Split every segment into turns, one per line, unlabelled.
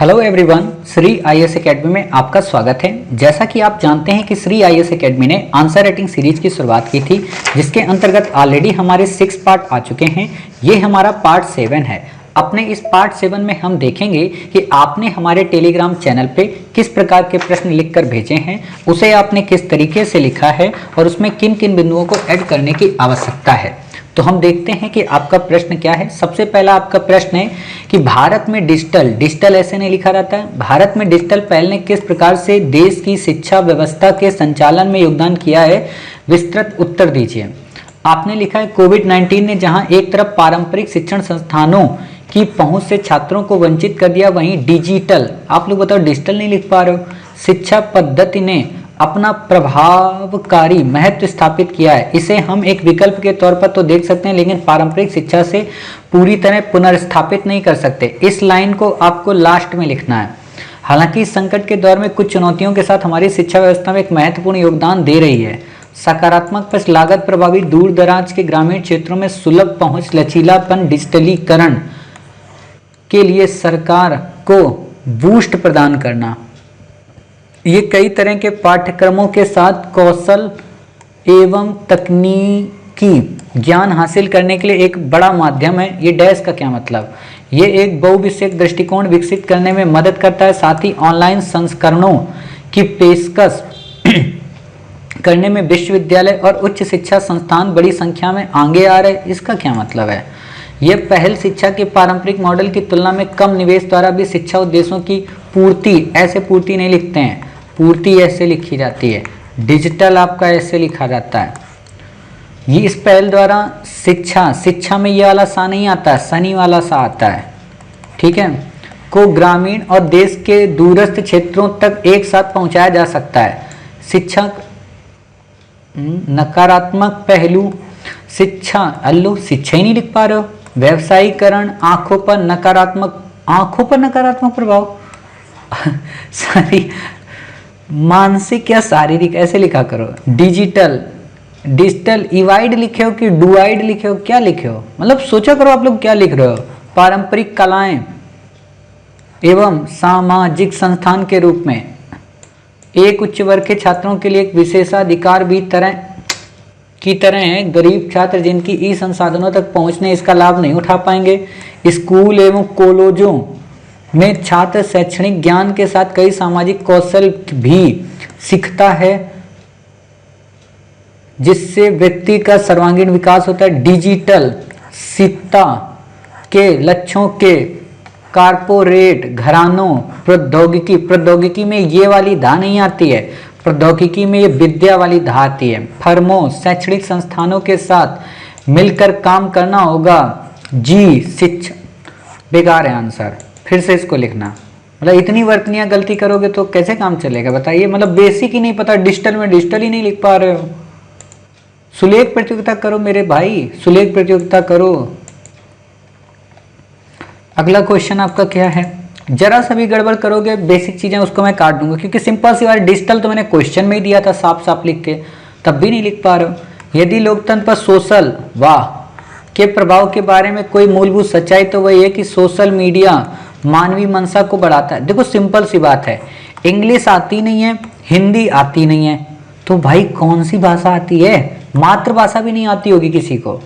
Hello everyone, Shri IAS academy में आपका स्वागत है। जैसा कि आप जानते हैं कि श्री आईएएस एकेडमी ने आंसर राइटिंग सीरीज की शुरुआत की थी, जिसके अंतर्गत ऑलरेडी हमारे 6 पार्ट आ चुके हैं। ये हमारा पार्ट 7 है। अपने इस पार्ट 7 में हम देखेंगे कि आपने हमारे टेलीग्राम चैनल पे किस प्रकार के प्रश्न लिखकर भेजे हैं, उसे आपने किस तरीके से लिखा है और उसमें किन किन बिंदुओं को ऐड करने की आवश्यकता है। तो हम देखते हैं कि आपका प्रश्न क्या है। सबसे पहला आपका प्रश्न है कि भारत में डिजिटल ऐसे नहीं लिखा रहता है। भारत में डिजिटल पहल ने किस प्रकार से देश की शिक्षा व्यवस्था के संचालन में योगदान किया है, विस्तृत उत्तर दीजिए। आपने लिखा है कोविड-19 ने जहां एक तरफ पारंपरिक शिक्षण संस्थानों की पहुंच से छात्रों को वंचित कर दिया, वहीं डिजिटल, आप लोग बताओ डिजिटल नहीं लिख पा रहे हो, शिक्षा पद्धति ने अपना प्रभावकारी महत्व स्थापित किया है। इसे हम एक विकल्प के तौर पर तो देख सकते हैं, लेकिन पारंपरिक शिक्षा से पूरी तरह पुनर्स्थापित नहीं कर सकते। इस लाइन को आपको लास्ट में लिखना है। हालांकि इस संकट के दौर में कुछ चुनौतियों के साथ हमारी शिक्षा व्यवस्था में एक महत्वपूर्ण योगदान दे रही है। सकारात्मक पर लागत प्रभावी दूर दराज के ग्रामीण क्षेत्रों में सुलभ पहुंच, लचीलापन, डिजिटलीकरण के लिए सरकार को बूस्ट प्रदान करना। ये कई तरह के पाठ्यक्रमों के साथ कौशल एवं तकनीकी ज्ञान हासिल करने के लिए एक बड़ा माध्यम है। ये डैश का क्या मतलब? ये एक बहुविषयक दृष्टिकोण विकसित करने में मदद करता है। साथ ही ऑनलाइन संस्करणों की पेशकश करने में विश्वविद्यालय और उच्च शिक्षा संस्थान बड़ी संख्या में आगे आ रहे। इसका क्या मतलब है? यह पहल शिक्षा के पारंपरिक मॉडल की तुलना में कम निवेश द्वारा भी शिक्षा उद्देश्यों की पूर्ति, ऐसे पूर्ति नहीं लिखते हैं, पूर्ति ऐसे लिखी जाती है। डिजिटल आपका ऐसे लिखा जाता है। ये इस पहल द्वारा शिक्षा में ये वाला सा नहीं आता, शनि वाला सा आता है, ठीक है, को ग्रामीण और देश के दूरस्थ क्षेत्रों तक एक साथ पहुंचाया जा सकता है। शिक्षा नकारात्मक पहलू, शिक्षा ही नहीं लिख पा रहे हो। व्यवसायीकरण, आंखों पर नकारात्मक प्रभाव सारी मानसिक या शारीरिक ऐसे लिखा करो। डिजिटल इवाइड लिखे हो कि डुआइड लिखे हो, क्या लिखे हो, मतलब सोचा करो आप लोग क्या लिख रहे हो। पारंपरिक कलाएं एवं सामाजिक संस्थान के रूप में एक उच्च वर्ग के छात्रों के लिए एक विशेषाधिकार भी की तरह है। गरीब छात्र जिनकी ई संसाधनों तक पहुंचने इसका लाभ नहीं उठा पाएंगे। स्कूल एवं कॉलेजों में छात्र शैक्षणिक ज्ञान के साथ कई सामाजिक कौशल भी सीखता है, जिससे व्यक्ति का सर्वांगीण विकास होता है। डिजिटल शिक्षा के लक्ष्यों के कारपोरेट घरानों, प्रौद्योगिकी में ये वाली धा नहीं आती है, प्रौद्योगिकी में ये विद्या वाली धा आती है। फर्मों, शैक्षणिक संस्थानों के साथ मिलकर काम करना होगा। शिक्षा बेकार है आंसर, फिर से इसको लिखना। मतलब इतनी वर्तनियां गलती करोगे तो कैसे काम चलेगा बताइए। मतलब बेसिक ही नहीं पता, डिजिटल में डिजिटल ही नहीं लिख पा रहे हो। सुलेख प्रतियोगिता करो मेरे भाई, सुलेख प्रतियोगिता करो। अगला क्वेश्चन आपका क्या है? जरा सा भी गड़बड़ करोगे बेसिक चीजें उसको मैं काट दूंगा, क्योंकि सिंपल सी बात, डिजिटल तो मैंने क्वेश्चन में ही दिया था साफ साफ लिख के, तब भी नहीं लिख पा रहे हो। यदि लोकतंत्र पर सोशल के प्रभाव के बारे में कोई मूलभूत सच्चाई तो वही है कि सोशल मीडिया मानवीय मनसा को बढ़ाता है। देखो सिंपल सी बात है, इंग्लिश आती नहीं है, हिंदी आती नहीं है, तो भाई कौन सी भाषा आती है? मातृभाषा भी नहीं आती होगी किसी को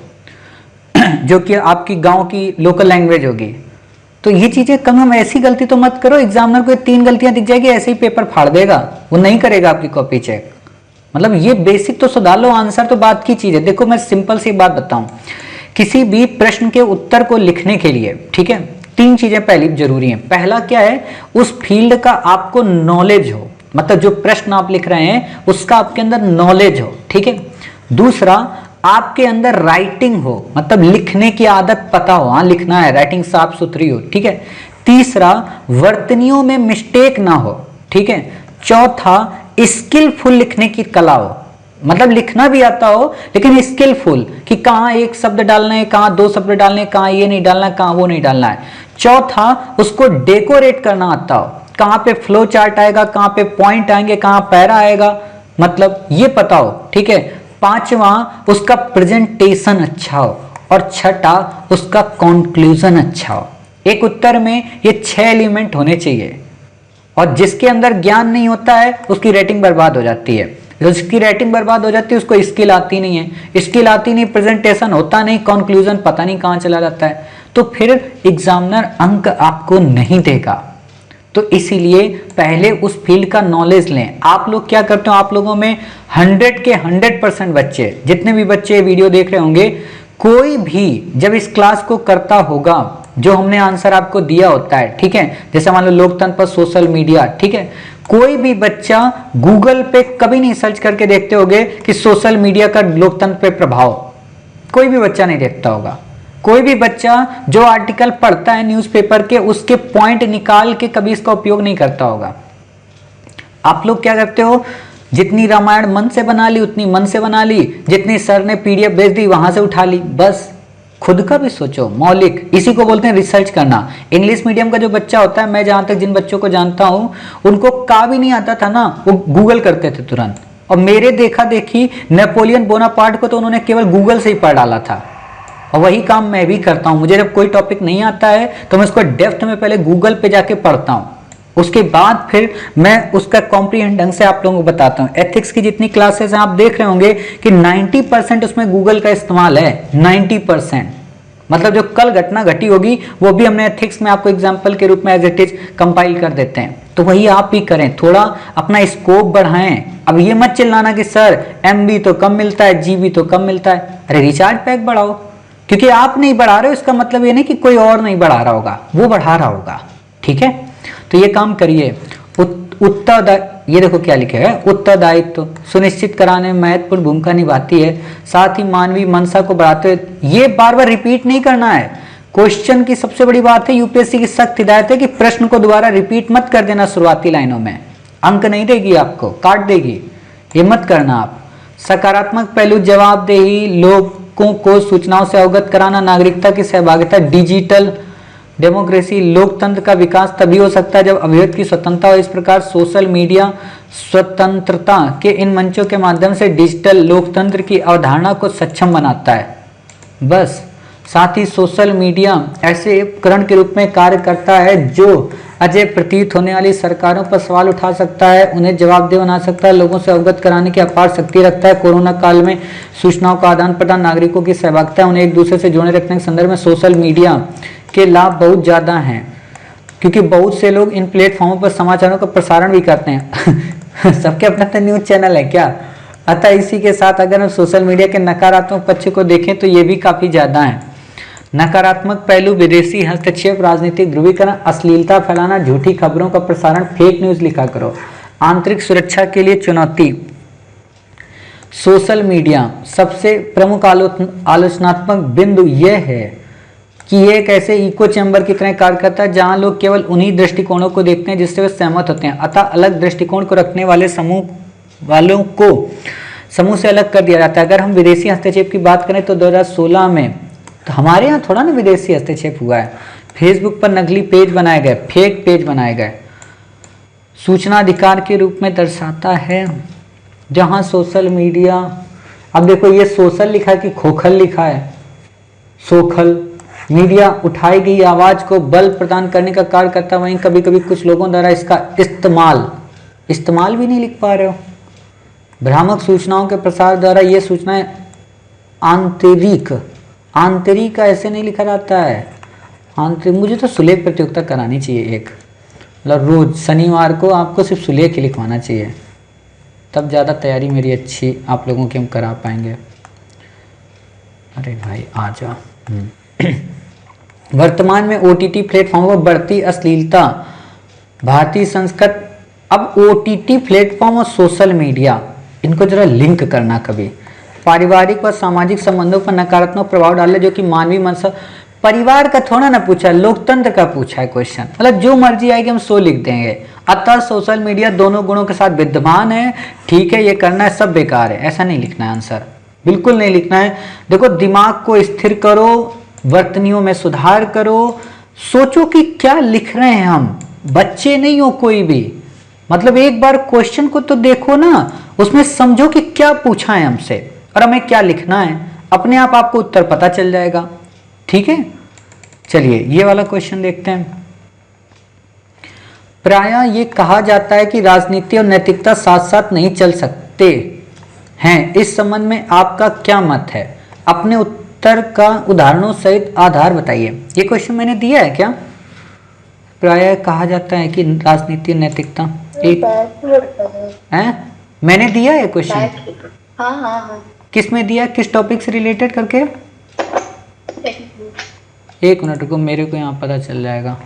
जो कि आपकी गांव की लोकल लैंग्वेज होगी। तो ये चीजें कम, हम ऐसी गलती तो मत करो, एग्जामिनर को 3 गलतियां दिख जाएगी ऐसे ही पेपर फाड़ देगा, वो नहीं करेगा आपकी कॉपी चेक। मतलब ये बेसिक तो सुधार लो, आंसर तो बात की चीज है। देखो मैं सिंपल सी बात बताऊं, किसी भी प्रश्न के उत्तर को लिखने के लिए, ठीक है, 3 चीजें पहली जरूरी हैं। पहला क्या है, उस फील्ड का आपको नॉलेज हो, मतलब जो प्रश्न आप लिख रहे हैं उसका आपके अंदर नॉलेज हो, ठीक है। दूसरा, आपके अंदर राइटिंग हो, मतलब लिखने की आदत पता हो, हाँ लिखना है, राइटिंग साफ सुथरी हो, ठीक है। तीसरा, वर्तनियों में मिस्टेक ना हो, ठीक है। चौथा, स्किलफुल लिखने की कला हो, मतलब लिखना भी आता हो लेकिन स्किलफुल, कि कहाँ एक शब्द डालना है, कहाँ 2 शब्द डालने हैं, कहाँ ये नहीं डालना है, कहाँ वो नहीं डालना है। चौथा, उसको डेकोरेट करना आता हो, कहाँ पे फ्लो चार्ट आएगा, कहाँ पे पॉइंट आएंगे, कहाँ पैरा आएगा, मतलब ये पता हो, ठीक है। पांचवा, उसका प्रेजेंटेशन अच्छा हो, और छठा, उसका कंक्लूजन अच्छा हो। एक उत्तर में ये 6 एलिमेंट होने चाहिए, और जिसके अंदर ज्ञान नहीं होता है उसकी रेटिंग बर्बाद हो जाती है। जिसकी रेटिंग बर्बाद हो जाती है उसको स्किल आती नहीं है, स्किल आती नहीं, प्रेजेंटेशन होता नहीं, कंक्लूजन पता नहीं कहाँ चला जाता है, तो फिर एग्जामिनर अंक आपको नहीं देगा। तो इसीलिए पहले उस फील्ड का नॉलेज लें। आप लोग क्या करते हो, आप लोगों में 100 के 100% बच्चे, जितने भी बच्चे वीडियो देख रहे होंगे, कोई भी जब इस क्लास को करता होगा, जो हमने आंसर आपको दिया होता है, ठीक है, जैसे मान लो लोकतंत्र पर सोशल मीडिया, ठीक है, कोई भी बच्चा गूगल पे कभी नहीं सर्च करके देखते होगे कि सोशल मीडिया का लोकतंत्र पे प्रभाव, कोई भी बच्चा नहीं देखता होगा। कोई भी बच्चा जो आर्टिकल पढ़ता है न्यूज़पेपर के, उसके पॉइंट निकाल के कभी इसका उपयोग नहीं करता होगा। आप लोग क्या करते हो, जितनी रामायण मन से बना ली उतनी मन से बना ली, जितनी सर ने पीडीएफ भेज दी वहां से उठा ली, बस। खुद का भी सोचो, मौलिक, इसी को बोलते हैं रिसर्च करना। इंग्लिश मीडियम का जो बच्चा होता है, मैं जहां तक जिन बच्चों को जानता हूं, उनको का भी नहीं आता था ना, वो गूगल करते थे तुरंत। और मेरे देखा देखी नेपोलियन बोनापार्ट को तो उन्होंने केवल गूगल से ही पढ़ डाला था, और वही काम मैं भी करता हूं। मुझे जब कोई टॉपिक नहीं आता है तो मैं उसको डेप्थ में पहले गूगल पे जाके पढ़ता हूं, उसके बाद फिर मैं उसका कॉम्प्रीहेंड ढंग से आप लोगों को बताता हूं। एथिक्स की जितनी क्लासेस हैं आप देख रहे होंगे कि 90% उसमें गूगल का इस्तेमाल है, 90%। मतलब जो कल घटना घटी होगी वो भी हमने एथिक्स में आपको एग्जाम्पल के रूप में एज इट इज कंपाइल कर देते हैं। तो वही आप भी करें, थोड़ा अपना स्कोप बढ़ाएं। अब ये मत चिल्लाना कि सर MB तो कम मिलता है, GB तो कम मिलता है। अरे रिचार्ज पैक बढ़ाओ, क्योंकि आप नहीं बढ़ा रहे हो इसका मतलब ये नहीं कि कोई और नहीं बढ़ा रहा होगा, वो बढ़ा रहा होगा, ठीक है। तो ये काम करिए। ये देखो क्या लिखा है, उत्तरदायित्व सुनिश्चित कराने में महत्वपूर्ण भूमिका निभाती है, साथ ही मानवीय मंशा को बढ़ाते हुए। ये बार बार रिपीट नहीं करना है। क्वेश्चन की सबसे बड़ी बात है, यूपीएससी की सख्त हिदायत है कि प्रश्न को दोबारा रिपीट मत कर देना शुरुआती लाइनों में, अंक नहीं देगी आपको, काट देगी, ये मत करना आप। सकारात्मक पहलू जवाबदेही, लोगों को सूचनाओं से अवगत कराना, नागरिकता की सहभागिता, डिजिटल डेमोक्रेसी। लोकतंत्र का विकास तभी हो सकता है जब अभिव्यक्ति की स्वतंत्रता हो। इस प्रकार सोशल मीडिया स्वतंत्रता के इन मंचों के माध्यम से डिजिटल लोकतंत्र की अवधारणा को सक्षम बनाता है। बस, साथ ही सोशल मीडिया ऐसे उपकरण के रूप में कार्य करता है जो अजय प्रतीत होने वाली सरकारों पर सवाल उठा सकता है, उन्हें जवाबदेह बना सकता है, लोगों से अवगत कराने की अपार शक्ति रखता है। कोरोना काल में सूचनाओं का आदान प्रदान, नागरिकों की सहभागिता, उन्हें एक दूसरे से जोड़े रखने के संदर्भ में सोशल मीडिया के लाभ बहुत ज़्यादा हैं, क्योंकि बहुत से लोग इन प्लेटफॉर्मों पर समाचारों का प्रसारण भी करते हैं। सबके अपना अपना न्यूज चैनल है क्या। अतः इसी के साथ अगर हम सोशल मीडिया के नकारात्मक पक्ष को देखें तो ये भी काफ़ी ज़्यादा है। नकारात्मक पहलू विदेशी हस्तक्षेप, राजनीतिक ध्रुवीकरण, अश्लीलता फैलाना, झूठी खबरों का प्रसारण, फेक न्यूज लिखा करो। आंतरिक सुरक्षा के लिए चुनौती। सोशल मीडिया सबसे प्रमुख आलोचनात्मक बिंदु यह है कि ये एक ऐसे इको चैम्बर की तरह कार्य करता है जहां लोग केवल उन्हीं दृष्टिकोणों को देखते हैं जिससे वे सहमत होते हैं। अतः अलग दृष्टिकोण को रखने वाले समूह वालों को समूह से अलग कर दिया जाता है। अगर हम विदेशी हस्तक्षेप की बात करें तो 2016 में, तो हमारे यहाँ थोड़ा ना विदेशी हस्तक्षेप हुआ है। फेसबुक पर नकली पेज बनाए गए, फेक पेज बनाए गए। सूचना अधिकार के रूप में दर्शाता है जहां सोशल मीडिया, अब देखो ये सोशल लिखा है कि खोखल लिखा है, सोखल। मीडिया उठाई गई आवाज को बल प्रदान करने का कार्य करता है। वहीं कभी कभी कुछ लोगों द्वारा इसका इस्तेमाल भी नहीं लिख पा रहे हो। भ्रामक सूचनाओं के प्रसार द्वारा ये सूचनाएं आंतरिक ऐसे नहीं लिखा जाता है, आंतरिक। मुझे तो सुलेख प्रतियोगिता करानी चाहिए एक, मतलब रोज शनिवार को आपको सिर्फ सुलेख ही लिखवाना चाहिए, तब ज़्यादा तैयारी मेरी अच्छी आप लोगों की हम करा पाएंगे। अरे भाई आ जा। वर्तमान में OTT प्लेटफॉर्म पर बढ़ती अश्लीलता, भारतीय संस्कृत। अब OTT प्लेटफॉर्म और सोशल मीडिया, इनको जरा लिंक करना कभी। पारिवारिक व सामाजिक संबंधों पर नकारात्मक प्रभाव डाले जो कि मानवीय मनसा। परिवार का थोड़ा ना पूछा, लोकतंत्र का पूछा है क्वेश्चन, मतलब जो मर्जी आएगी हम सो लिख देंगे। अतः सोशल मीडिया दोनों गुणों के साथ विद्यमान है, ठीक है, ये करना है, सब बेकार है, ऐसा नहीं लिखना है आंसर, बिल्कुल नहीं लिखना है। देखो दिमाग को स्थिर करो, वर्तनियों में सुधार करो, सोचो कि क्या लिख रहे हैं हम, बच्चे नहीं हो कोई भी। मतलब एक बार क्वेश्चन को तो देखो ना, उसमें समझो कि क्या पूछा है हमसे और हमें क्या लिखना है, अपने आप आपको उत्तर पता चल जाएगा, ठीक है। चलिए ये वाला क्वेश्चन देखते हैं। प्रायः ये कहा जाता है कि राजनीति और नैतिकता साथ साथ नहीं चल सकते हैं, इस संबंध में आपका क्या मत है? अपने उत्तर का उदाहरणों सहित आधार बताइए। ये क्वेश्चन मैंने दिया है क्या? प्रायः कहा जाता है कि राजनीति और नैतिकता एक है, मैंने दिया है क्वेश्चन।
हाँ।
किस में दिया, किस टॉपिक से रिलेटेड करके? एक मिनट रुको, मेरे को यहाँ पता चल जाएगा।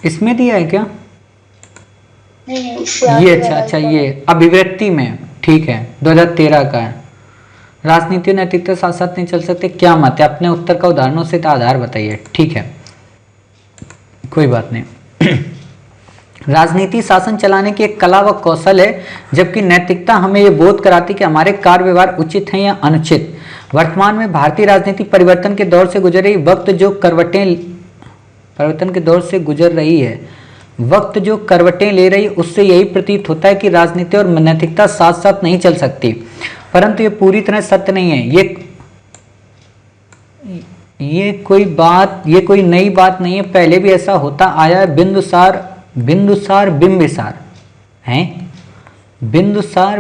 इसमें दिया है क्या? ये अच्छा ये अभिव्यक्ति में, ठीक है, 2013 का है। राजनीति और नैतिकता साथ साथ नहीं चल सकते, क्या मत है? अपने उत्तर का उदाहरणों से आधार बताइए। ठीक है, कोई बात नहीं। राजनीति शासन चलाने की एक कला व कौशल है, जबकि नैतिकता हमें यह बोध कराती कि हमारे कार्य व्यवहार उचित हैं या अनुचित। वर्तमान में भारतीय राजनीति परिवर्तन के दौर से गुजर रही वक्त जो करवटें ले रही, उससे यही प्रतीत होता है कि राजनीति और नैतिकता साथ साथ नहीं चल सकती, परंतु ये पूरी तरह सत्य नहीं है। ये कोई नई बात नहीं है, पहले भी ऐसा होता आया है। बिंदुसार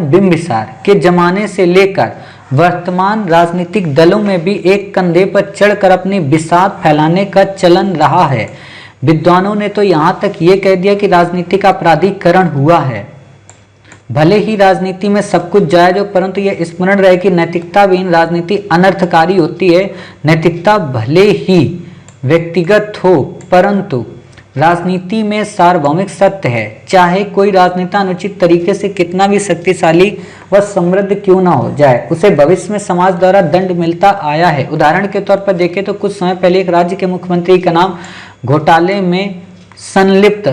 बिंबिसार के जमाने से लेकर वर्तमान राजनीतिक दलों में भी एक कंधे पर चढ़कर अपनी बिसात फैलाने का चलन रहा है। विद्वानों ने तो यहाँ तक ये कह दिया कि राजनीति का अपराधीकरण हुआ है। भले ही राजनीति में सब कुछ जायज हो, परंतु यह स्मरण रहे कि नैतिकता विहीन राजनीति अनर्थकारी होती है। नैतिकता भले ही व्यक्तिगत हो, परंतु राजनीति में सार्वभौमिक सत्य है। चाहे कोई राजनेता अनुचित तरीके से कितना भी शक्तिशाली व समृद्ध क्यों ना हो जाए, उसे भविष्य में समाज द्वारा दंड मिलता आया है। उदाहरण के तौर पर देखें तो कुछ समय पहले एक राज्य के मुख्यमंत्री का नाम घोटाले में संलिप्त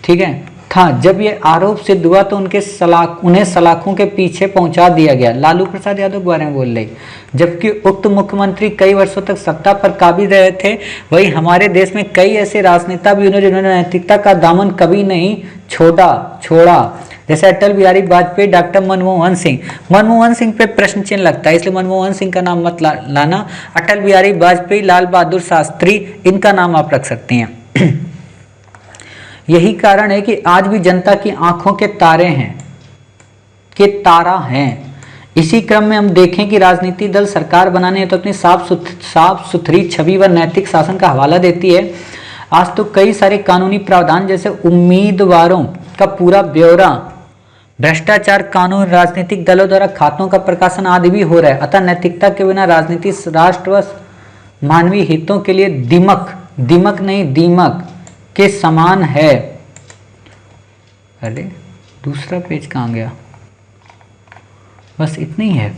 ठीक है था। जब ये आरोप सिद्ध हुआ तो उन्हें सलाखों के पीछे पहुंचा दिया गया। लालू प्रसाद यादव के बारे में बोल रही, जबकि उक्त मुख्यमंत्री कई वर्षों तक सत्ता पर काबिज रहे थे। वही हमारे देश में कई ऐसे राजनेता भी उन्होंने जिन्होंने नैतिकता का दामन कभी नहीं छोड़ा, जैसे अटल बिहारी वाजपेयी, डॉक्टर मनमोहन सिंह पे प्रश्न चिन्ह लगता है, इसलिए मनमोहन सिंह का नाम मत लाना। अटल बिहारी वाजपेयी, लाल बहादुर शास्त्री, इनका नाम आप रख सकते हैं। यही कारण है कि आज भी जनता की आंखों के तारा हैं। इसी क्रम में हम देखें कि राजनीतिक दल सरकार बनाने तो अपनी साफ सुथरी छवि व नैतिक शासन का हवाला देती है। आज तो कई सारे कानूनी प्रावधान जैसे उम्मीदवारों का पूरा ब्यौरा, भ्रष्टाचार कानून, राजनीतिक दलों द्वारा खातों का प्रकाशन आदि भी हो रहा है। अतः नैतिकता के बिना राजनीति राष्ट्र व मानवीय हितों के लिए दीमक के समान है। अरे दूसरा पेज कहाँ गया? बस इतना ही है।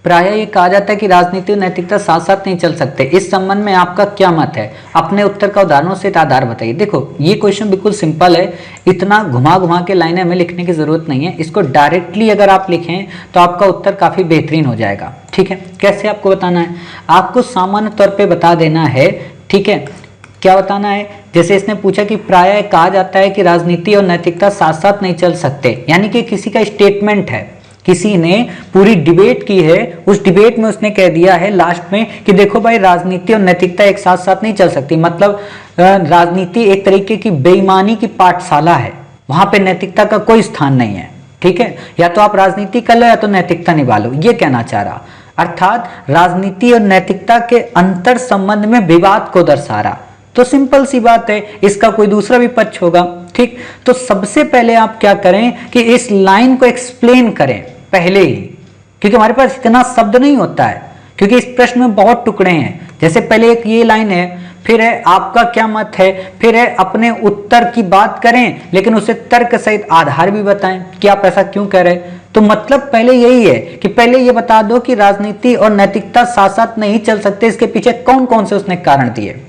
प्रायः ये कहा जाता है कि राजनीति और नैतिकता साथ साथ नहीं चल सकते, इस संबंध में आपका क्या मत है? अपने उत्तर का उदाहरणों से आधार बताइए। देखो ये क्वेश्चन बिल्कुल सिंपल है, इतना घुमा के लाइनें हमें लिखने की जरूरत नहीं है। इसको डायरेक्टली अगर आप लिखें तो आपका उत्तर काफी बेहतरीन हो जाएगा। ठीक है, कैसे आपको बताना है? आपको सामान्य तौर पर बता देना है। ठीक है, क्या बताना है? जैसे इसने पूछा कि प्रायः कहा जाता है कि राजनीति और नैतिकता साथ साथ नहीं चल सकते, यानी कि किसी का स्टेटमेंट है, किसी ने पूरी डिबेट की है, उस डिबेट में उसने कह दिया है लास्ट में कि देखो भाई राजनीति और नैतिकता एक साथ साथ नहीं चल सकती। मतलब राजनीति एक तरीके की बेईमानी की पाठशाला है, वहां पे नैतिकता का कोई स्थान नहीं है। ठीक है, या तो आप राजनीति कर लो या तो नैतिकता निभा लो, ये कहना चाह रहा। अर्थात राजनीति और नैतिकता के अंतर संबंध में विवाद को दर्शा रहा। तो सिंपल सी बात है, इसका कोई दूसरा भी पक्ष होगा। ठीक, तो सबसे पहले आप क्या करें कि इस लाइन को एक्सप्लेन करें पहले ही, क्योंकि हमारे पास इतना शब्द नहीं होता है, क्योंकि इस प्रश्न में बहुत टुकड़े हैं। जैसे पहले एक ये लाइन है, फिर है आपका क्या मत है, फिर है अपने उत्तर की बात करें, लेकिन उसे तर्क सहित आधार भी बताएं कि आप ऐसा क्यों कह रहे। तो मतलब पहले यही है कि पहले ये बता दो कि राजनीति और नैतिकता साथ साथ नहीं चल सकते, इसके पीछे कौन कौन से उसने कारण दिए।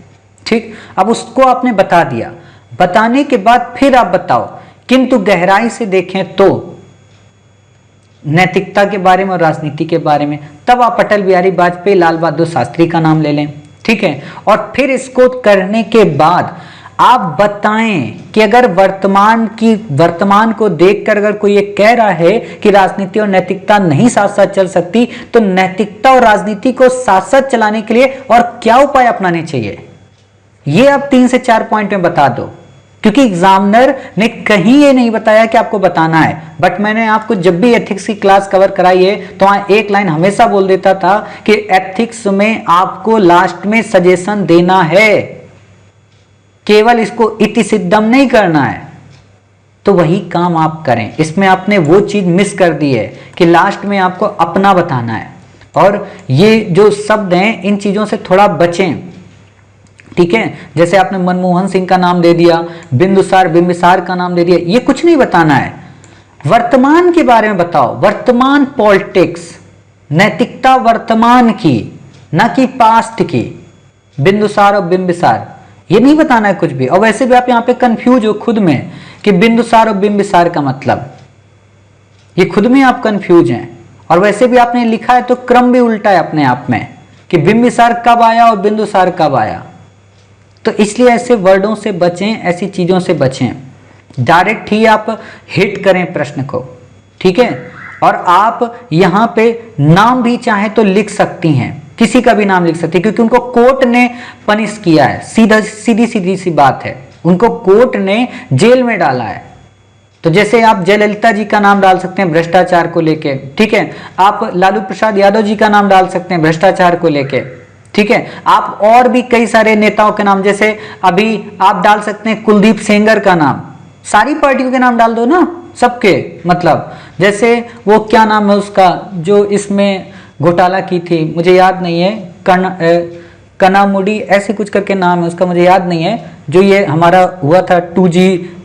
ठीक, अब उसको आपने बता दिया, बताने के बाद फिर आप बताओ, किंतु गहराई से देखें तो नैतिकता के बारे में और राजनीति के बारे में, तब आप अटल बिहारी वाजपेयी, लाल बहादुर शास्त्री का नाम ले लें। ठीक है, और फिर इसको करने के बाद आप बताएं कि अगर वर्तमान को देखकर अगर कोई ये कह रहा है कि राजनीति और नैतिकता नहीं साथ साथ चल सकती, तो नैतिकता और राजनीति को साथ साथ चलाने के लिए और क्या उपाय अपनाने चाहिए, ये आप 3 से 4 पॉइंट में बता दो। क्योंकि एग्जामिनर ने कहीं ये नहीं बताया कि आपको बताना है, बट मैंने आपको जब भी एथिक्स की क्लास कवर कराई है तो वहां एक लाइन हमेशा बोल देता था कि एथिक्स में आपको लास्ट में सजेशन देना है, केवल इसको इति सिद्धम नहीं करना है। तो वही काम आप करें। इसमें आपने वो चीज मिस कर दी है कि लास्ट में आपको अपना बताना है, और ये जो शब्द हैं इन चीजों से थोड़ा बचें, ठीक है। जैसे आपने मनमोहन सिंह का नाम दे दिया, बिंबिसार का नाम दे दिया, ये कुछ नहीं बताना है। वर्तमान के बारे में बताओ, वर्तमान पॉलिटिक्स, नैतिकता वर्तमान की, ना कि पास्ट की। बिंदुसार और बिंबिसार ये नहीं बताना है कुछ भी। और वैसे भी आप यहाँ पे कंफ्यूज हो खुद में कि बिंदुसार और बिंबिसार का मतलब, ये खुद में आप कंफ्यूज हैं। और वैसे भी आपने लिखा है तो क्रम भी उल्टा है अपने आप में कि बिंबिसार कब आया और बिंदुसार कब आया। तो इसलिए ऐसे वर्डों से बचें, ऐसी चीजों से बचें। डायरेक्ट ही आप हिट करें प्रश्न को, ठीक है। और आप यहां पे नाम भी चाहे तो लिख सकती हैं, किसी का भी नाम लिख सकती है, क्योंकि उनको कोर्ट ने पनिश किया है। सीधी सी बात है, उनको कोर्ट ने जेल में डाला है। तो जैसे आप जयललिता जी का नाम डाल सकते हैं भ्रष्टाचार को लेके, ठीक है। आप लालू प्रसाद यादव जी का नाम डाल सकते हैं भ्रष्टाचार को लेके, ठीक है। आप और भी कई सारे नेताओं के नाम, जैसे अभी आप डाल सकते हैं कुलदीप सेंगर का नाम, सारी पार्टियों के नाम डाल दो ना, सबके। मतलब जैसे वो क्या नाम है उसका जो इसमें घोटाला की थी, मुझे याद नहीं है, कनामुडी ऐसे कुछ करके नाम है उसका, मुझे याद नहीं है। जो ये हमारा हुआ था 2G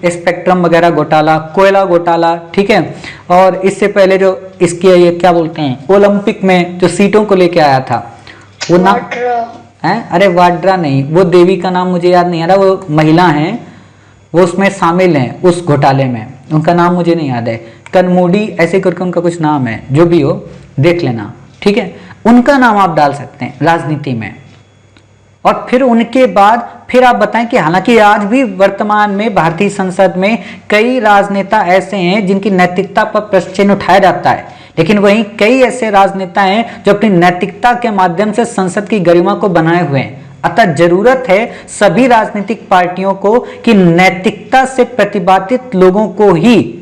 स्पेक्ट्रम वगैरह घोटाला, कोयला घोटाला, ठीक है। और इससे पहले जो इसके ये क्या बोलते हैं, ओलंपिक में जो सीटों को लेके आया था, वो नाम है, अरे वाड्रा नहीं, वो देवी का नाम मुझे याद नहीं आ रहा, वो महिला हैं, वो उसमें शामिल हैं उस घोटाले में, उनका नाम मुझे नहीं याद है, कनमोडी ऐसे करके उनका कुछ नाम है, जो भी हो देख लेना, ठीक है। उनका नाम आप डाल सकते हैं राजनीति में। और फिर उनके बाद फिर आप बताएं कि हालांकि आज भी वर्तमान में भारतीय संसद में कई राजनेता ऐसे हैं जिनकी नैतिकता पर प्रश्न चिन्ह उठाया जाता है, लेकिन वहीं कई ऐसे राजनेता हैं जो अपनी नैतिकता के माध्यम से संसद की गरिमा को बनाए हुए हैं। अतः जरूरत है सभी राजनीतिक पार्टियों को कि नैतिकता से प्रतिपादित लोगों को ही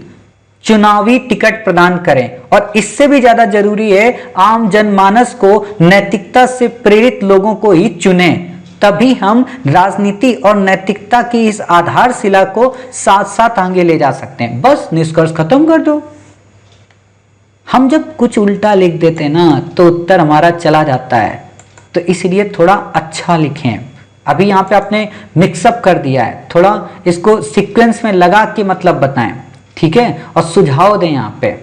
चुनावी टिकट प्रदान करें, और इससे भी ज्यादा जरूरी है आम जनमानस को नैतिकता से प्रेरित लोगों को ही चुने। तभी हम राजनीति और नैतिकता की इस आधारशिला को साथ साथ आगे ले जा सकते हैं। बस निष्कर्ष खत्म कर दो। हम जब कुछ उल्टा लिख देते हैं ना तो उत्तर हमारा चला जाता है, तो इसलिए थोड़ा अच्छा लिखें। अभी यहाँ पे आपने मिक्सअप कर दिया है, थोड़ा इसको सीक्वेंस में लगा के मतलब बताएं, ठीक है, और सुझाव दें यहाँ पे।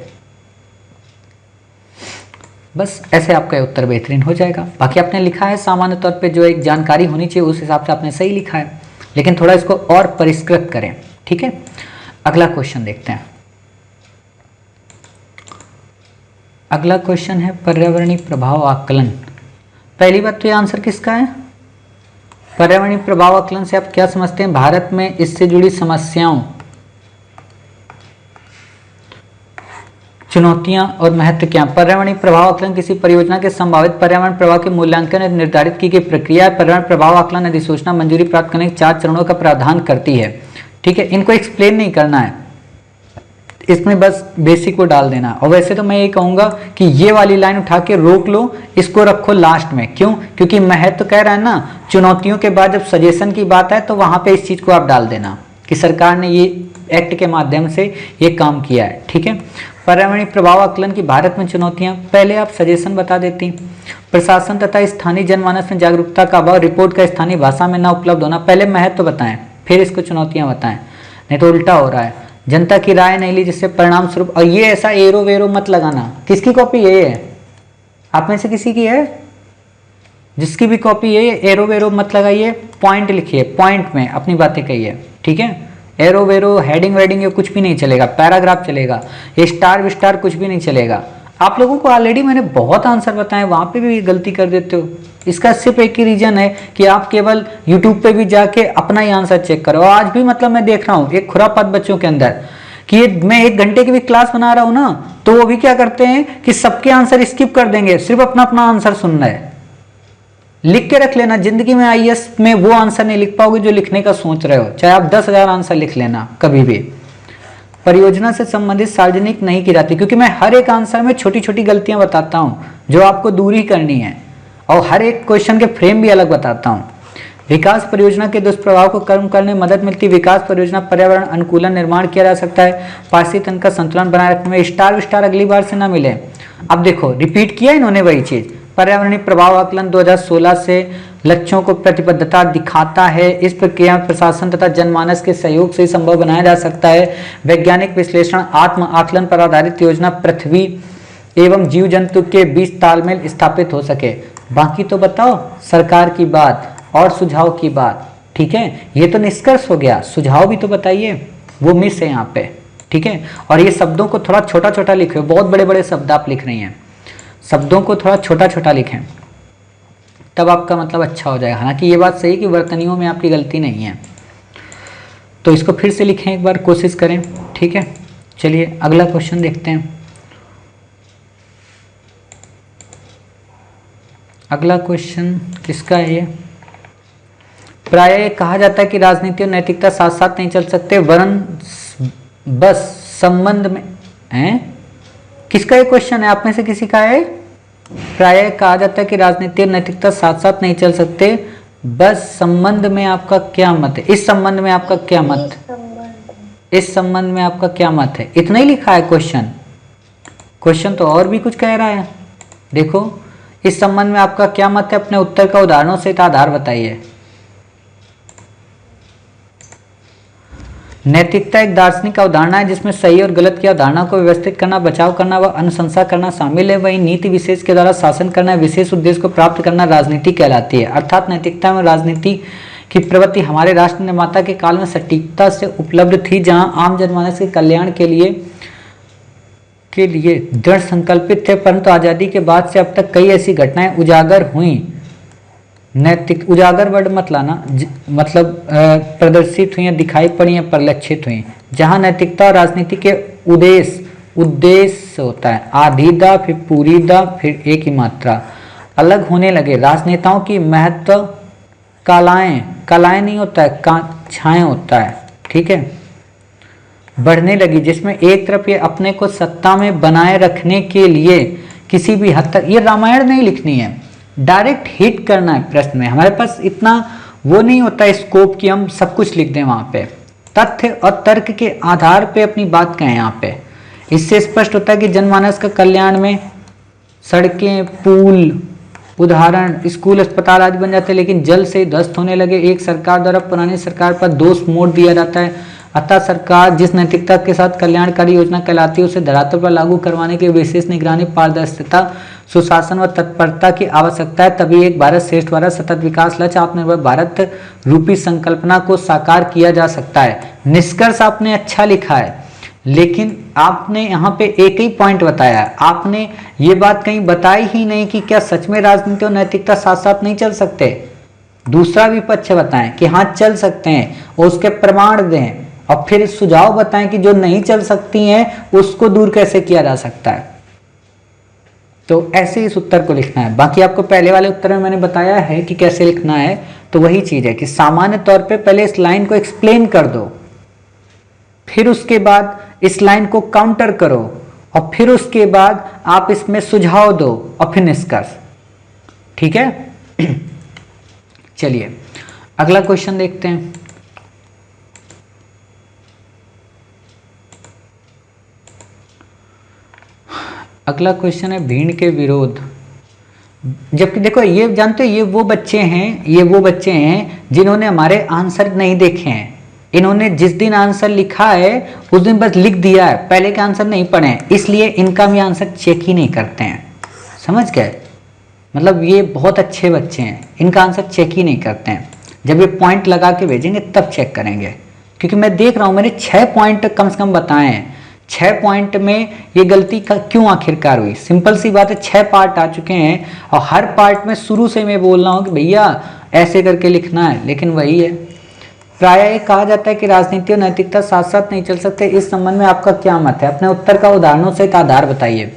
बस ऐसे आपका उत्तर बेहतरीन हो जाएगा। बाकी आपने लिखा है सामान्य तौर पे जो एक जानकारी होनी चाहिए उस हिसाब से आपने सही लिखा है, लेकिन थोड़ा इसको और परिष्कृत करें, ठीक है। अगला क्वेश्चन देखते हैं। अगला क्वेश्चन है पर्यावरणीय प्रभाव आकलन। पहली बात तो ये आंसर किसका है? पर्यावरणीय प्रभाव आकलन से आप क्या समझते हैं? भारत में इससे जुड़ी समस्याओं, चुनौतियां और महत्व क्या? पर्यावरणीय प्रभाव आकलन किसी परियोजना के संभावित पर्यावरण प्रभाव के मूल्यांकन और निर्धारित की गई प्रक्रिया है। पर्यावरण प्रभाव आकलन अधिसूचना मंजूरी प्राप्त करने के 4 चरणों का प्रावधान करती है, ठीक है। इनको एक्सप्लेन नहीं करना है, इसमें बस बेसिक को डाल देना। और वैसे तो मैं ये कहूंगा कि ये वाली लाइन उठा के रोक लो, इसको रखो लास्ट में। क्यों? क्योंकि महत्व कह रहा है ना, चुनौतियों के बाद जब सजेशन की बात है तो वहां पे इस चीज को आप डाल देना कि सरकार ने ये एक्ट के माध्यम से ये काम किया है, ठीक है। पर्यावरणीय प्रभाव आकलन की भारत में चुनौतियां, पहले आप सजेशन बता देती। प्रशासन तथा स्थानीय जनमानस में जागरूकता का अभाव, रिपोर्ट का स्थानीय भाषा में न उपलब्ध होना। पहले महत्व बताएं फिर इसको चुनौतियां बताएं, नहीं तो उल्टा हो रहा है। जनता की राय नहीं ली जिससे परिणाम स्वरूप, और ये ऐसा एरो वेरो मत लगाना। किसकी कॉपी ये है? आप में से किसी की है? जिसकी भी कॉपी है एरो वेरो मत लगाइए, पॉइंट लिखिए, पॉइंट में अपनी बातें कहिए, ठीक है। एरो वेरो हेडिंग वेडिंग ये कुछ भी नहीं चलेगा, पैराग्राफ चलेगा, ये स्टार विस्टार कुछ भी नहीं चलेगा। आप लोगों को ऑलरेडी मैंने बहुत आंसर बताए, वहां पे भी गलती कर देते हो। इसका सिर्फ एक ही रीजन है कि आप केवल यूट्यूब पे भी जाके अपना ही आंसर चेक करो। आज भी मतलब मैं देख रहा हूँ एक खुरापात बच्चों के अंदर कि मैं 1 घंटे की भी क्लास बना रहा हूँ ना, तो वो भी क्या करते हैं कि सबके आंसर स्किप कर देंगे, सिर्फ अपना अपना आंसर सुनना है। लिख के रख लेना, जिंदगी में आईएएस में वो आंसर नहीं लिख पाओगे जो लिखने का सोच रहे हो, चाहे आप 10,000 आंसर लिख लेना। कभी भी परियोजना से संबंधित सार्वजनिक नहीं की जाती, क्योंकि मैं हर एक आंसर में छोटी छोटी गलतियां बताता हूं जो आपको दूर ही करनी है, और हर एक क्वेश्चन के फ्रेम भी अलग बताता हूं। विकास परियोजना के दुष्प्रभाव को कम करने में मदद मिलती है। विकास परियोजना पर्यावरण अनुकूलन निर्माण किया जा सकता है, पारिस्थितिक तंत्र का संतुलन बनाए रखने में। स्टार अगली बार से ना मिले। अब देखो रिपीट किया इन्होंने वही चीज। पर्यावरणीय प्रभाव आकलन 2016 से लक्ष्यों को प्रतिबद्धता दिखाता है। इस प्रक्रिया में प्रशासन तथा जनमानस के सहयोग से संभव बनाया जा सकता है। वैज्ञानिक विश्लेषण आत्म आकलन पर आधारित योजना पृथ्वी एवं जीव जंतु के बीच तालमेल स्थापित हो सके। बाकी तो बताओ सरकार की बात और सुझाव की बात, ठीक है। ये तो निष्कर्ष हो गया, सुझाव भी तो बताइए, वो मिस है यहाँ पे, ठीक है। और ये शब्दों को थोड़ा छोटा छोटा लिखे, बहुत बड़े बड़े शब्द आप लिख रही हैं, शब्दों को थोड़ा छोटा छोटा लिखें, तब आपका मतलब अच्छा हो जाएगा। हालांकि ये बात सही है कि वर्तनियों में आपकी गलती नहीं है, तो इसको फिर से लिखें, एक बार कोशिश करें, ठीक है। चलिए अगला क्वेश्चन देखते हैं। अगला क्वेश्चन किसका है ये? प्रायः कहा जाता है कि राजनीति और नैतिकता साथ साथ नहीं चल सकते, वरन बस संबंध में हैं। किसका ये क्वेश्चन है? आप में से किसी का है? प्रायः कहा जाता है कि राजनीति और नैतिकता साथ साथ नहीं चल सकते, बस संबंध में आपका क्या मत है? इस संबंध में आपका क्या मत? इस संबंध में आपका क्या मत है? इतना ही लिखा है क्वेश्चन। क्वेश्चन तो और भी कुछ कह रहा है। देखो, इस संबंध में आपका क्या मत है? अपने उत्तर का उदाहरणों से आधार बताइए। नैतिकता एक दार्शनिक अवधारणा है जिसमें सही और गलत की अवधारणा को व्यवस्थित करना, बचाव करना व अनुशंसा करना शामिल है। वही नीति विशेष के द्वारा शासन करना, विशेष उद्देश्य को प्राप्त करना राजनीति कहलाती है। अर्थात नैतिकता में राजनीति की प्रवृत्ति हमारे राष्ट्र निर्माता के काल में सटीकता से उपलब्ध थी, जहां आम जनमानस के कल्याण के लिए दृढ़ संकल्पित थे। परंतु आजादी के बाद से अब तक कई ऐसी घटनाएं उजागर हुई, नैतिक उजागर वर्ड मत लाना, मतलब प्रदर्शित हुई, दिखाई पड़ी या परिलक्षित हुई, जहां नैतिकता और राजनीति के उद्देश्य होता है आधी दा, फिर पूरी दा, फिर एक ही मात्रा अलग होने लगे। राजनेताओं की महत्व कलाएं नहीं होता है, छाएं होता है, ठीक है, बढ़ने लगी, जिसमें एक तरफ ये अपने को सत्ता में बनाए रखने के लिए किसी भी हद तक, ये रामायण नहीं लिखनी है, डायरेक्ट हिट करना है प्रश्न में। हमारे पास इतना वो नहीं होता है स्कोप कि हम सब कुछ लिख दें, वहां पे तथ्य और तर्क के आधार पे अपनी बात कहें। यहाँ पे इससे स्पष्ट होता है कि जनमानस का कल्याण में सड़कें, पुल, उदाहरण स्कूल, अस्पताल आदि बन जाते हैं, लेकिन जल से ध्वस्त होने लगे। एक सरकार द्वारा पुरानी सरकार पर दोष मोड़ दिया जाता है। अतः सरकार जिस नैतिकता के साथ कल्याणकारी योजना कहलाती है उसे धरातल पर लागू करवाने के विशेष निगरानी, पारदर्शिता, सुशासन व तत्परता की आवश्यकता है। तभी एक भारत श्रेष्ठ भारत, सतत विकास लक्ष्य, आत्मनिर्भर भारत रूपी संकल्पना को साकार किया जा सकता है। निष्कर्ष आपने अच्छा लिखा है, लेकिन आपने यहाँ पे एक ही पॉइंट बताया, आपने ये बात कहीं बताई ही नहीं कि क्या सच में राजनीति और नैतिकता साथ साथ नहीं चल सकते। दूसरा भी पक्ष बताएं कि हाँ चल सकते हैं और उसके प्रमाण दें, और फिर सुझाव बताएं कि जो नहीं चल सकती हैं उसको दूर कैसे किया जा सकता है। तो ऐसे इस उत्तर को लिखना है। बाकी आपको पहले वाले उत्तर में मैंने बताया है कि कैसे लिखना है, तो वही चीज है कि सामान्य तौर पे पहले इस लाइन को एक्सप्लेन कर दो, फिर उसके बाद इस लाइन को काउंटर करो, और फिर उसके बाद आप इसमें सुझाव दो, और फिर निष्कर्ष, ठीक है। चलिए अगला क्वेश्चन देखते हैं। अगला क्वेश्चन है भीड़ के विरोध। जबकि देखो ये जानते हो, ये वो बच्चे हैं जिन्होंने हमारे आंसर नहीं देखे हैं। इन्होंने जिस दिन आंसर लिखा है उस दिन बस लिख दिया है, पहले के आंसर नहीं पढ़े हैं, इसलिए इनका भी आंसर चेक ही नहीं करते हैं। समझ गए? मतलब ये बहुत अच्छे बच्चे हैं, इनका आंसर चेक ही नहीं करते हैं। जब ये पॉइंट लगा के भेजेंगे तब चेक करेंगे, क्योंकि मैं देख रहा हूँ मैंने 6 पॉइंट कम से कम बताए हैं, 6 पॉइंट में ये गलती क्यों आखिरकार हुई? सिंपल सी बात है, 6 पार्ट आ चुके हैं और हर पार्ट में शुरू से मैं बोल रहा हूँ कि भैया ऐसे करके लिखना है, लेकिन वही है। प्राय ये कहा जाता है कि राजनीति और नैतिकता साथ साथ नहीं चल सकते। इस संबंध में आपका क्या मत है? अपने उत्तर का उदाहरणों से एक आधार बताइए।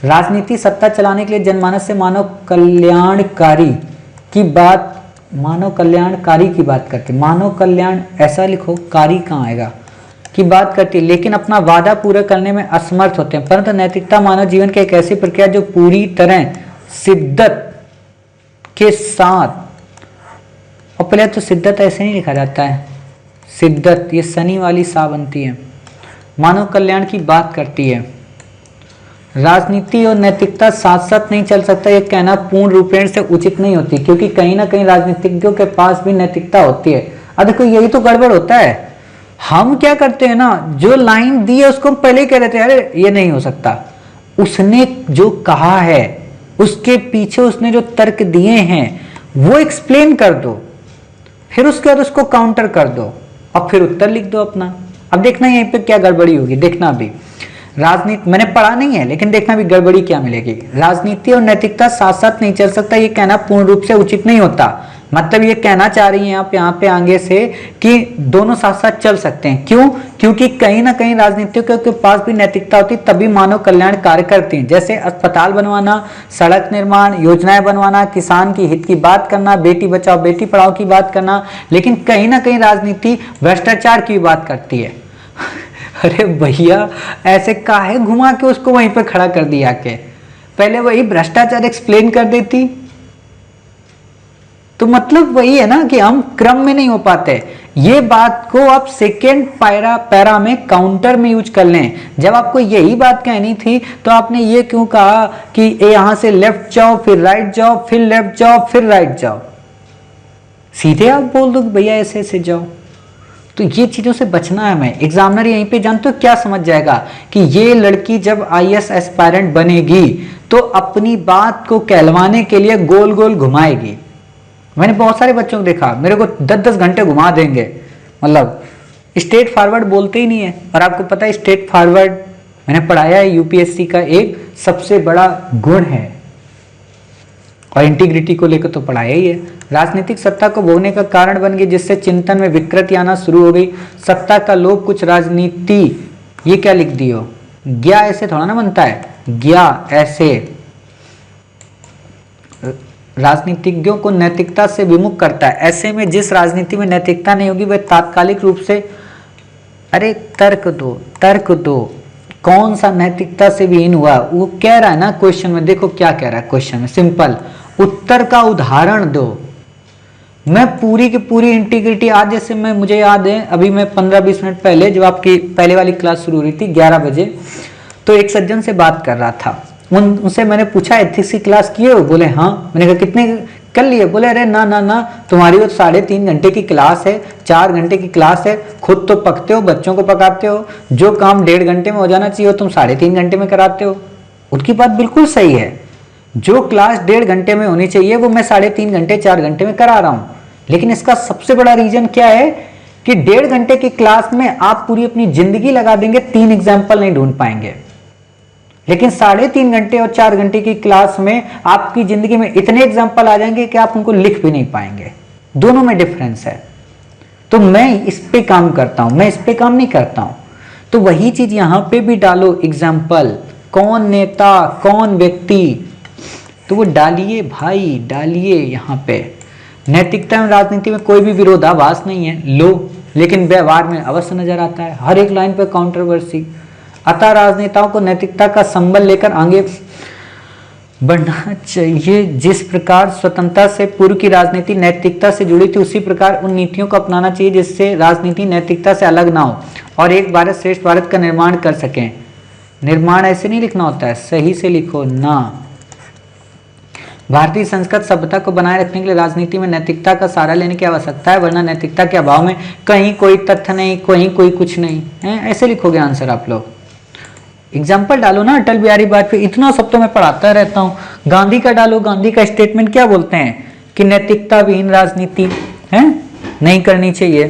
राजनीति सत्ता चलाने के लिए जनमानस से मानव कल्याणकारी की बात करती, मानव कल्याण ऐसा लिखो, कारी कहाँ आएगा, की बात करती है, लेकिन अपना वादा पूरा करने में असमर्थ होते हैं। परंतु नैतिकता मानव जीवन की एक ऐसी प्रक्रिया जो पूरी तरह शिद्दत के साथ, और पहले तो शिद्दत ऐसे नहीं लिखा जाता है, शिद्दत ये शनि वाली सा बनती है, मानव कल्याण की बात करती है। राजनीति और नैतिकता साथ साथ नहीं चल सकता, यह कहना पूर्ण रूपेण से उचित नहीं होती, क्योंकि कहीं ना कहीं राजनीतिज्ञों के पास भी नैतिकता होती है। अब देखो यही तो गड़बड़ होता है, हम क्या करते हैं ना, जो लाइन दी है उसको हम पहले ही कह देते हैं अरे ये नहीं हो सकता। उसने जो कहा है उसके पीछे उसने जो तर्क दिए हैं वो एक्सप्लेन कर दो, फिर उसके बाद उसको काउंटर कर दो और फिर उत्तर लिख दो अपना। अब देखना यहीं पे क्या गड़बड़ी होगी, देखना अभी। राजनीति मैंने पढ़ा नहीं है, लेकिन देखना भी गड़बड़ी क्या मिलेगी। राजनीति और नैतिकता साथ साथ नहीं चल सकता, ये कहना पूर्ण रूप से उचित नहीं होता। मतलब ये कहना चाह रही हैं आप यहाँ पे आगे से कि दोनों साथ साथ चल सकते हैं। क्यों? क्योंकि कहीं ना कहीं राजनीतिज्ञों के पास भी नैतिकता होती, तभी मानव कल्याण कार्य करती हैं। जैसे अस्पताल बनवाना, सड़क निर्माण, योजनाएं बनवाना, किसान की हित की बात करना, बेटी बचाओ बेटी पढ़ाओ की बात करना, लेकिन कहीं ना कहीं राजनीति भ्रष्टाचार की बात करती है। अरे भैया ऐसे काहे घुमा के उसको वहीं पे खड़ा कर दिया के, पहले वही भ्रष्टाचार एक्सप्लेन कर देती। तो मतलब वही है ना कि हम क्रम में नहीं हो पाते। ये बात को आप सेकेंड पैरा में काउंटर में यूज कर लें। जब आपको यही बात कहनी थी तो आपने ये क्यों कहा कि यहां से लेफ्ट जाओ फिर राइट जाओ फिर लेफ्ट जाओ फिर राइट जाओ? सीधे आप बोल दो कि भैया ऐसे ऐसे जाओ। तो ये चीजों से बचना है हमें। एग्जामिनर यहीं पे जानते हो क्या समझ जाएगा कि ये लड़की जब आईएएस एस्पायरेंट बनेगी तो अपनी बात को कहलवाने के लिए गोल गोल घुमाएगी। मैंने बहुत सारे बच्चों को देखा, मेरे को 10-10 घंटे घुमा देंगे, मतलब स्ट्रेट फॉरवर्ड बोलते ही नहीं है। और आपको पता है स्ट्रेट फॉरवर्ड मैंने पढ़ाया है यूपीएससी का एक सबसे बड़ा गुण है, और इंटीग्रिटी को लेकर तो पढ़ाया ही है। राजनीतिक सत्ता को भोगने का कारण बन गई, जिससे चिंतन में विकृति आना शुरू हो गई। सत्ता का लोभ, कुछ राजनीति, ये क्या लिख दियो, ज्ञा ऐसे थोड़ा ना बनता है, ज्ञा ऐसे राजनीतिज्ञों को नैतिकता से विमुख करता है। ऐसे में जिस राजनीति में नैतिकता नहीं होगी वह तात्कालिक रूप से, अरे तर्क दो, कौन सा नैतिकता से विहीन हुआ? वो कह रहा है ना क्वेश्चन में, देखो क्या कह रहा है क्वेश्चन में, सिंपल उत्तर का उदाहरण दो। मैं पूरी की पूरी इंटीग्रिटी आज, जैसे मुझे याद है अभी मैं 15-20 मिनट पहले जब आपकी पहले वाली क्लास शुरू हो रही थी 11 बजे, तो एक सज्जन से बात कर रहा था। उनसे मैंने पूछा एथिक्स की क्लास किए हो? बोले हाँ। मैंने कहा कितने कर लिए? बोले अरे ना तुम्हारी वो 3.5 घंटे की क्लास है, 4 घंटे की क्लास है, खुद तो पकते हो, बच्चों को पकाते हो, जो काम 1.5 घंटे में हो जाना चाहिए तुम 3.5 घंटे में कराते हो। उनकी बात बिल्कुल सही है, जो क्लास 1.5 घंटे में होनी चाहिए वो मैं 3.5 घंटे 4 घंटे में करा रहा हूँ। लेकिन इसका सबसे बड़ा रीजन क्या है कि 1.5 घंटे की क्लास में आप पूरी अपनी जिंदगी लगा देंगे, 3 एग्जाम्पल नहीं ढूंढ पाएंगे। लेकिन 3.5 घंटे और 4 घंटे की क्लास में आपकी जिंदगी में इतने एग्जाम्पल आ जाएंगे कि आप उनको लिख भी नहीं पाएंगे। दोनों में डिफरेंस है। तो मैं इस पे काम करता हूं, मैं इस पे काम नहीं करता हूं। तो वही चीज यहां पे भी डालो एग्जाम्पल, कौन नेता कौन व्यक्ति, तो वो डालिए भाई, डालिए। यहां पे नैतिकता एवं राजनीति में कोई भी विरोधाभास नहीं है, लो, लेकिन व्यवहार में अवश्य नजर आता है, हर एक लाइन पे काउंट्रोवर्सी। अतः राजनेताओं को नैतिकता का संबल लेकर आगे बढ़ना चाहिए। जिस प्रकार स्वतंत्रता से पूर्व की राजनीति नैतिकता से जुड़ी थी, उसी प्रकार उन नीतियों को अपनाना चाहिए जिससे राजनीति नैतिकता से अलग ना हो और एक भारत श्रेष्ठ भारत का निर्माण कर सकें। निर्माण ऐसे नहीं लिखना होता है, सही से लिखो ना। भारतीय संस्कृत सभ्यता को बनाए रखने के लिए राजनीति में नैतिकता का सहारा लेने की आवश्यकता है, वरना नैतिकता के अभाव में कहीं कोई तथ्य नहीं, कहीं कोई कुछ नहीं है। ऐसे लिखोगे आंसर आप लोग। एग्जाम्पल डालो ना, अटल बिहारी वाजपेयी, इतना सब तो मैं पढ़ाता रहता हूँ। गांधी का डालो, गांधी का स्टेटमेंट क्या बोलते हैं कि नैतिकता विहीन राजनीति है नहीं करनी चाहिए,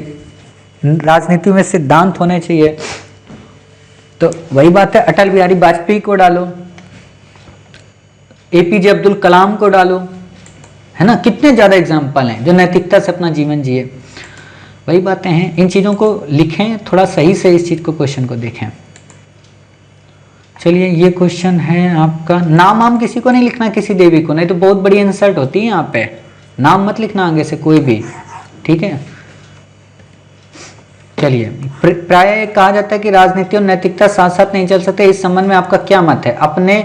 राजनीति में सिद्धांत होने चाहिए। तो वही बात है, अटल बिहारी वाजपेयी को डालो, एपीजे अब्दुल कलाम को डालो, है ना, कितने ज्यादा एग्जाम्पल हैं जो नैतिकता से अपना जीवन जिए। वही बातें हैं, इन चीजों को लिखें, थोड़ा सही से इस चीज को, क्वेश्चन को देखें। चलिए ये क्वेश्चन है आपका, नाम किसी को नहीं लिखना, किसी देवी को, नहीं तो बहुत बड़ी इंसल्ट होती है यहाँ पे। नाम मत लिखना आगे से कोई भी, ठीक है। चलिए, प्राय कहा जाता है कि राजनीति और नैतिकता साथ साथ नहीं चल सकते, इस संबंध में आपका क्या मत है? अपने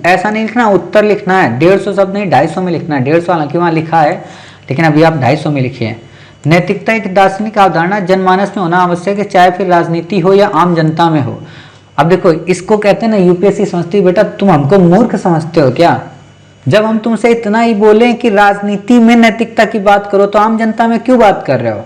ऐसा नहीं लिखना, उत्तर लिखना है, 150 शब्द नहीं 250 में लिखना है। 150 हालांकि वहां लिखा है, लेकिन अभी आप 250 में लिखिए। नैतिकता एक दार्शनिक अवधारणा जनमानस में होना आवश्यक है, चाहे फिर राजनीति हो या आम जनता में हो। अब देखो, इसको कहते हैं ना, यूपीएससी समझती है, बेटा तुम हमको मूर्ख समझते हो क्या? जब हम तुमसे इतना ही बोले कि राजनीति में नैतिकता की बात करो, तो आम जनता में क्यों बात कर रहे हो?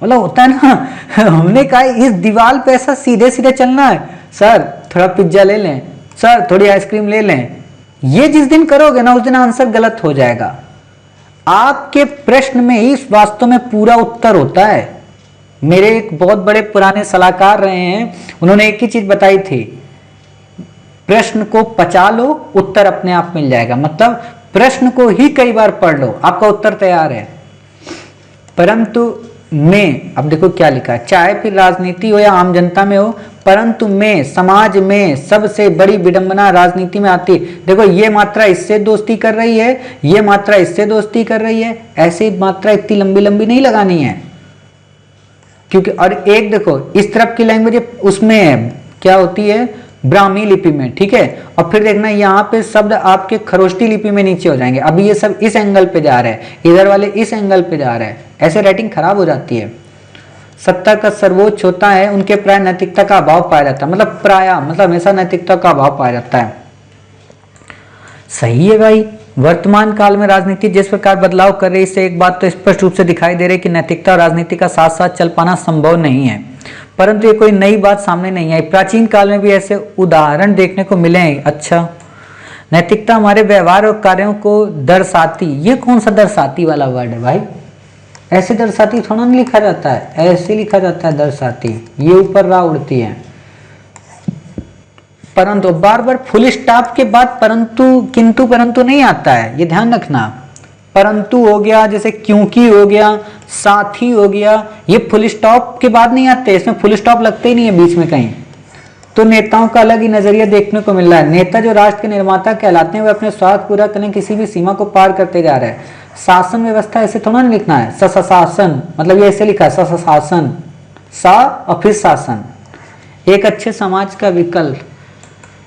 मतलब होता है ना हमने कहा इस दीवार पे ऐसा सीधे सीधे चलना है, सर थोड़ा पिज्जा ले लें, सर थोड़ी आइसक्रीम ले लें। ये जिस दिन करोगे ना, उस दिन आंसर गलत हो जाएगा। आपके प्रश्न में ही वास्तव में पूरा उत्तर होता है। मेरे एक बहुत बड़े पुराने सलाहकार रहे हैं, उन्होंने एक ही चीज बताई थी, प्रश्न को पचा लो, उत्तर अपने आप मिल जाएगा। मतलब प्रश्न को ही कई बार पढ़ लो, आपका उत्तर तैयार है। परंतु में, अब देखो क्या लिखा है, चाहे फिर राजनीति हो या आम जनता में हो, परंतु में समाज में सबसे बड़ी विडंबना राजनीति में आती है। देखो ये मात्रा इससे दोस्ती कर रही है, ये मात्रा इससे दोस्ती कर रही है, ऐसे मात्रा इतनी लंबी लंबी नहीं लगानी है, क्योंकि और एक देखो इस तरफ की लैंग्वेज उसमें है, क्या होती है, ब्राह्मी लिपि में, ठीक है। और फिर देखना यहाँ पे शब्द आपके खरोष्टी लिपि में नीचे हो जाएंगे। अभी ये सब इस एंगल पे जा रहे हैं, इधर वाले इस एंगल पे जा रहे हैं, ऐसे राइटिंग खराब हो जाती है। सत्ता का सर्वोच्च होता है, उनके प्राय नैतिकता का अभाव पाया जाता है। मतलब प्राय मतलब हमेशा नैतिकता का अभाव पाया जाता है। सही है भाई। वर्तमान काल में राजनीति जिस प्रकार बदलाव कर रही है, इससे एक बात तो स्पष्ट रूप से दिखाई दे रही है कि नैतिकता और राजनीति का साथ साथ चल पाना संभव नहीं है। परंतु ये कोई नई बात सामने नहीं आई, प्राचीन काल में भी ऐसे उदाहरण देखने को मिले हैं। अच्छा, नैतिकता हमारे व्यवहार और कार्यों को दर्शाती, ये कौन सा दर्शाती वाला वर्ड है भाई? ऐसे दर्शाती थोड़ा नहीं लिखा जाता है, ऐसे लिखा जाता है दर्शाती, ये ऊपर राह उड़ती है। परंतु बार बार फुल स्टॉप के बाद परंतु, किंतु, परंतु नहीं आता है, ये ध्यान रखना। परंतु हो गया, जैसे क्योंकि हो गया, साथ ही हो गया, ये फुल स्टॉप के बाद नहीं आते, इसमें फुल स्टॉप लगते ही नहीं है बीच में कहीं। तो नेताओं का अलग ही नजरिया देखने को मिल रहा है। नेता जो राष्ट्र के निर्माता कहलाते हैं, वे अपने स्वार्थ पूरा करने किसी भी सीमा को पार करते जा रहे हैं। शासन व्यवस्था ऐसे थोड़ा नहीं लिखना है, शासन, मतलब ये ऐसे लिखा है, शासन, सा और फिर शासन। एक अच्छे समाज का विकल्प,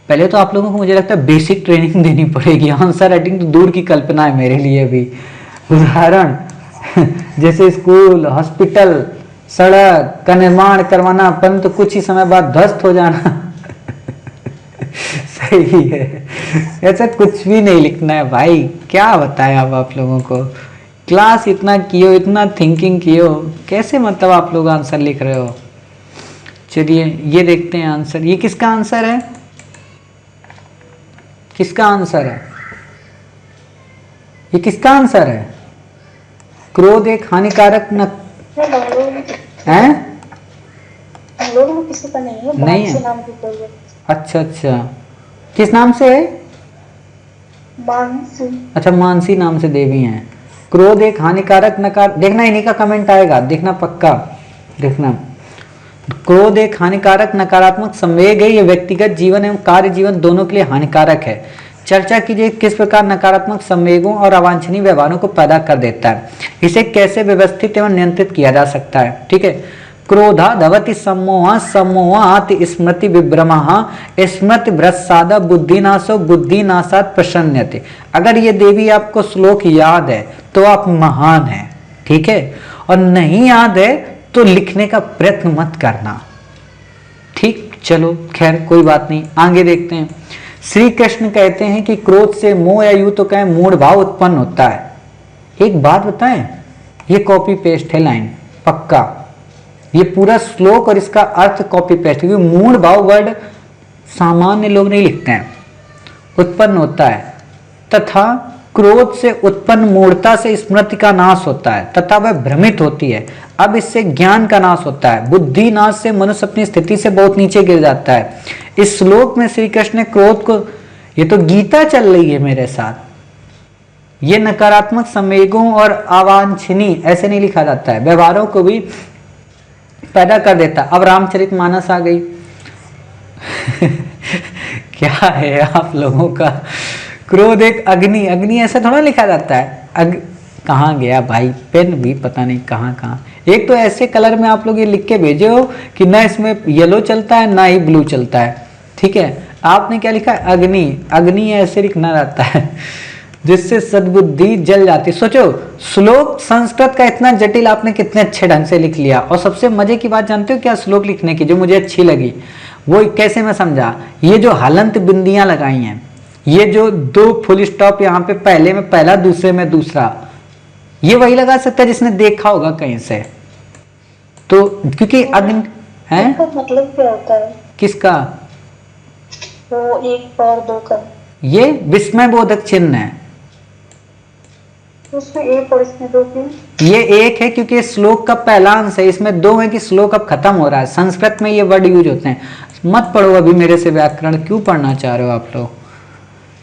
पहले तो आप लोगों को मुझे लगता है बेसिक ट्रेनिंग देनी पड़ेगी। आंसर राइटिंग तो दूर की कल्पना है मेरे लिए भी। उदाहरण जैसे स्कूल, हॉस्पिटल, सड़क का निर्माण करवाना, परंतु कुछ ही समय बाद ध्वस्त हो जाना सही है, ऐसा कुछ भी नहीं लिखना है भाई। क्या बताएं अब आप लोगों को, क्लास इतना कियो, इतना थिंकिंग कियो, कैसे मतलब आप लोग आंसर लिख रहे हो। चलिए ये देखते हैं आंसर, ये किसका आंसर है, किसका आंसर है, ये किसका आंसर है? क्रोध एक हानिकारक न है,
किसी का नहीं है,
नहीं है।
नाम की
अच्छा अच्छा, किस नाम से है?
मानसी।
अच्छा, मानसी नाम से देवी हैं। क्रोध एक हानिकारक नकार, देखना इन्हीं का कमेंट आएगा, देखना पक्का, देखना। क्रोध एक हानिकारक नकारात्मक संवेग है, ये व्यक्तिगत जीवन एवं कार्य जीवन दोनों के लिए हानिकारक है। चर्चा कीजिए किस प्रकार नकारात्मक संवेगों और अवांछनीय व्यवहारों को पैदा कर देता है, इसे कैसे व्यवस्थित एवं नियंत्रित किया जा सकता है। ठीक है, क्रोधादवति सम्मोह सम्मोहात् स्मृति विभ्रमः स्मृति भ्रष्टाद बुद्धिनाशो बुद्धिनाशात् प्रसन्यते। अगर ये देवी आपको श्लोक याद है तो आप महान हैं, ठीक है, और नहीं याद है तो लिखने का प्रयत्न मत करना, ठीक। चलो खैर कोई बात नहीं, आगे देखते हैं। श्री कृष्ण कहते हैं कि क्रोध से मोह या यूं तो कहें मूढ़ भाव उत्पन्न होता है। एक बात बताएं, ये कॉपी पेस्ट है लाइन, पक्का ये पूरा श्लोक और इसका अर्थ कॉपी पेस्ट, क्योंकि मूढ़ भाव वर्ड सामान्य लोग नहीं लिखते हैं। उत्पन्न होता है तथा क्रोध से उत्पन्न मूढ़ता से स्मृति का नाश होता है तथा वह भ्रमित होती है। अब इससे ज्ञान का नाश होता है। बुद्धि नाश से मनुष्य अपनी स्थिति से बहुत नीचे गिर जाता है। इस श्लोक में श्री कृष्ण ने क्रोध को, ये तो गीता चल रही है मेरे साथ, ये नकारात्मक संवेगों और अवांछनीय ऐसे नहीं लिखा जाता है, व्यवहारों को भी पैदा कर देता। अब रामचरितमानस आ गई क्या है आप लोगों का, क्रोध एक अग्नि, अग्नि ऐसे थोड़ा लिखा जाता है। कहाँ गया भाई पेन भी, पता नहीं कहाँ। एक तो ऐसे कलर में आप लोग ये लिख के भेजे हो कि ना इसमें येलो चलता है ना ही ब्लू चलता है, ठीक है। आपने क्या लिखा है, अग्नि, अग्नि ऐसे लिखना रहता है जिससे सद्बुद्धि जल जाती। सोचो श्लोक संस्कृत का इतना जटिल आपने कितने अच्छे ढंग से लिख लिया। और सबसे मजे की बात जानते हो क्या श्लोक लिखने की जो मुझे अच्छी लगी, वो कैसे मैं समझा, ये जो हलंत बिंदियां लगाई हैं, ये जो 2 फुल स्टॉप यहाँ पे, पहले में पहला दूसरे में दूसरा, ये वही लगा सकता है जिसने देखा होगा कहीं से। तो क्योंकि अग्नि है,
मतलब क्या होता है
किसका,
वो 1 और 2 का,
ये विस्मय बोधक चिन्ह है।
उसमें 1 और इसमें 2 क्यों?
ये 1 है क्योंकि श्लोक का पहला अंश है, इसमें 2 है कि श्लोक अब खत्म हो रहा है। संस्कृत में ये वर्ड यूज होते हैं। मत पढ़ो अभी मेरे से व्याकरण, क्यों पढ़ना चाह रहे हो आप लोग,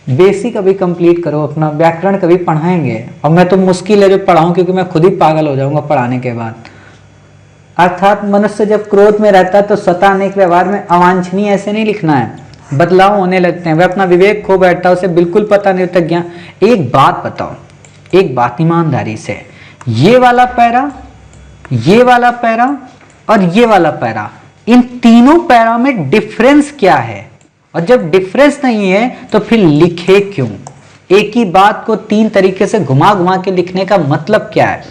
बेसिक अभी कंप्लीट करो अपना, व्याकरण कभी पढ़ाएंगे। और मैं तो मुश्किल है जो पढ़ाऊं क्योंकि मैं खुद ही पागल हो जाऊंगा पढ़ाने के बाद। अर्थात मनुष्य जब क्रोध में रहता है तो सता अनेक व्यवहार में अवांछनीय ऐसे नहीं लिखना है, बदलाव होने लगते हैं, वह अपना विवेक खो बैठता है, उसे बिल्कुल पता नहीं होता ज्ञान। एक बात बताओ, एक बात ईमानदारी से, ये वाला पैरा, ये वाला पैरा और ये वाला पैरा, इन तीनों पैरा में डिफरेंस क्या है? और जब डिफरेंस नहीं है तो फिर लिखे क्यों? एक ही बात को 3 तरीके से घुमा घुमा के लिखने का मतलब क्या है?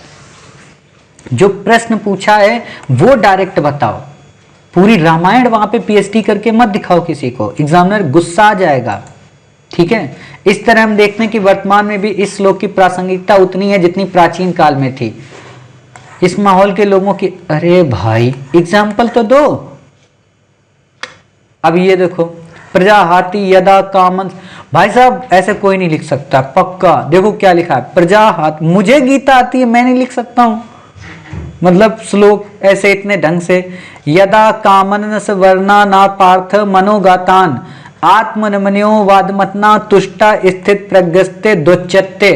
जो प्रश्न पूछा है वो डायरेक्ट बताओ। पूरी रामायण वहां पे पीएचडी करके मत दिखाओ किसी को, एग्जामिनर गुस्सा आ जाएगा, ठीक है। इस तरह हम देखते हैं कि वर्तमान में भी इस श्लोक की प्रासंगिकता उतनी है जितनी प्राचीन काल में थी। इस माहौल के लोगों की, अरे भाई एग्जाम्पल तो दो। अब ये देखो, प्रजा हाथी यदा कामन, भाई साहब ऐसे कोई नहीं लिख सकता पक्का। देखो क्या लिखा है, प्रजा हाथ, मुझे गीता आती है मैं नहीं लिख सकता हूं, मतलब श्लोक ऐसे इतने ढंग से। यदा कामन वर्णा ना पार्थ मनोगातान आत्मनमन्यो वादमतना तुष्टा स्थित प्रज्ञस्ते द्वच्यते,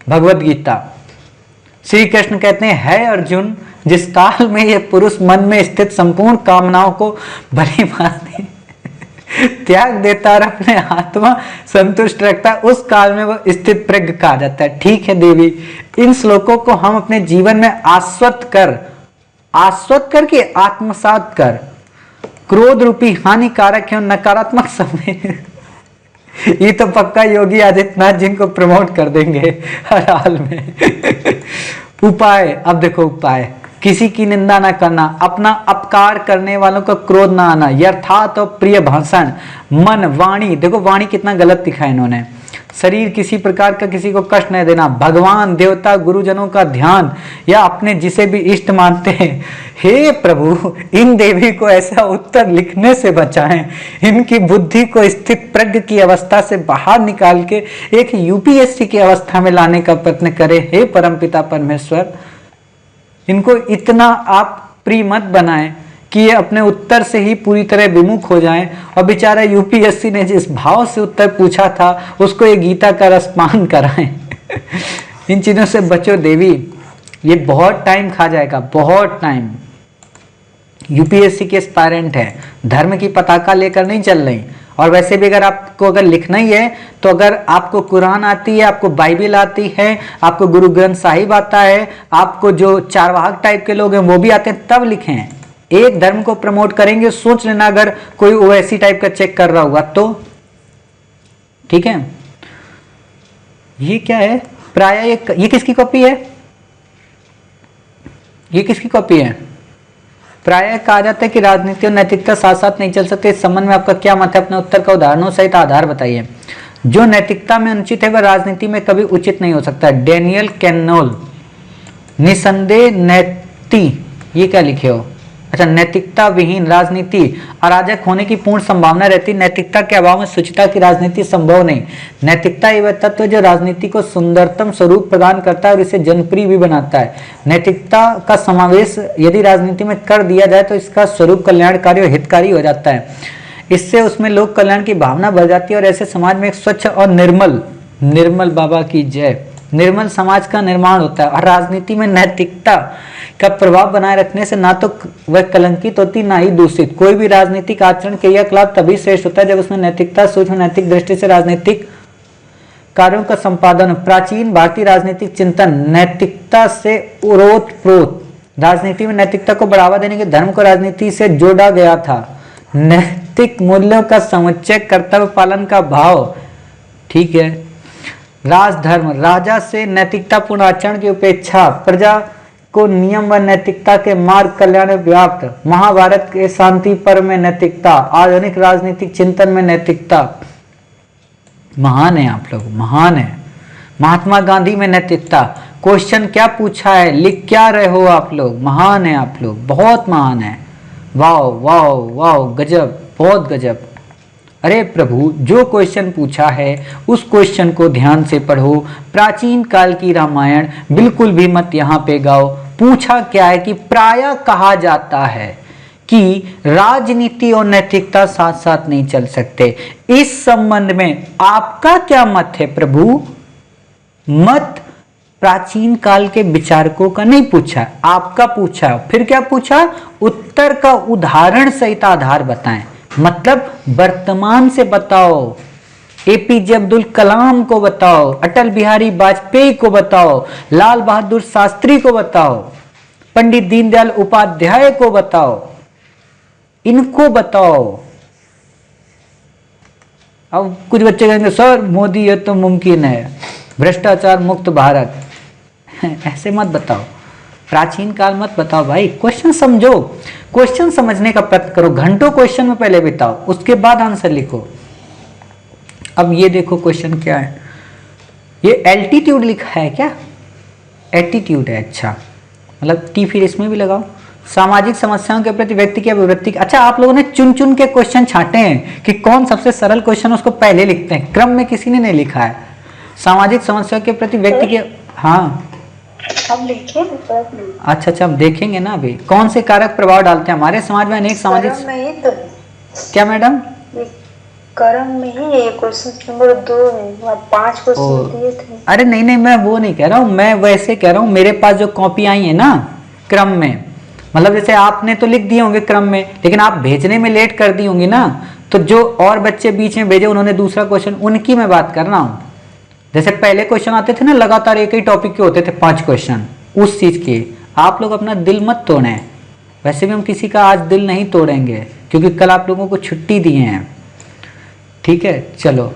भगवद गीता। श्री कृष्ण कहते हैं, है अर्जुन, जिस काल में ये पुरुष मन में स्थित संपूर्ण कामनाओं को भली भांति त्याग देता और अपने आत्मा संतुष्ट रखता है, उस काल में वो स्थित प्रज्ञ कहा जाता है। ठीक है देवी, इन श्लोकों को हम अपने जीवन में आस्वत कर के आत्मसात कर, क्रोध रूपी हानिकारक एवं नकारात्मक समय ये तो पक्का योगी आदित्यनाथ जिनको प्रमोट कर देंगे हर हाल में। उपाय, अब देखो उपाय, किसी की निंदा ना करना, अपना अपकार करने वालों का क्रोध ना आना, यथार्थ और प्रिय भाषण, मन वाणी, देखो वाणी कितना गलत लिखा है इन्होंने, शरीर किसी प्रकार का किसी को कष्ट नहीं देना, भगवान देवता गुरुजनों का ध्यान या अपने जिसे भी इष्ट मानते हैं। हे प्रभु, इन देवी को ऐसा उत्तर लिखने से बचाएं, इनकी बुद्धि को स्थित प्रज्ञ की अवस्था से बाहर निकाल के एक यूपीएससी की अवस्था में लाने का प्रयत्न करें। हे परमपिता परमेश्वर, इनको इतना आप प्रिय मत बनाएं कि ये अपने उत्तर से ही पूरी तरह विमुख हो जाएं। और बेचारा यूपीएससी ने जिस भाव से उत्तर पूछा था उसको ये गीता का रसपान कराएं। इन चीजों से बचो देवी, ये बहुत टाइम खा जाएगा, बहुत टाइम। यूपीएससी के एस्पायरेंट है, धर्म की पताका लेकर नहीं चल रही। और वैसे भी अगर आपको अगर लिखना ही है तो अगर आपको कुरान आती है, आपको बाइबल आती है, आपको गुरु ग्रंथ साहिब आता है, आपको जो चारवाहक टाइप के लोग हैं वो भी आते हैं, तब लिखें। एक धर्म को प्रमोट करेंगे, सोच लेना अगर कोई ओवैसी टाइप का चेक कर रहा होगा तो, ठीक है। ये क्या है, प्राय ये किसकी कॉपी है, ये किसकी कॉपी है? प्राय कहा जाता है कि राजनीति और नैतिकता साथ साथ नहीं चल सकते। इस संबंध में आपका क्या मत है? अपने उत्तर का उदाहरणों सहित आधार बताइए। जो नैतिकता में अनुचित है वह राजनीति में कभी उचित नहीं हो सकता। डेनियल कैनोल, निसंदेह नैति, ये क्या लिखे हो? अच्छा, नैतिकता विहीन राजनीति अराजक होने की पूर्ण संभावना रहती। नैतिकता के अभाव में शुचिता की राजनीति संभव नहीं। नैतिकता वह तत्व जो राजनीति को सुंदरतम स्वरूप प्रदान करता है और इसे जनप्रिय भी बनाता है। नैतिकता का समावेश यदि राजनीति में कर दिया जाए तो इसका स्वरूप कल्याणकारी और हितकारी हो जाता है। इससे उसमें लोक कल्याण की भावना बढ़ जाती है और ऐसे समाज में एक स्वच्छ और निर्मल बाबा की जय, निर्मल समाज का निर्माण होता है। और राजनीति में नैतिकता का प्रभाव बनाए रखने से ना तो वह कलंकित होती ना ही दूषित। कोई भी राजनीतिक आचरण क्रियाकलाप तभी श्रेष्ठ होता है जब उसमें नैतिकता सूक्ष्म नैतिक दृष्टि से राजनीतिक कार्यों का संपादन। प्राचीन भारतीय राजनीतिक चिंतन नैतिकता से ओतप्रोत। राजनीति में नैतिकता को बढ़ावा देने के धर्म को राजनीति से जोड़ा गया था। नैतिक मूल्यों का समुच्चय, कर्तव्य पालन का भाव, ठीक है। राजधर्म, राजा से नैतिकतापूर्ण आचरण की उपेक्षा, प्रजा को नियम व नैतिकता के मार्ग कल्याण में व्याप्त। महाभारत के शांति पर्व में नैतिकता, आधुनिक राजनीतिक चिंतन में नैतिकता। महान है आप लोग, महान है। महात्मा गांधी में नैतिकता। क्वेश्चन क्या पूछा है, लिख क्या रहे हो आप लोग, महान है आप लोग, बहुत महान है। वाओ वाओ वाओ, गजब, बहुत गजब। अरे प्रभु, जो क्वेश्चन पूछा है उस क्वेश्चन को ध्यान से पढ़ो। प्राचीन काल की रामायण बिल्कुल भी मत यहाँ पे गाओ। पूछा क्या है कि प्रायः कहा जाता है कि राजनीति और नैतिकता साथ साथ नहीं चल सकते। इस संबंध में आपका क्या मत है प्रभु? मत प्राचीन काल के विचारकों का नहीं पूछा, आपका पूछा। फिर क्या पूछा? उत्तर का उदाहरण सहित आधार बताएं। मतलब वर्तमान से बताओ, एपीजे अब्दुल कलाम को बताओ, अटल बिहारी वाजपेयी को बताओ, लाल बहादुर शास्त्री को बताओ, पंडित दीनदयाल उपाध्याय को बताओ, इनको बताओ। अब कुछ बच्चे कहेंगे सर मोदी ये तो मुमकिन है, भ्रष्टाचार मुक्त भारत। ऐसे मत बताओ, प्राचीन काल मत बताओ भाई। क्वेश्चन समझो, क्वेश्चन समझने का प्रयत्न करो। घंटों क्वेश्चन में पहले बिताओ, उसके बाद आंसर लिखो। अब ये देखो क्वेश्चन क्या है, ये एल्टीट्यूड लिखा है क्या? एटीट्यूड है, अच्छा, मतलब टी फिर इसमें भी लगाओ। सामाजिक समस्याओं के प्रति व्यक्ति की अभिवृत्ति। अच्छा, आप लोगों ने चुन चुन के क्वेश्चन छांटे हैं कि कौन सबसे सरल क्वेश्चन उसको पहले लिखते हैं, क्रम में किसी ने नहीं लिखा है। सामाजिक समस्याओं के प्रति व्यक्ति के, हाँ
हम लिखें।
अच्छा, हम देखेंगे ना अभी। कौन से कारक प्रभाव डालते हैं हमारे समाज में अनेक सामाजिक,
तो
क्या मैडम?
कर्म में ही है, क्वेश्चन नंबर 2 है, 5 क्वेश्चन दिए थे।
अरे नहीं, मैं वो नहीं कह रहा हूँ, मैं वैसे कह रहा हूँ मेरे पास जो कॉपी आई है ना क्रम में, मतलब जैसे आपने तो लिख दिए होंगे क्रम में, लेकिन आप भेजने में लेट कर दी होंगी ना, तो जो और बच्चे बीच में भेजे उन्होंने दूसरा क्वेश्चन, उनकी मैं बात कर रहा हूँ। जैसे पहले क्वेश्चन आते थे ना, लगातार एक ही टॉपिक के होते थे 5 क्वेश्चन, उस चीज के। आप लोग अपना दिल मत तोड़ें। वैसे भी हम किसी का आज दिल नहीं तोड़ेंगे क्योंकि कल आप लोगों को छुट्टी दी है, ठीक है। चलो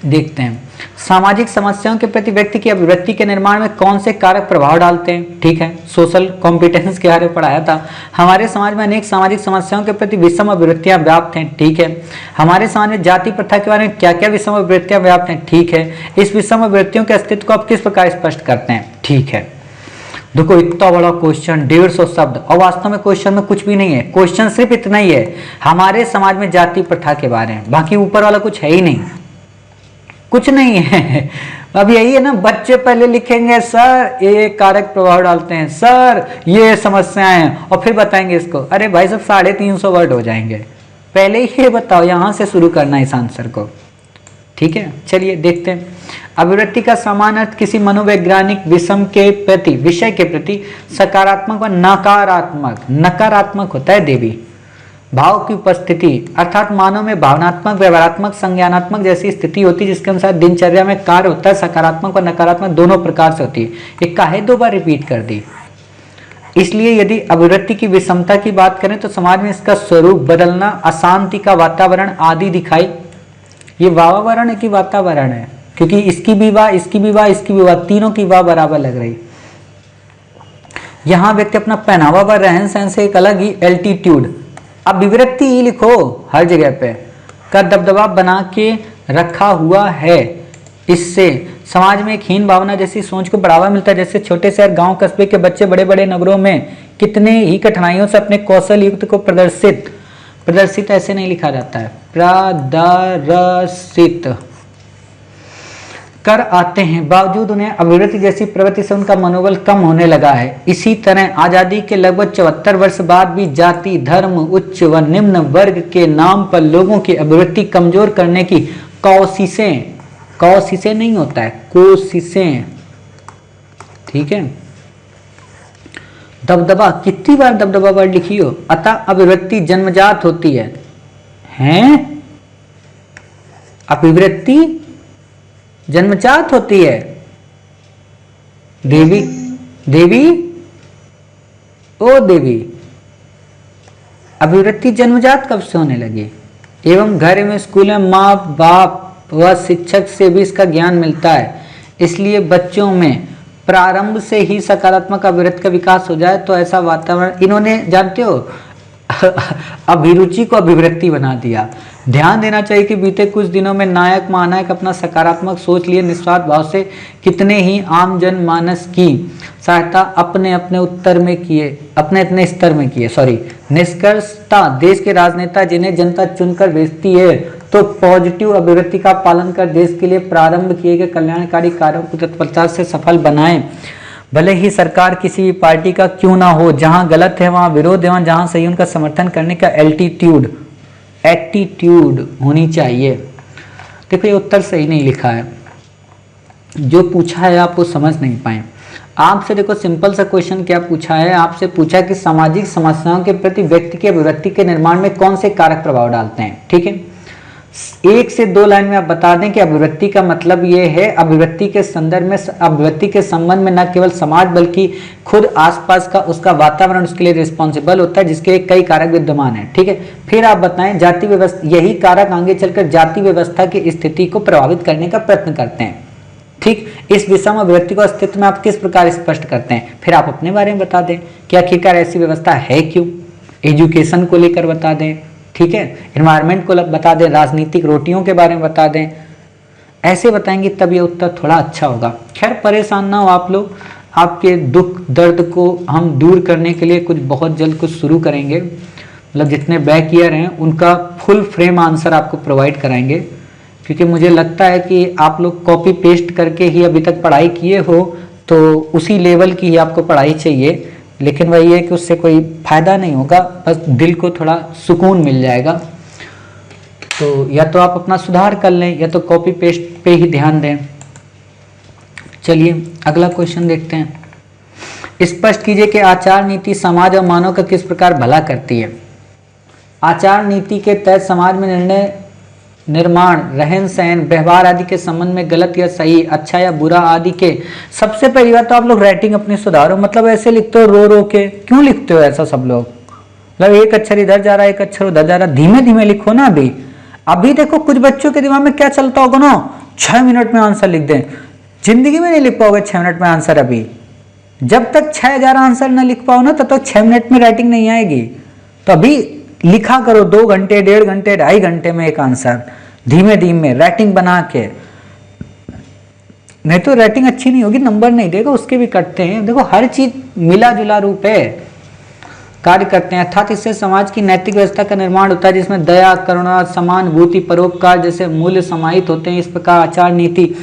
देखते हैं, सामाजिक समस्याओं के प्रति व्यक्ति की अभिवृत्ति के निर्माण में कौन से कारक प्रभाव डालते हैं, ठीक है। सोशल कॉम्पिटेंस के बारे में पढ़ाया था। हमारे समाज में अनेक सामाजिक समस्याओं के प्रति विषम अभिवृत्तियां व्याप्त हैं, ठीक है। हमारे समाज में जाति प्रथा के बारे में क्या क्या विषम अभिवृत्तियां व्याप्त हैं, ठीक है। इस विषम अभिवृत्तियों के अस्तित्व को आप किस प्रकार स्पष्ट करते हैं, ठीक है। देखो इतना बड़ा क्वेश्चन, 150 शब्द, और वास्तव में क्वेश्चन में कुछ भी नहीं है। क्वेश्चन सिर्फ इतना ही है, हमारे समाज में जाति प्रथा के बारे में, बाकी ऊपर वाला कुछ है ही नहीं, कुछ नहीं है। अब यही है ना, बच्चे पहले लिखेंगे सर ये कारक प्रभाव डालते हैं, सर ये समस्याएं हैं, और फिर बताएंगे इसको। अरे भाई सब 350 वर्ड हो जाएंगे। पहले ही ये बताओ, यहां से शुरू करना है इस आंसर को, ठीक है। चलिए देखते हैं। अभिवृत्ति का समान अर्थ किसी मनोवैज्ञानिक विषम के प्रति, विषय के प्रति सकारात्मक व नकारात्मक, नकारात्मक होता है देवी भाव की उपस्थिति, अर्थात मानव में भावनात्मक, व्यवहारात्मक, संज्ञानात्मक जैसी स्थिति होती है जिसके अनुसार दिनचर्या में कार्य होता है। सकारात्मक और नकारात्मक दोनों प्रकार से होती है। ये काहे 2 बार रिपीट कर दी? इसलिए यदि अभिवृत्ति की विषमता की बात करें तो समाज में इसका स्वरूप बदलना, अशांति का वातावरण आदि दिखाई। ये वातावरण है कि वातावरण है, क्योंकि इसकी भी वाह, इसकी भी वाह, इसकी भी वाह, तीनों की वाह बराबर लग रही। यहाँ व्यक्ति अपना पहनावा व रहन सहन से एक अलग ही एल्टीट्यूड, अब विवृत्ति ही लिखो हर जगह पे, का दबदबा बना के रखा हुआ है। इससे समाज में एक हीन भावना जैसी सोच को बढ़ावा मिलता है। जैसे छोटे शहर, गांव, कस्बे के बच्चे बड़े बड़े नगरों में कितने ही कठिनाइयों से अपने कौशल युक्त को प्रदर्शित ऐसे नहीं लिखा जाता है, प्रदर्शित कर आते हैं, बावजूद उन्हें अभिवृत्ति जैसी प्रवृत्ति से उनका मनोबल कम होने लगा है। इसी तरह आजादी के लगभग 74 वर्ष बाद भी जाति, धर्म, उच्च व निम्न वर्ग के नाम पर लोगों की अभिवृत्ति कमजोर करने की कोशिशें नहीं होता है, कोशिशें, ठीक है। दबदबा, कितनी बार दबदबा वर्ड लिखी हो। अतः अभिवृत्ति जन्मजात होती है, हैं? अभिवृत्ति जन्मजात होती है। देवी, ओ देवी, अभिवृत्ति जन्मजात कब से होने लगी? एवं घर में, स्कूल में माँ बाप व शिक्षक से भी इसका ज्ञान मिलता है। इसलिए बच्चों में प्रारंभ से ही सकारात्मक अभिवृत्ति का विकास हो जाए तो ऐसा वातावरण, इन्होंने जानते हो अभिरुचि को अभिवृत्ति बना दिया। ध्यान देना चाहिए कि बीते कुछ दिनों में नायक महानायक अपना सकारात्मक सोच लिए निस्वार्थ भाव से कितने ही आम जनमानस की सहायता अपने स्तर में किए। निष्कर्षता देश के राजनेता जिन्हें जनता चुनकर भेजती है तो पॉजिटिव अभिवृत्ति का पालन कर देश के लिए प्रारंभ किए गए कल्याणकारी कार्यों को तत्परता से सफल बनाएं। भले ही सरकार किसी भी पार्टी का क्यों ना हो, जहां गलत है वहां विरोध है, जहां सही उनका समर्थन करने का एटीट्यूड होनी चाहिए। देखो ये उत्तर सही नहीं लिखा है, जो पूछा है आप वो समझ नहीं पाए। आपसे देखो सिंपल सा क्वेश्चन क्या पूछा है, आपसे पूछा कि सामाजिक समस्याओं के प्रति व्यक्ति की अभिवृत्ति के निर्माण में कौन से कारक प्रभाव डालते हैं, ठीक है। 1 से 2 लाइन में आप बता दें कि अभिवृत्ति का मतलब ये है, अभिवृत्ति के संदर्भ में, अभिवृत्ति के संबंध में न केवल समाज बल्कि खुद आसपास का उसका वातावरण उसके लिए रिस्पॉन्सिबल होता है, जिसके कई कारक विद्यमान है, ठीक है। फिर आप बताएं जाति व्यवस्था, यही कारक आगे चलकर जाति व्यवस्था की स्थिति को प्रभावित करने का प्रयत्न करते हैं, ठीक। इस विषम अभिवृत्ति को अस्तित्व में आप किस प्रकार स्पष्ट करते हैं। फिर आप अपने बारे में बता दें कि आखिरकार ऐसी व्यवस्था है क्यों, एजुकेशन को लेकर बता दें, ठीक है, एनवायरनमेंट को बता दें, राजनीतिक रोटियों के बारे में बता दें। ऐसे बताएंगे तब ये उत्तर थोड़ा अच्छा होगा। खैर परेशान ना हो आप लोग, आपके दुख दर्द को हम दूर करने के लिए बहुत जल्द कुछ शुरू करेंगे। मतलब जितने बैक ईयर हैं उनका फुल फ्रेम आंसर आपको प्रोवाइड कराएंगे, क्योंकि मुझे लगता है कि आप लोग कॉपी पेस्ट करके ही अभी तक पढ़ाई किए हो तो उसी लेवल की ही आपको पढ़ाई चाहिए, लेकिन वही है कि उससे कोई फायदा नहीं होगा, बस दिल को थोड़ा सुकून मिल जाएगा। तो या तो आप अपना सुधार कर लें या तो कॉपी पेस्ट पे ही ध्यान दें। चलिए अगला क्वेश्चन देखते हैं। स्पष्ट कीजिए कि आचार नीति समाज और मानव का किस प्रकार भला करती है। आचार नीति के तहत समाज में निर्णय निर्माण, रहन सहन, व्यवहार आदि के संबंध में गलत या सही, अच्छा या बुरा आदि के, सबसे पहली बात तो आप लोग राइटिंग अपनी सुधारो। मतलब ऐसे लिखते हो रो रो के, क्यों लिखते हो ऐसा सब लोग? मतलब एक अक्षर इधर जा रहा है, एक अक्षर उधर जा रहा है, धीमे धीमे लिखो ना। अभी देखो कुछ बच्चों के दिमाग में क्या चलता होगा ना, 6 मिनट में आंसर लिख दें। जिंदगी में नहीं लिख पाओगे 6 मिनट में आंसर। अभी जब तक 6000 आंसर ना लिख पाओ ना तब तक 6 मिनट में राइटिंग नहीं आएगी। तो अभी लिखा करो 2 घंटे, 1.5 घंटे, 2.5 घंटे में एक आंसर, धीमे धीमे राइटिंग बना के। नहीं तो राइटिंग अच्छी नहीं होगी, नंबर नहीं देगा, उसके भी कटते हैं। देखो हर चीज मिला जुला रूप है, कार्य करते हैं। अर्थात इससे समाज की नैतिक व्यवस्था का निर्माण होता है जिसमें दया, करुणा, समानुभूति, परोपकार जैसे मूल्य समाहित होते हैं। इस प्रकार आचार नीति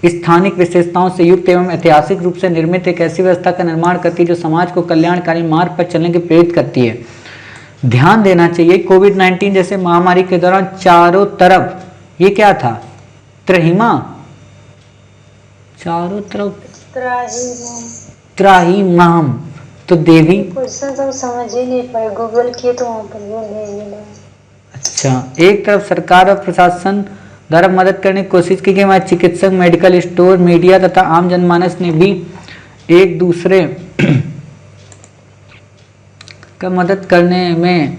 स्थानिक विशेषताओं से युक्त एवं ऐतिहासिक रूप से निर्मित एक ऐसी व्यवस्था का निर्माण करती है जो समाज को कल्याणकारी मार्ग पर चलने के प्रेरित करती है। ध्यान देना चाहिए कोविड-19 जैसे महामारी के दौरान चारों तरफ ये क्या था, त्रहिमा, चारों तरफ त्राहिमाम। तो देवी
क्वेश्चन तो समझ ही नहीं पाए, गूगल किए तो वहां पर वो नहीं मिला।
अच्छा, एक तरफ सरकार और प्रशासन द्वारा मदद करने की कोशिश की गई, हमारे चिकित्सक, मेडिकल स्टोर, मीडिया तथा आम जनमानस ने भी एक दूसरे का मदद करने में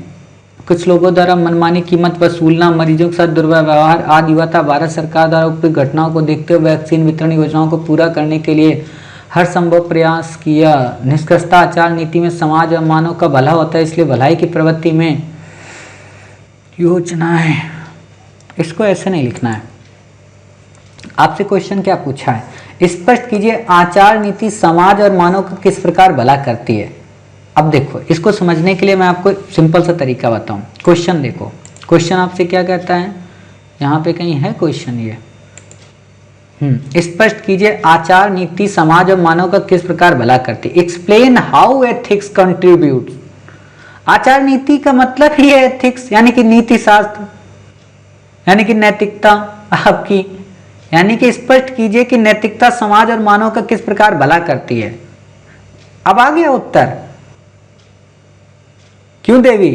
कुछ लोगों द्वारा मनमानी कीमत वसूलना, मरीजों के साथ दुर्व्यवहार आदि हुआ था। भारत सरकार द्वारा उक्त घटनाओं को देखते हुए वैक्सीन वितरण योजनाओं को पूरा करने के लिए हर संभव प्रयास किया। निष्कर्षतः आचार नीति में समाज और मानव का भला होता है, इसलिए भलाई की प्रवृत्ति में योजनाएं, इसको ऐसे नहीं लिखना है। आपसे क्वेश्चन क्या पूछा है, स्पष्ट कीजिए आचार नीति समाज और मानव को किस प्रकार भला करती है। अब देखो, इसको समझने के लिए मैं आपको सिंपल सा तरीका बताऊं। क्वेश्चन देखो, क्वेश्चन आपसे क्या कहता है, यहाँ पे कहीं है क्वेश्चन ये, स्पष्ट कीजिए आचार नीति समाज और मानव का किस प्रकार भला करती है। Explain how ethics contribute. आचार नीति का मतलब ही है एथिक्स, यानी कि नीति शास्त्र, यानी कि नैतिकता आपकी, यानी कि स्पष्ट कीजिए कि नैतिकता समाज और मानव का किस प्रकार भला करती है। अब आ गया उत्तर, क्यों देवी?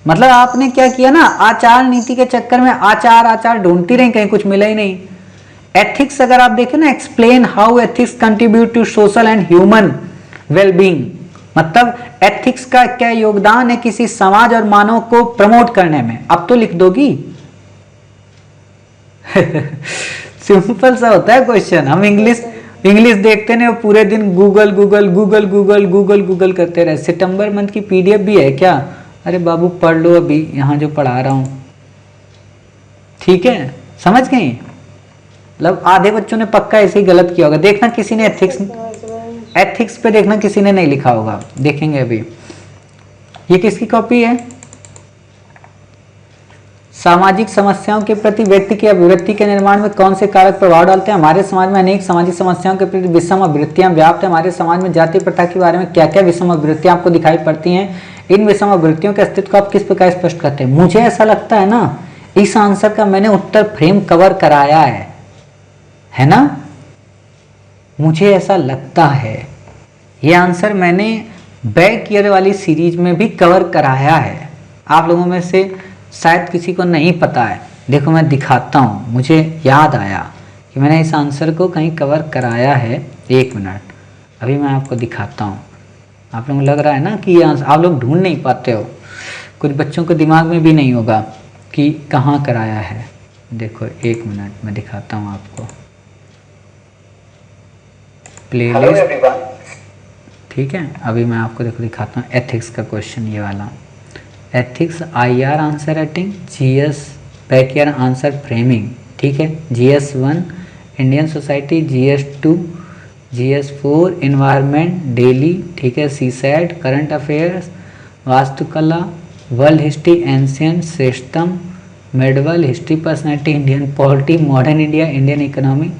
मतलब आपने क्या किया ना, आचार नीति के चक्कर में आचार आचार ढूंढती रही, कहीं कुछ मिला ही नहीं। एथिक्स अगर आप देखें ना, explain how ethics contribute to social and human wellbeing, मतलब एथिक्स का क्या योगदान है किसी समाज और मानव को प्रमोट करने में। अब तो लिख दोगी सिंपल सा होता है क्वेश्चन। हम इंग्लिश देखते नहीं, पूरे दिन Google Google Google Google Google Google करते रहे। सितंबर मंथ की पीडीएफ भी है क्या? अरे बाबू पढ़ लो अभी, यहाँ जो पढ़ा रहा हूँ, ठीक है, समझ गई? मतलब आधे बच्चों ने पक्का ऐसे ही गलत किया होगा। देखना किसी ने एथिक्स पे देखना किसी ने नहीं लिखा होगा, देखेंगे अभी। ये किसकी कॉपी है? सामाजिक समस्याओं के प्रति व्यक्ति की अभिवृत्ति के निर्माण में कौन से कारक प्रभाव डालते हैं? हमारे समाज में अनेक सामाजिक समस्याओं के प्रति विषम अभिवृत्तियां व्याप्त है। हमारे समाज में जाति प्रथा के बारे में क्या क्या विषम अभिवृत्तियां आपको दिखाई पड़ती हैं? इन विषम अभिवृत्तियों के अस्तित्व को आप किस प्रकार स्पष्ट करते हैं? मुझे ऐसा लगता है ना, इस आंसर का मैंने उत्तर फ्रेम कवर कराया है ना? मुझे ऐसा लगता है ये आंसर मैंने बैक ईयर वाली सीरीज में भी कवर कराया है। आप लोगों में से शायद किसी को नहीं पता है। देखो मैं दिखाता हूँ, मुझे याद आया कि मैंने इस आंसर को कहीं कवर कराया है। एक मिनट, अभी मैं आपको दिखाता हूँ। आप लोगों को लग रहा है ना कि ये आंसर आप लोग ढूंढ नहीं पाते हो, कुछ बच्चों के दिमाग में भी नहीं होगा कि कहाँ कराया है। देखो एक मिनट मैं दिखाता हूँ आपको, प्लेलिस्ट, ठीक है। अभी मैं आपको देखो दिखाता हूँ एथिक्स का क्वेश्चन, ये वाला ethics IR answer writing, GS back year answer framing, ठीक है। GS1 Indian society, GS2 GS4 environment daily, ठीक है। CSAT करंट अफेयर्स, वास्तुकला, वर्ल्ड हिस्ट्री, एंशियंट, श्रेष्ठतम, medieval, history personality, Indian polity, modern India, Indian economy,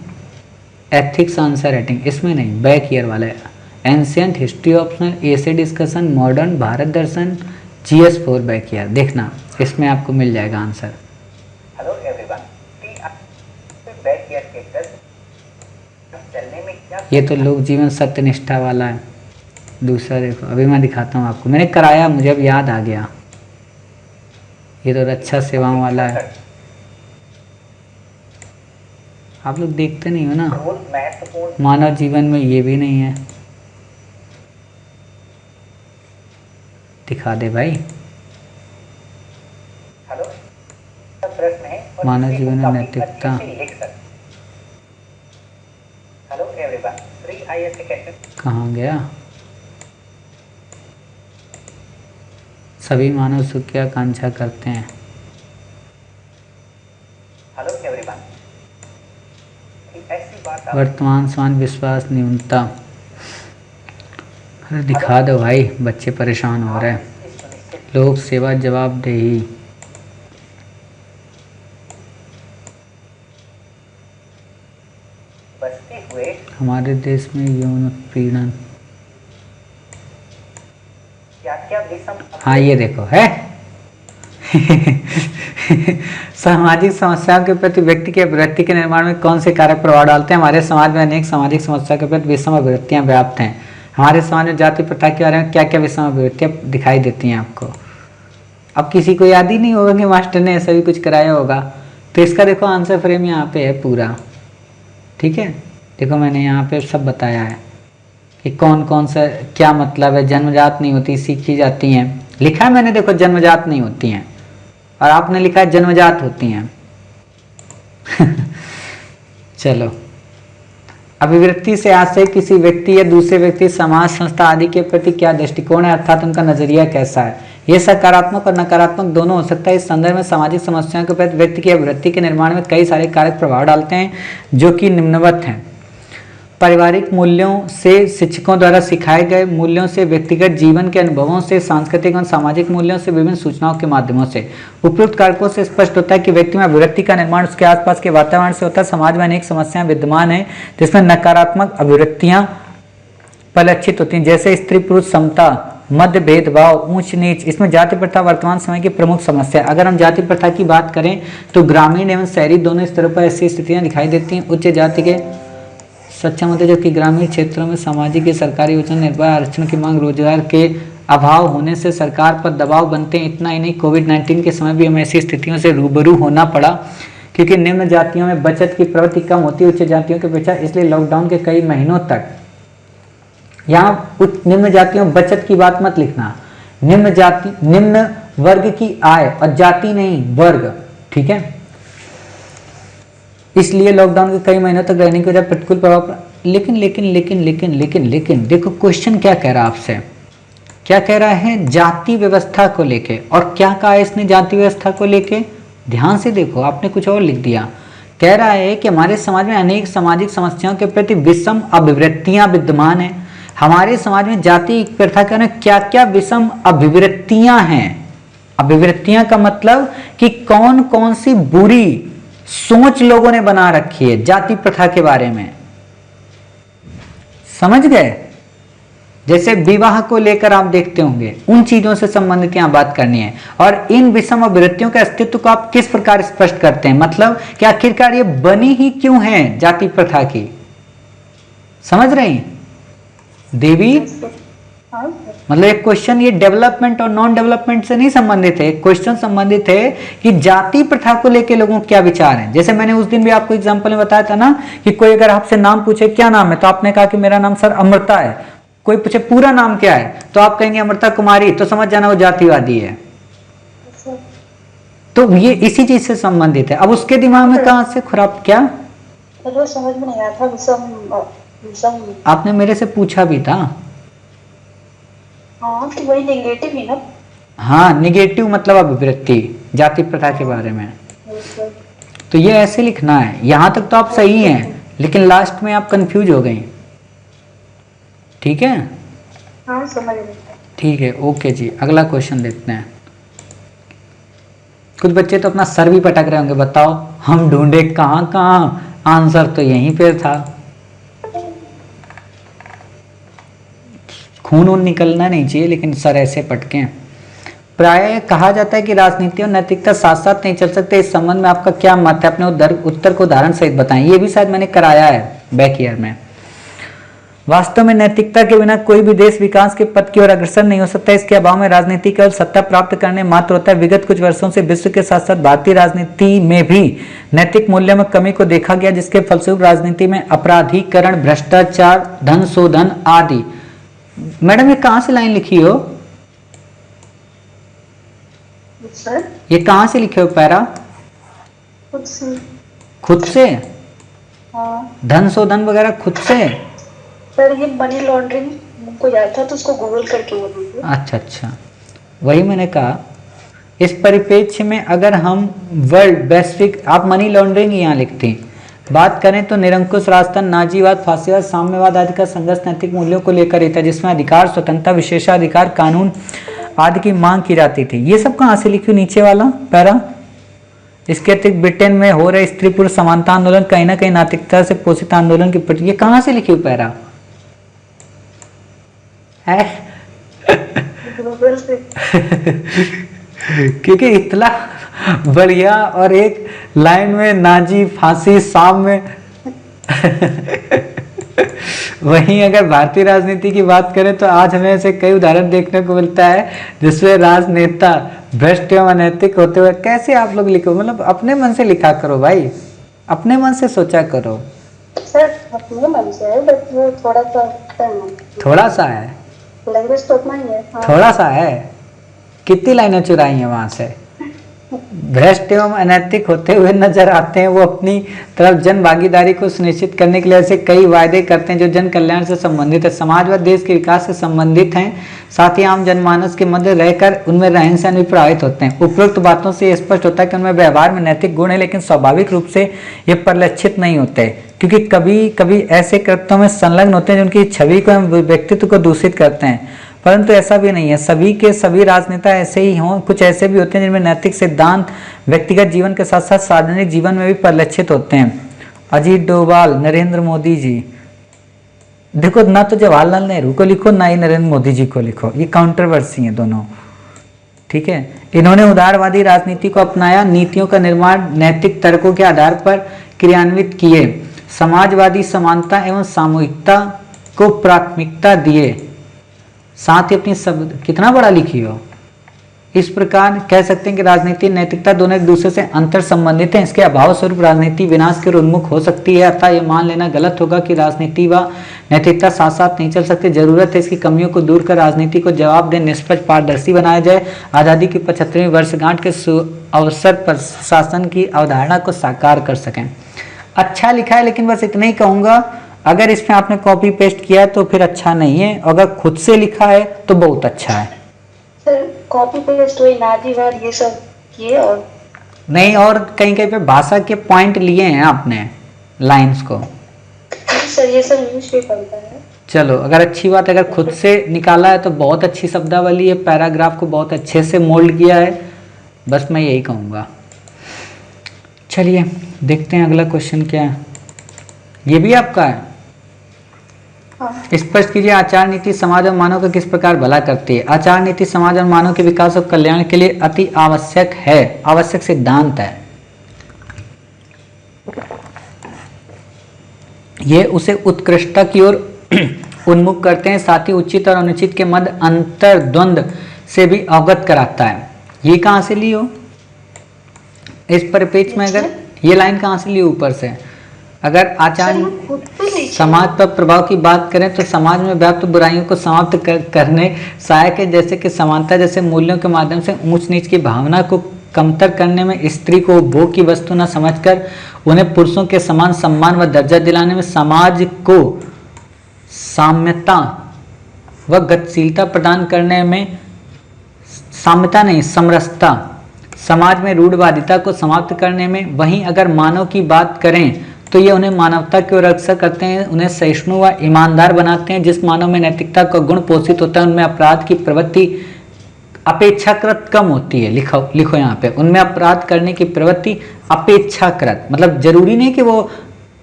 ethics answer writing. इसमें नहीं, back year वाला है। Ancient, history optional, essay discussion, modern, Bharat दर्शन, GS4 back year. देखना इसमें आपको मिल जाएगा answer.
Hello everyone, back year के टेस्ट चलने में क्या,
ये तो लोक जीवन सत्यनिष्ठा वाला है। दूसरा देखो, अभी मैं दिखाता हूँ आपको, मैंने कराया, मुझे अब याद आ गया। ये तो रक्षा सेवाओं वाला है। आप लोग देखते नहीं हो ना, मानव जीवन में ये भी नहीं है। दिखा दे भाई।
हेलो, प्रश्न है
मानव जीवन में नैतिकता।
Hello everyone, free IAS academy
कहाँ गया? सभी मानव सुख की आकांक्षा करते हैं।
हेलो एवरीवन, ऐसी बात
वर्तमान समान विश्वास न्यूनता। अरे दिखा दो भाई, बच्चे परेशान हो रहे हैं। लोक सेवा, जवाबदेही,
बचते हुए
हमारे देश में यौन उत्पीड़न।
क्या क्या विषम,
हाँ ये देखो है सामाजिक समस्याओं के प्रति व्यक्ति की अभिवृत्ति के निर्माण में कौन से कारक प्रभाव डालते हैं? हमारे समाज में अनेक सामाजिक समस्याओं के प्रति विषम अभिवृत्तियां व्याप्त हैं। हमारे समाज में जाति प्रथा के बारे में क्या क्या विषम अभिवृत्तियां दिखाई देती हैं आपको? अब किसी को याद ही नहीं होगा कि मास्टर ने ऐसा भी कुछ कराया होगा। तो इसका देखो आंसर फ्रेम यहाँ पे है पूरा, ठीक है। देखो मैंने यहाँ पे सब बताया है कि कौन कौन सा क्या मतलब है। जन्मजात नहीं होती, सीखी जाती हैं। लिखा है मैंने, देखो जन्मजात नहीं होती हैं, और आपने लिखा है जन्मजात होती हैं चलो, अभिवृत्ति से आशय किसी व्यक्ति या दूसरे व्यक्ति, समाज, संस्था आदि के प्रति क्या दृष्टिकोण है, अर्थात उनका नजरिया कैसा है। ये सकारात्मक और नकारात्मक दोनों हो सकता है। इस संदर्भ में सामाजिक समस्याओं के प्रति व्यक्ति की अभिवृत्ति के निर्माण में कई सारे कारक प्रभाव डालते हैं, जो कि निम्नवत हैं। पारिवारिक मूल्यों से, शिक्षकों द्वारा सिखाए गए मूल्यों से, व्यक्तिगत जीवन के अनुभवों से, सांस्कृतिक और सामाजिक मूल्यों से, विभिन्न सूचनाओं के माध्यमों से। उपयुक्त कारकों से स्पष्ट होता है कि व्यक्ति में अभिवृत्ति का निर्माण उसके आसपास के वातावरण से होता है। समाज में अनेक समस्याएं विद्यमान है जिसमें नकारात्मक अभिवृत्तियां परिलक्षित होती हैं, जैसे स्त्री पुरुष समता, मध्य भेदभाव, ऊंच नीच। इसमें जाति प्रथा वर्तमान समय की प्रमुख समस्या है। अगर हम जाति प्रथा की बात करें तो ग्रामीण एवं शहरी दोनों स्तरों पर ऐसी स्थितियां दिखाई देती हैं। उच्च जाति के सक्षम होते, जबकि ग्रामीण क्षेत्रों में सामाजिक या सरकारी योजना, निर्भय आरक्षण की मांग, रोजगार के अभाव होने से सरकार पर दबाव बनते हैं। इतना ही नहीं, कोविड-19 के समय भी हमें ऐसी स्थितियों से रूबरू होना पड़ा, क्योंकि निम्न जातियों में बचत की प्रवृत्ति कम होती है उच्च जातियों की अपेक्षा। इसलिए लॉकडाउन के कई महीनों तक, यहाँ निम्न जातियों बचत की बात मत लिखना, निम्न वर्ग की आय, और जाति नहीं वर्ग, ठीक है। इसलिए लॉकडाउन के कई महीनों तक रहने की वजह प्रतिकूल प्रभाव। लेकिन देखो क्वेश्चन क्या कह रहा है आपसे, क्या कह रहा है जाति व्यवस्था को लेके, और क्या कहा है इसने जाति व्यवस्था को लेके, ध्यान से देखो, आपने कुछ और लिख दिया। कह रहा है कि हमारे समाज में अनेक सामाजिक समस्याओं के प्रति विषम अभिवृत्तियां विद्यमान हैं। हमारे समाज में जाति प्रथा के क्या क्या विषम अभिवृत्तियां हैं। अभिवृत्तियां का मतलब कि कौन कौन सी बुरी सोच लोगों ने बना रखी है जाति प्रथा के बारे में, समझ गए। जैसे विवाह को लेकर आप देखते होंगे, उन चीजों से संबंधित यहां बात करनी है। और इन विषम अभिवृत्तियों के अस्तित्व को आप किस प्रकार स्पष्ट करते हैं, मतलब कि आखिरकार ये बनी ही क्यों है जाति प्रथा की, समझ रहे हैं देवी। मतलब एक क्वेश्चन ये डेवलपमेंट और नॉन डेवलपमेंट से नहीं संबंधित है, क्वेश्चन संबंधित है कि जाति प्रथा को लेकर लोगों के क्या विचार हैं। जैसे मैंने उस दिन भी आपको एग्जांपल में बताया था ना कि कोई अगर आपसे नाम पूछे क्या नाम है, तो आपने कहा कि मेरा नाम सर अमृता है। कोई पूछे पूरा नाम क्या है, तो आप कहेंगे अमृता कुमारी, तो समझ जाना वो जातिवादी है। तो ये इसी चीज से संबंधित है। अब उसके दिमाग में कहां से खुराब, क्या
समझ में नहीं आया था। विषम
आपने मेरे से पूछा भी था।
हाँ, तो वही नेगेटिव ही ना।
हाँ, नेगेटिव मतलब अभिवृत्ति जाति प्रथा के बारे में। तो ये ऐसे लिखना है। यहां तक तो आप सही हैं, लेकिन लास्ट में आप कंफ्यूज हो गई, ठीक है।
हाँ, समझ गई।
ठीक है, ओके जी। अगला क्वेश्चन देखते हैं। कुछ बच्चे तो अपना सर भी पटक रहे होंगे, बताओ हम ढूंढे कहाँ कहाँ, आंसर तो यहीं पे था। खून वून निकलना नहीं चाहिए, लेकिन सर ऐसे पटके। प्राय कहा जाता है कि राजनीति और नैतिकता साथ साथ नहीं चल सकते। इस संबंध में आपका क्या मत है, अपने उत्तर को उदाहरण सहित बताएं। ये भी शायद मैंने कराया है बैक ईयर में। वास्तव में नैतिकता के बिना कोई भी देश विकास के पथ की ओर अग्रसर नहीं हो सकता। इसके अभाव में राजनीति केवल सत्ता प्राप्त करने मात्र होता है। विगत कुछ वर्षों से विश्व के साथ साथ भारतीय राजनीति में भी नैतिक मूल्यों में कमी को देखा गया, जिसके फलस्वरूप राजनीति में अपराधीकरण, भ्रष्टाचार, धन शोधन आदि। मैडम ये कहाँ से लाइन लिखी हो,
सर
ये कहाँ से लिखे हो पैरा? खुद से?
हाँ
धन शोधन वगैरह खुद से?
सर, ये मनी लॉन्ड्रिंग को याद था तो उसको गूगल करके बोलिए।
अच्छा, वही मैंने कहा। इस परिप्रेक्ष्य में अगर हम वर्ल्ड वैश्विक, आप मनी लॉन्ड्रिंग यहाँ लिखते हैं, बात करें तो निरंकुश राजतंत्र, नाजीवाद, फासीवाद, साम्यवाद आदि का संघर्ष नैतिक मूल्यों को लेकर रहता है, जिसमें अधिकार, स्वतंत्रता, विशेषाधिकार, कानून आदि की मांग की जाती थी। ये सब कहाँ से लिखी, नीचे वाला पैरा? इसके अतिरिक्त ब्रिटेन में हो रहे स्त्री पुरुष समानता आंदोलन कहीं ना कहीं नैतिकता से पोषित आंदोलन की प्रति, ये कहाँ से लिखी पैरा है? क्योंकि इतना बढ़िया और एक लाइन में नाजी, फांसी, शाम में वहीं अगर भारतीय राजनीति की बात करें तो आज हमें ऐसे कई उदाहरण देखने को मिलता है जिसमें राजनेता भ्रष्ट एवं अनैतिक होते हुए। कैसे आप लोग लिखो, मतलब अपने मन से लिखा करो भाई, अपने मन से सोचा करो।
सर अपने मन से है, बट वो
थोड़ा सा है,
लैंग्वेज तो उतना ही है। हाँ।
थोड़ा सा है। कितनी लाइनें चुराई हैं वहां से? भ्रष्ट एवं अनैतिक होते हुए नजर आते हैं। वो अपनी तरफ जन भागीदारी को सुनिश्चित करने के लिए ऐसे कई वायदे करते हैं जो जन कल्याण से संबंधित है, समाज व देश के विकास से संबंधित हैं, साथ ही आम जनमानस के मध्य रहकर उनमें रहन सहन भी प्रभावित होते हैं। उपरोक्त बातों से यह स्पष्ट होता है कि उनमें व्यवहार में नैतिक गुण है, लेकिन स्वाभाविक रूप से ये परिलक्षित नहीं होते, क्योंकि कभी कभी ऐसे कृत्यों में संलग्न होते हैं जो उनकी छवि को एवं व्यक्तित्व को दूषित करते हैं। परंतु ऐसा भी नहीं है, सभी के सभी राजनेता ऐसे ही हों। कुछ ऐसे भी होते हैं जिनमें नैतिक सिद्धांत व्यक्तिगत जीवन के साथ साथ सार्वजनिक जीवन में भी परिलक्षित होते हैं। अजीत डोभाल, नरेंद्र मोदी जी, देखो ना तो जवाहरलाल नेहरू को लिखो ना ही नरेंद्र मोदी जी को लिखो, ये काउंट्रोवर्सी है दोनों, ठीक है। इन्होंने उदारवादी राजनीति को अपनाया, नीतियों का निर्माण नैतिक तर्कों के आधार पर क्रियान्वित किए, समाजवादी समानता एवं सामूहिकता को प्राथमिकता दिए, साथ ही अपनी सब कितना बड़ा लिखी हो। इस प्रकार कह सकते हैं कि राजनीति नैतिकता दोनों एक दूसरे से अंतर संबंधित हैं। इसके अभाव स्वरूप राजनीति विनाश के ओर उन्मुख हो सकती है। अतः यह मान लेना गलत होगा कि राजनीति व नैतिकता साथ साथ नहीं चल सकते। जरूरत है इसकी कमियों को दूर कर राजनीति को जवाबदेह, निष्पक्ष, पारदर्शी बनाया जाए। आज़ादी की 75वीं वर्षगांठ के अवसर पर शासन की अवधारणा को साकार कर सकें। अच्छा लिखा है, लेकिन बस इतना ही कहूँगा, अगर इसमें आपने कॉपी पेस्ट किया है तो फिर अच्छा नहीं है, अगर खुद से लिखा है तो बहुत अच्छा है।
सर कॉपी पेस्ट वही नाजीवाद ये सब किए और
नहीं, और कहीं कहीं पे भाषा के पॉइंट लिए हैं आपने, लाइंस को।
सर ये सब न्यूज़पेपर का है।
चलो, अगर अच्छी बात, अगर खुद से निकाला है तो बहुत अच्छी शब्दावली है, पैराग्राफ को बहुत अच्छे से मोल्ड किया है, बस मैं यही कहूँगा। चलिए देखते हैं अगला क्वेश्चन क्या है। ये भी आपका है। स्पष्ट कीजिए, आचार नीति समाज और मानव का किस प्रकार भला करती है। आचार नीति समाज और मानव के विकास और कल्याण के लिए अति आवश्यक है, आवश्यक सिद्धांत है। ये उसे उत्कृष्टता की ओर उन्मुख करते हैं, साथ ही उचित और अनुचित के मध्य अंतर द्वंद्व से भी अवगत कराता है। ये कहाँ से ली हो इस परिपेक्ष में? अगर ये लाइन कहाँ से ली ऊपर से? अगर आचार समाज पर प्रभाव की बात करें तो समाज में व्याप्त बुराइयों को समाप्त करने सहायक है, जैसे कि समानता जैसे मूल्यों के माध्यम से ऊंच नीच की भावना को कमतर करने में, स्त्री को उपभोग की वस्तु न समझकर उन्हें पुरुषों के समान सम्मान व दर्जा दिलाने में, समाज को साम्यता व गतिशीलता प्रदान करने में, साम्यता नहीं समरसता, समाज में रूढ़वादिता को समाप्त करने में। वहीं अगर मानव की बात करें तो ये उन्हें मानवता की ओर अग्रसर करते हैं, उन्हें सहिष्णु व ईमानदार बनाते हैं। जिस मानव में नैतिकता का गुण पोषित होता है उनमें अपराध की प्रवृत्ति अपेक्षाकृत कम होती है। लिखो यहाँ पे, उनमें अपराध करने की प्रवृत्ति अपेक्षाकृत, मतलब जरूरी नहीं कि वो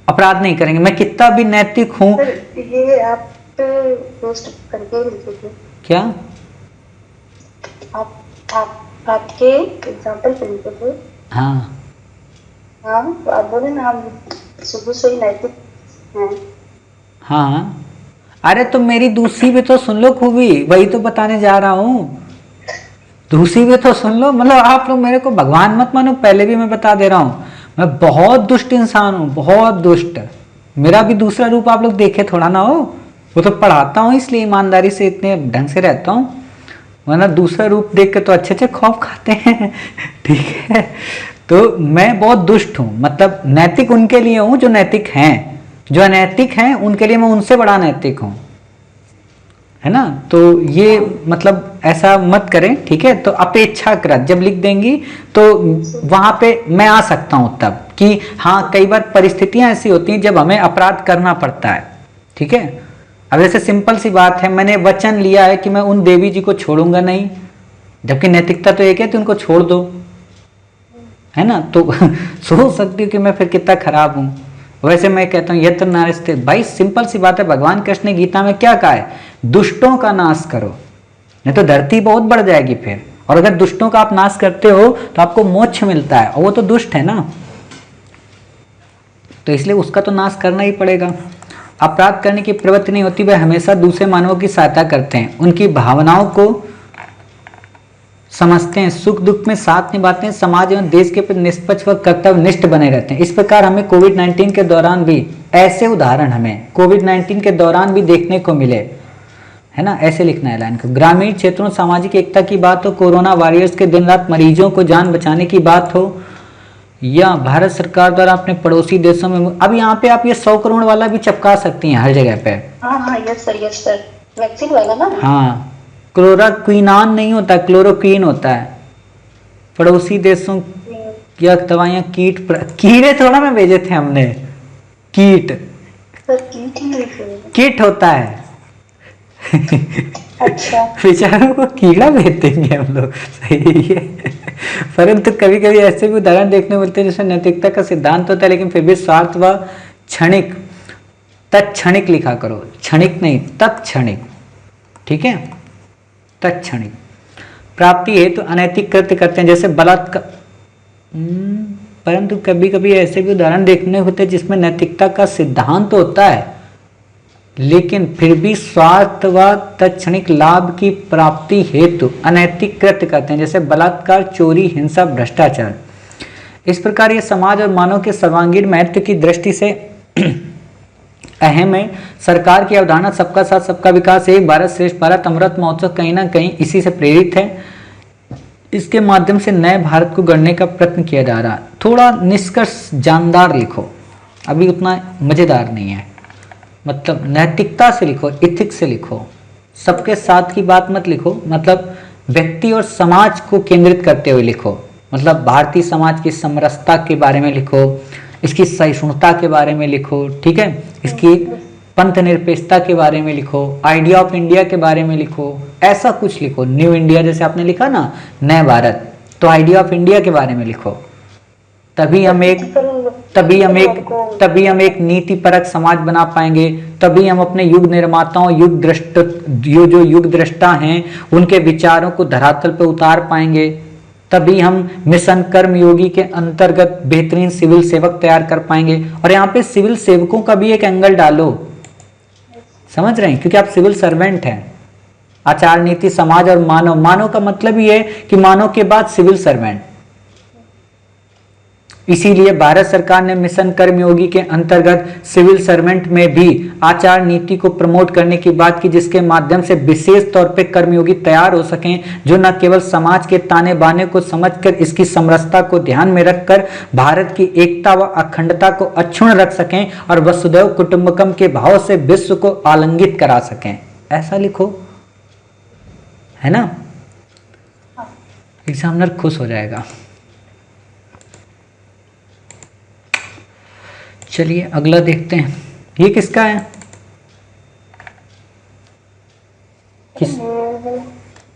अपराध नहीं करेंगे। मैं कितना भी नैतिक हूँ,
ये आप पोस्ट करके लिखिए
क्या
आपके एग्जांपल पे लिखे थे।
हाँ
हाँ तो आप बोले ना हम शुरू से ही नैतिक हैं।
हाँ, अरे तो मेरी दूसरी भी तो सुन लो खूबी, वही तो बताने जा रहा हूँ। दूसरी भी तो सुन लो, मतलब आप लोग मेरे को भगवान मत मानो, पहले भी मैं बता दे रहा हूँ, मैं बहुत दुष्ट इंसान हूँ, बहुत दुष्ट। मेरा भी दूसरा रूप आप लोग देखे थोड़ा ना हो, वो तो पढ़ाता हूँ इसलिए ईमानदारी से इतने ढंग से रहता हूँ, वरना दूसरा रूप देख के तो अच्छे अच्छे खौफ खाते हैं। ठीक है, तो मैं बहुत दुष्ट हूँ, मतलब नैतिक उनके लिए हूँ जो नैतिक हैं, जो अनैतिक हैं उनके लिए मैं उनसे बड़ा नैतिक हूँ, है ना। तो ये मतलब ऐसा मत करें, ठीक है। तो अपेक्षाकृत जब लिख देंगी तो वहां पे मैं आ सकता हूँ तब कि हाँ, कई बार परिस्थितियां ऐसी होती हैं जब हमें अपराध करना पड़ता है, ठीक है। अब जैसे सिंपल सी बात है, मैंने वचन लिया है कि मैं उन देवी जी को छोड़ूंगा नहीं, जबकि नैतिकता तो एक है, तो उनको छोड़ दो, है ना। तो सोच सकती हूँ कि मैं फिर कितना खराब हूँ। वैसे मैं कहता हूँ यत्र नास्ति, भाई सिंपल सी बात है, भगवान कृष्ण ने गीता में क्या कहा है, दुष्टों का नाश करो, नहीं तो धरती बहुत बढ़ जाएगी फिर। और अगर दुष्टों का आप नाश करते हो तो आपको मोक्ष मिलता है, और वो तो दुष्ट है ना, तो इसलिए उसका तो नाश करना ही पड़ेगा। अपराध करने की प्रवृत्ति नहीं होती, वह हमेशा दूसरे मानवों की सहायता करते हैं, उनकी भावनाओं को समझते हैं, सुख दुख में साथ निभाते हैं, समाज एवं देश के प्रति निष्पक्ष व कर्तव्यनिष्ठ बने रहते हैं। इस प्रकार हमें कोविड-19 के दौरान भी ऐसे उदाहरण हमें कोविड-19 के दौरान भी देखने को मिले। है ना, ऐसे लिखना है लाइन को। ग्रामीण क्षेत्रों सामाजिक एकता की बात हो, कोरोना वॉरियर्स के दिन रात मरीजों को जान बचाने की बात हो, या भारत सरकार द्वारा अपने पड़ोसी देशों में, अब यहाँ पे आप ये 100 करोड़ वाला भी चिपका सकती हैं हर जगह पे।
हाँ हाँ, यस सर, वैक्सीन वाला ना।
हाँ, क्लोरोक्विनान नहीं होता, क्लोरोक्वीन होता है। पड़ोसी देशों की दवाइयाँ कीड़े थोड़ा में भेजे थे हमने, कीट
सर कीट ही लिखे हुए हैं।
किट होता है।
अच्छा,
बेचारों को कीड़ा भेजेंगे हम लोग, सही है। परंतु कभी कभी ऐसे भी उदाहरण देखने मिलते हैं जिसमें नैतिकता का सिद्धांत होता है, लेकिन फिर भी स्वार्थ व क्षणिक, तत्क्षणिक लिखा करो, क्षणिक नहीं, तत्क्षणिक, ठीक है, तत्क्षणिक। प्राप्ति हेतु अनैतिक कृत्य करते हैं, जैसे बलात्कार। परंतु कभी कभी ऐसे भी उदाहरण देखने होते हैं जिसमें नैतिकता का सिद्धांत होता है, लेकिन फिर भी स्वार्थ व तत्क्षणिक लाभ की प्राप्ति हेतु अनैतिक कृत्य करते हैं, जैसे बलात्कार, चोरी, हिंसा, भ्रष्टाचार। इस प्रकार ये समाज और मानव के सर्वांगीण महत्व की दृष्टि से अहम है। सरकार की अवधारणा सबका साथ सबका विकास, एक भारत श्रेष्ठ भारत, अमृत महोत्सव कहीं ना कहीं इसी से प्रेरित है। इसके माध्यम से नए भारत को गढ़ने का प्रयत्न किया जा रहा है। थोड़ा निष्कर्ष जानदार लिखो, अभी उतना मजेदार नहीं है, मतलब नैतिकता से लिखो, इथिक्स से लिखो, सबके साथ की बात मत लिखो, मतलब व्यक्ति और समाज को केंद्रित करते हुए लिखो, मतलब भारतीय समाज की समरसता के बारे में लिखो, इसकी सहिष्णुता के बारे में लिखो, ठीक है, इसकी पंथ निरपेक्षता के बारे में लिखो, आइडिया ऑफ इंडिया के बारे में लिखो, ऐसा कुछ लिखो। न्यू इंडिया जैसे आपने लिखा ना, नए भारत, तो आइडिया ऑफ इंडिया के बारे में लिखो। तभी हम एक नीति परक समाज बना पाएंगे, तभी हम अपने युग निर्माताओं, जो युग दृष्टा हैं, उनके विचारों को धरातल पर उतार पाएंगे, तभी हम मिशन कर्मयोगी के अंतर्गत बेहतरीन सिविल सेवक तैयार कर पाएंगे। और यहाँ पे सिविल सेवकों का भी एक एंगल डालो, समझ रहे हैं, क्योंकि आप सिविल सर्वेंट हैं। आचार नीति, समाज और मानव, मानव का मतलब ही है कि मानव के बाद सिविल सर्वेंट। इसीलिए भारत सरकार ने मिशन कर्मयोगी के अंतर्गत सिविल सर्वेंट में भी आचार नीति को प्रमोट करने की बात की, जिसके माध्यम से विशेष तौर पे कर्मयोगी तैयार हो सकें, जो न केवल समाज के ताने बाने को समझकर इसकी समरसता को ध्यान में रखकर भारत की एकता व अखंडता को अक्षुण्ण रख सकें और वसुधैव कुटुंबकम के भाव से विश्व को आलिंगित करा सकें। ऐसा लिखो, है ना, एग्जामिनर खुश हो जाएगा। चलिए अगला देखते हैं, ये किसका है,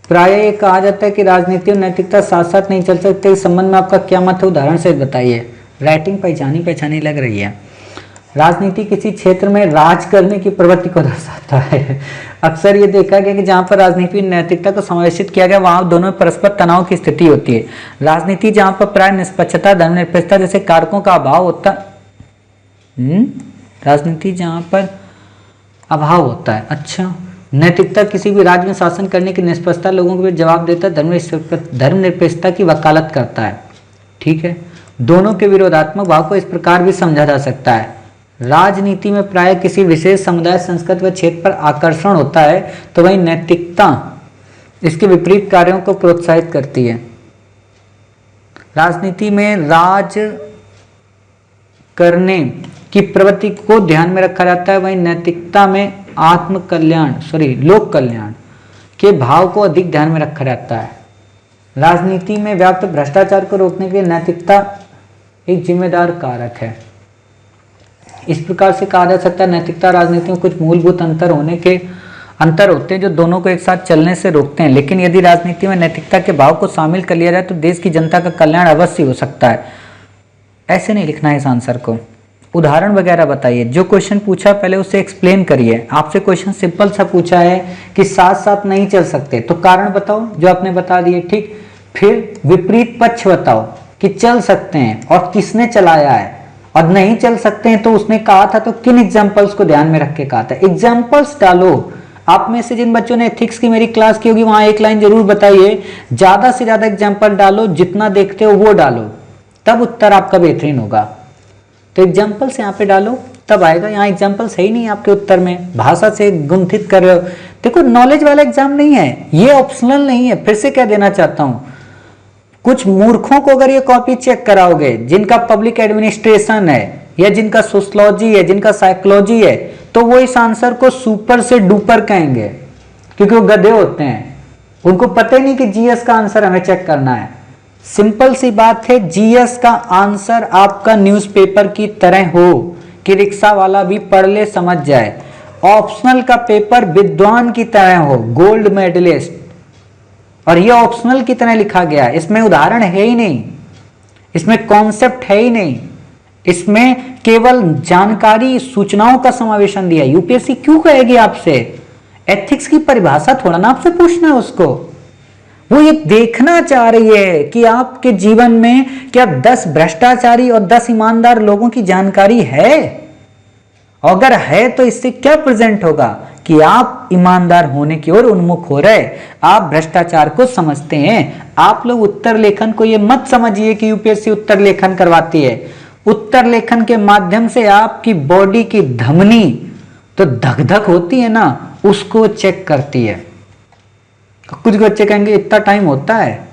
प्राय ये कहा जाता है कि राजनीति और नैतिकता साथ साथ नहीं चल सकते, इस संबंध में आपका क्या मत है, उदाहरण से बताइए। राइटिंग पहचानी पहचानी लग रही है। राजनीति किसी क्षेत्र में राज करने की प्रवृत्ति को दर्शाता है। अक्सर ये देखा गया कि जहाँ पर राजनीति और नैतिकता को समावेशित किया गया, वहाँ दोनों में परस्पर तनाव की स्थिति होती है। राजनीति जहाँ पर प्राय निष्पक्षता, धर्मनिरपेक्षता जैसे कारकों का अभाव होता, राजनीति जहाँ पर अभाव होता है। अच्छा, नैतिकता किसी भी राज्य में शासन करने की निष्पक्षता, लोगों को जवाब देता, धर्मनिरपेक्षता की वकालत करता है। ठीक है, दोनों के विरोधात्मक भाव को इस प्रकार भी समझा जा सकता है। राजनीति में प्राय किसी विशेष समुदाय, संस्कृति व क्षेत्र पर आकर्षण होता है, तो वही नैतिकता इसके विपरीत कार्यों को प्रोत्साहित करती है। राजनीति में राज करने की प्रवृत्ति को ध्यान में रखा जाता है, वहीं नैतिकता में आत्म कल्याण लोक कल्याण के भाव को अधिक ध्यान में रखा जाता है। राजनीति में व्याप्त भ्रष्टाचार को रोकने के लिए नैतिकता एक जिम्मेदार कारक है। इस प्रकार से कहा जा सकता है नैतिकता राजनीति में कुछ मूलभूत अंतर होते हैं जो दोनों को एक साथ चलने से रोकते हैं, लेकिन यदि राजनीति में नैतिकता के भाव को शामिल कर लिया जाए तो देश की जनता का कल्याण अवश्य हो सकता है। ऐसे नहीं लिखना है इस आंसर को, उदाहरण वगैरह बताइए। जो क्वेश्चन पूछा पहले उसे एक्सप्लेन करिए। आपसे क्वेश्चन सिंपल सा पूछा है कि साथ साथ नहीं चल सकते, तो कारण बताओ जो आपने बता दिए, ठीक। फिर विपरीत पक्ष बताओ कि चल सकते हैं और किसने चलाया है, और नहीं चल सकते हैं तो उसने कहा था तो किन एग्जाम्पल्स को ध्यान में रख के कहा था। एग्जाम्पल्स डालो। आप में से जिन बच्चों ने एथिक्स की मेरी क्लास की होगी वहां एक लाइन जरूर बताइए, ज्यादा से ज्यादा एग्जाम्पल डालो, जितना देखते हो वो डालो, तब उत्तर आपका बेहतरीन होगा। तो एग्जाम्पल्स यहाँ पे डालो तब आएगा। यहाँ एग्जाम्पल सही नहीं है आपके उत्तर में, भाषा से गुंथित कर रहे हो। देखो नॉलेज वाला एग्जाम नहीं है, ये ऑप्शनल नहीं है। फिर से क्या देना चाहता हूं, कुछ मूर्खों को अगर ये कॉपी चेक कराओगे, जिनका पब्लिक एडमिनिस्ट्रेशन है या जिनका सोशलॉजी है, जिनका साइकोलॉजी है, तो वो इस आंसर को सुपर से डुपर कहेंगे, क्योंकि वो गधे होते हैं, उनको पता ही नहीं कि जीएस का आंसर हमें चेक करना है। सिंपल सी बात है, जीएस का आंसर आपका न्यूज़पेपर की तरह हो कि रिक्शा वाला भी पढ़ ले समझ जाए। ऑप्शनल का पेपर विद्वान की तरह हो, गोल्ड मेडलिस्ट, और ये ऑप्शनल की तरह लिखा गया, इसमें उदाहरण है ही नहीं, इसमें कॉन्सेप्ट है ही नहीं, इसमें केवल जानकारी सूचनाओं का समावेशन दिया। यूपीएससी क्यों कहेगी आपसे, एथिक्स की परिभाषा थोड़ा ना आपसे पूछना है उसको, वो ये देखना चाह रही है कि आपके जीवन में क्या 10 भ्रष्टाचारी और 10 ईमानदार लोगों की जानकारी है। अगर है तो इससे क्या प्रेजेंट होगा कि आप ईमानदार होने की ओर उन्मुख हो रहे, आप भ्रष्टाचार को समझते हैं। आप लोग उत्तर लेखन को ये मत समझिए कि यूपीएससी उत्तर लेखन करवाती है। उत्तर लेखन के माध्यम से आपकी बॉडी की धमनी तो धक धक होती है ना, उसको चेक करती है। कुछ बच्चे कहेंगे इतना टाइम होता है,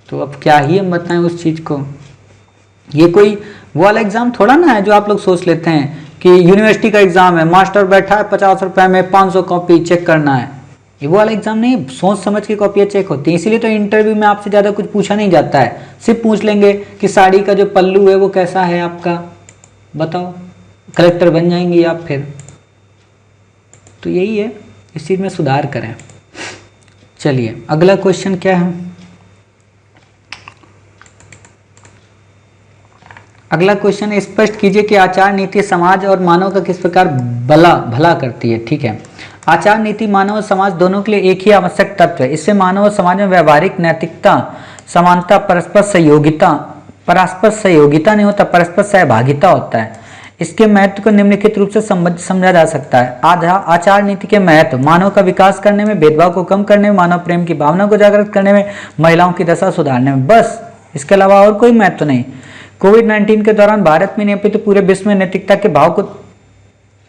तो अब क्या ही हम बताएं उस चीज को। ये कोई वो वाला एग्जाम थोड़ा ना है जो आप लोग सोच लेते हैं कि यूनिवर्सिटी का एग्जाम है, मास्टर बैठा है 50 रुपए में 500 कॉपी चेक करना है। ये वो वाला एग्जाम नहीं, सोच समझ के कॉपियाँ चेक होती हैं। इसीलिए तो इंटरव्यू में आपसे ज़्यादा कुछ पूछा नहीं जाता है, सिर्फ पूछ लेंगे कि साड़ी का जो पल्लू है वो कैसा है आपका, बताओ, कलेक्टर बन जाएंगी आप फिर। तो यही है, इस चीज़ में सुधार करें। चलिए अगला क्वेश्चन क्या है। अगला क्वेश्चन है, स्पष्ट कीजिए कि आचार नीति समाज और मानव का किस प्रकार भला करती है। ठीक है, आचार नीति मानव और समाज दोनों के लिए एक ही आवश्यक तत्व है। इससे मानव और समाज में व्यवहारिक नैतिकता, समानता, परस्पर सहयोगिता नहीं होता, परस्पर सहभागिता होता है। इसके महत्व को निम्नलिखित रूप से समझा जा सकता है। आचार नीति के महत्व मानव का विकास करने में, भेदभाव को कम करने में, मानव प्रेम की भावना को जागृत करने में, महिलाओं की दशा सुधारने में, बस। इसके अलावा और कोई महत्व नहीं। कोविड-19 के दौरान भारत में नहीं तो पूरे विश्व में नैतिकता के भाव को